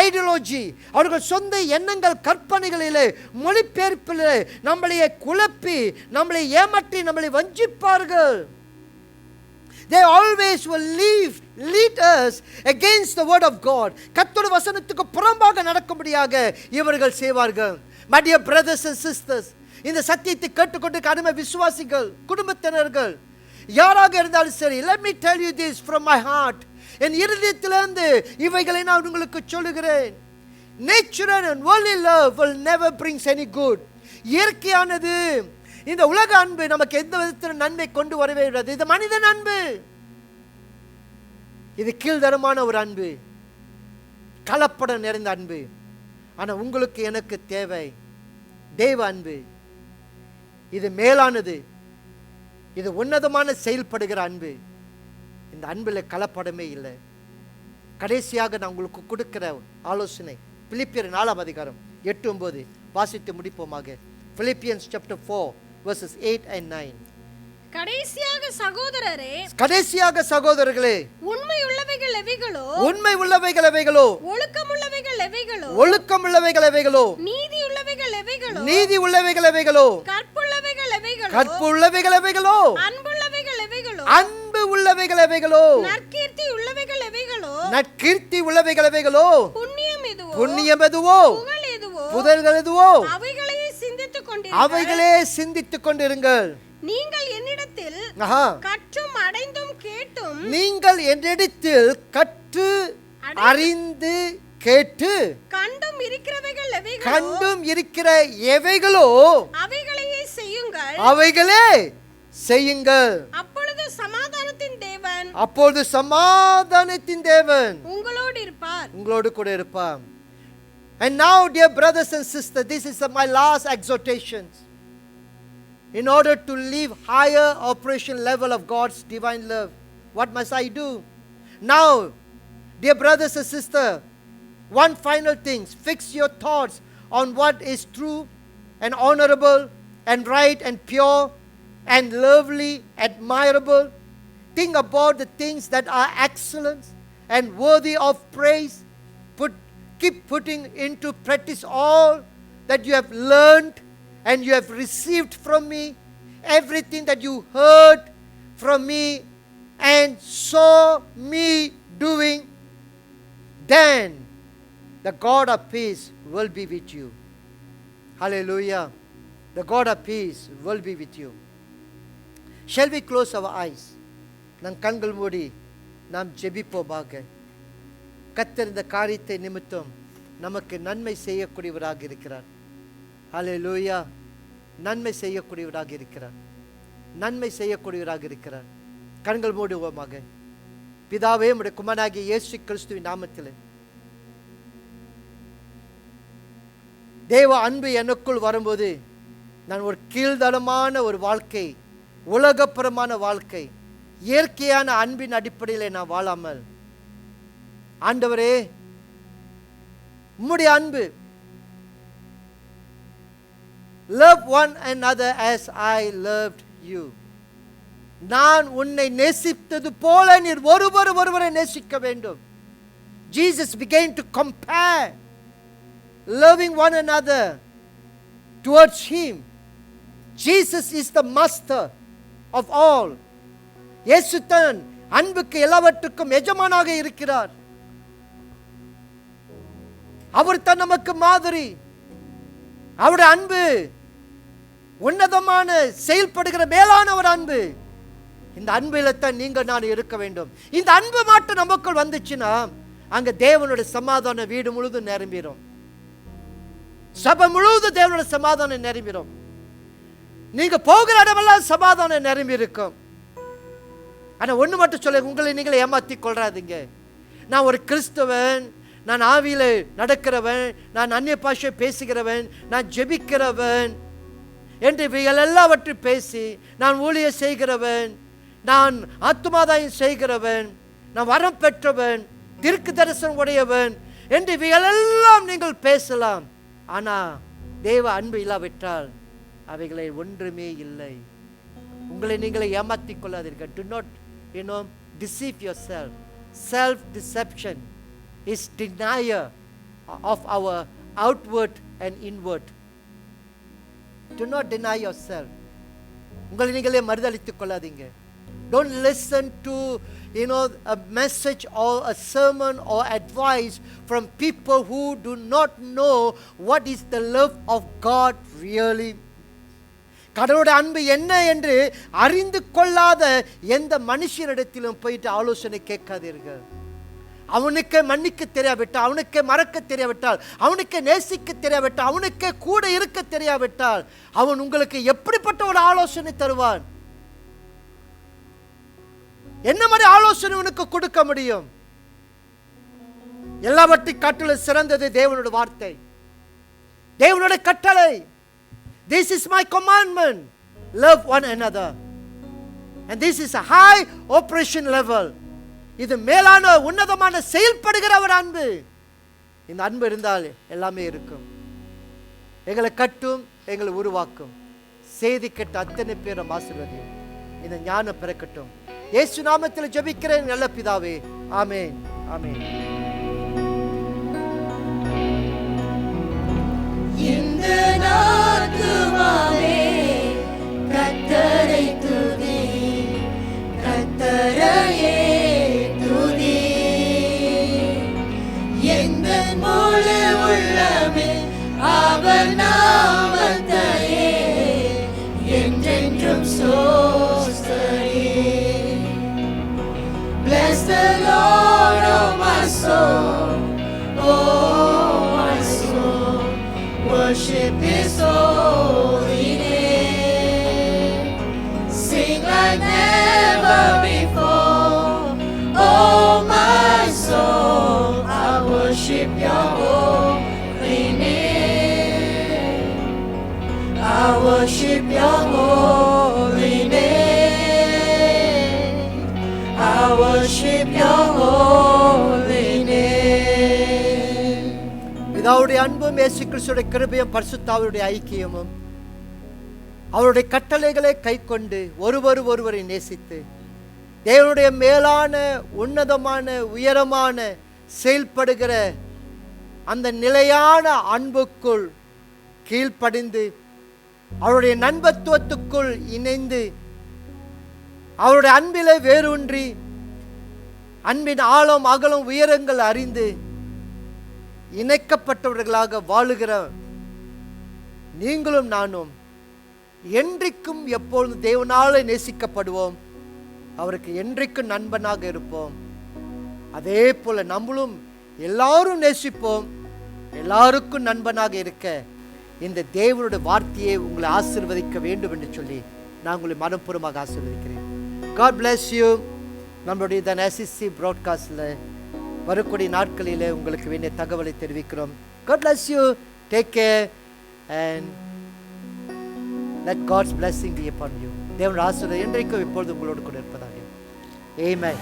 ideology. அவர்கள் சொந்த எண்ணங்கள் கற்பனைகளிலே மொழிபெயர்ப்பிலே நம்மளைய குழப்பி நம்மளை ஏமாற்றி நம்மளை வஞ்சிப்பார்கள். They always will lead us against the word of God. கர்த்தருடைய வசனத்துக்கு புறம்பாக நடக்கும்படியாக இவர்கள் செய்வார்கள். My dear brothers and sisters, இந்த சத்தியத்தை கேட்டுக்கொண்டு அருமை விசுவாசிகள், குடும்பத்தினர்கள் யாராக இருந்தாலும் சரி, let me tell you this from my heart. என் இருதயத்திலிருந்து இவைகளை நான் உங்களுக்கு சொல்லுகிறேன். Natural and worldly love will never brings any good. இயற்கையானது இந்த உலக அன்பு நமக்கு எந்த விதத்தில் நன்மை கொண்டு வரவே விடாது. இது மனிதன் அன்பு, இது கீழ்தரமான ஒரு அன்பு, கலப்படம் நிறைந்த அன்பு. ஆனால் உங்களுக்கு எனக்கு தேவை தேவ அன்பு. இது மேலானது, இது உன்னதமான செயல்படுகிற அன்பு. இந்த அன்பில் கலப்படமே இல்லை. கடைசியாக நான் உங்களுக்கு கொடுக்கிற ஆலோசனை பிலிப்பியர் 4 அதிகாரம் 8-9 வாசித்து முடிப்போமாக. Philippians chapter 4 verses 8 and 9. கடைசியாக சகோதரர்களே, உண்மை உள்ளவைகள் எவைகளோ, ஒழுக்கம் உள்ளவைகள் எவைகளோ, நீதி உள்ளவைகள் எவைகளோ, கற்பு உள்ளவைகள் எவைகளோ, அன்பு உள்ளவைகள் எவைகளோ, நற்கீர்த்தி உள்ளவைகள் எவைகளோ, புண்ணியம் எதுவோ, புகழ்கள் எதுவோ, அவைகளே சிந்தித்துக் கொண்டிருங்கள். நீங்கள் என்னிடத்தில் கற்றும் அடைந்தும் கேட்டும், நீங்கள் என்னிடத்தில் கற்று அறிந்து கேட்டு கண்டும் இருக்கிற எவைகளோ அவைகளே செய்யுங்கள். அப்பொழுது சமாதானத்தின் தேவன் உங்களோடு கூட இருப்பார். And now, dear brothers and sisters, this is my last exhortation. In order to live higher operation level of God's divine love, what must I do? Now, dear brothers and sisters, one final thing: fix your thoughts on what is true and honorable and right and pure and lovely, admirable. Think about the things that are excellent and worthy of praise. Keep putting into practice all that you have learned and you have received from me, everything that you heard from me and saw me doing. Then the God of peace will be with you. Hallelujah. The God of peace will be with you. Shall we close our eyes? நம் கண்கள் மூடி நாம் ஜெபிப்போமாக. கர்த்தர் இந்த காரியத்தை நிமித்தம் நமக்கு நன்மை செய்யக்கூடியவராக இருக்கிறார். ஹல்லேலூயா. நன்மை செய்யக்கூடியவராக இருக்கிறார். நன்மை செய்யக்கூடியவராக இருக்கிறார். கண்கள் மூடுவோமாக. பிதாவே, உம்முடைய குமாரனாகிய இயேசு கிறிஸ்துவின் நாமத்தில் தேவ அன்பு எனக்குள் வரும்போது நான் ஒரு கீழ்தளமான ஒரு வாழ்க்கை, உலகப்புறமான வாழ்க்கை, இயற்கையான அன்பின் அடிப்படையில் நான் வாழாமல், ஆண்டவரே உம்முடைய அன்பு, love one another as I loved you, நான் உன்னை நேசித்தது போல நீர் ஒருவரை நேசிக்க வேண்டும். Jesus began to compare loving one another towards him. Jesus is the master of all. இயேசு தான் அன்புக்கு எல்லாவற்றுக்கும் எஜமானாக இருக்கிறார். அவர் தான் நமக்கு மாதிரி. அவருடைய அன்பு உன்னதமான செயல்படுகிற மேலான ஒரு அன்பு. இந்த அன்பில தான் நீங்கள் நான் இருக்க வேண்டும். இந்த அன்பு மட்டும் நமக்குள் வந்துச்சுன்னா அங்க தேவனுடைய சமாதானம் வீடு முழுதும் நிரம்பிடும். சபை முழுவதும் தேவனுடைய சமாதானம் நிரம்பிடும். நீங்க போகிற இடமெல்லாம் சமாதானம் நிரம்பி இருக்கும். ஆனா ஒண்ணு மட்டும் சொல்ல, உங்களை நீங்களே ஏமாத்தி கொள்றாதீங்க. நான் ஒரு கிறிஸ்தவன், நான் ஆவியில நடக்கிறவன், நான் அந்நிய பாஷை பேசுகிறவன், நான் ஜெபிக்கிறவன் என்று இவைகள் எல்லாவற்றையும் பேசி, நான் ஊழியம் செய்கிறவன், நான் ஆத்துமாதாயம் செய்கிறவன், நான் வரம் பெற்றவன், தீர்க்க தரிசனம் உடையவன் என்று இவைகள் எல்லாம் நீங்கள் பேசலாம். ஆனா தேவ அன்பு இல்லாவிட்டால் அவைகளை ஒன்றுமே இல்லை. உங்களை நீங்களே ஏமாற்றிக் கொள்ளாதீர்கள். Do not, deceive yourself. Self-deception is denial of our outward and inward. Do not deny yourself. உங்களை நீங்களே மறுதலித்துக் கொள்ளாதீங்க. Don't listen to a message or a sermon or advice from people who do not know what is the love of God really. கடவுளுடைய அன்பு என்ன என்று அறிந்து கொள்ளாத எந்த மனுஷனிடத்திலும் போயிட்டு ஆலோசனை கேட்காதீர்கள். அவனுக்கு மன்னிக்க தெரியாவிட்டால், அவனுக்கு மறக்க தெரியாவிட்டால், அவனுக்கு நேசிக்க தெரியாவிட்டால், அவனுக்கு கூட இருக்க தெரியாவிட்டால் அவன் உங்களுக்கு எப்படிப்பட்ட ஒரு ஆலோசனை தருவான்? என்ன மாதிரி ஆலோசனை உனக்கு கொடுக்க முடியும்? எல்லாவற்றையும் காட்டிலும் சிறந்தது தேவனுடைய வார்த்தை, தேவனுடைய கட்டளை. This is my commandment, love one another. And this is a high operation level. இது மேலான உன்னதமான செயல்படுகிற ஒரு அன்பு. இந்த அன்பு இருந்தால் எல்லாமே இருக்கும். எங்களை கட்டும், எங்களை உருவாக்கும். செய்தி கேட்ட அத்தனை பேரும் ஆசீர்வதியும். இந்த ஞானம் பிறக்கட்டும். இயேசு நாமத்தில் ஜெபிக்கிறேன் நல்ல பிதாவே, ஆமென், ஆமென். இந்த நாத்துமாவே கர்த்தரை துதி, கர்த்தரையே துதி. எந்த முழு உள்ளமே அவர் நாமத்தையே என்றென்றும் சோஸ்தரி. Bless the Lord, oh my soul, oh my soul. Worship His holy name. Sing like never before, oh my soul. I worship Your holy name. I worship Your holy name. I worship Your holy name. பிதாவுடைய அன்பும் இயேசு கிறிஸ்துவின் கிருபையும் பரிசுத்தாவியுடைய ஐக்கியமும் அவருடைய கட்டளைகளை கைக்கொண்டு ஒருவரை நேசித்து தேவனுடைய மேலான உன்னதமான உயரமான செயல்படுகிற அந்த நிலையான அன்புக்குள் கீழ்ப்படிந்து அவருடைய நண்பத்துவத்துக்குள் இணைந்து அவருடைய அன்பிலே வேரூன்றி அன்பின் ஆழம் அகலம் உயரங்கள் அறிந்து இணைக்கப்பட்டவர்களாக வாழுகிற நீங்களும் நானும் என்றைக்கும் எப்பொழுதும் தேவனால நேசிக்கப்படுவோம். அவருக்கு என்றைக்கும் நண்பனாக இருப்போம். அதே போல நம்மளும் எல்லாரும் நேசிப்போம், எல்லாருக்கும் நண்பனாக இருக்க இந்த தேவனுடைய வார்த்தையை உங்களை ஆசீர்வதிக்க வேண்டும் என்று சொல்லி நான் உங்களை மனப்பூர்வமாக ஆசீர்வதிக்கிறேன். God bless you. நம்மளுடைய இந்த SEC ப்ராட்காஸ்டில் வரக்கூடிய நாட்களில் உங்களுக்கு வேண்டிய தகவலை தெரிவிக்கிறோம். God bless you. Take care and let God's blessing be upon you. தேவனுடைய ஆசீர்வாதம் என்றைக்கும் இப்பொழுது உங்களோடு கூட இருப்பதாக. Amen.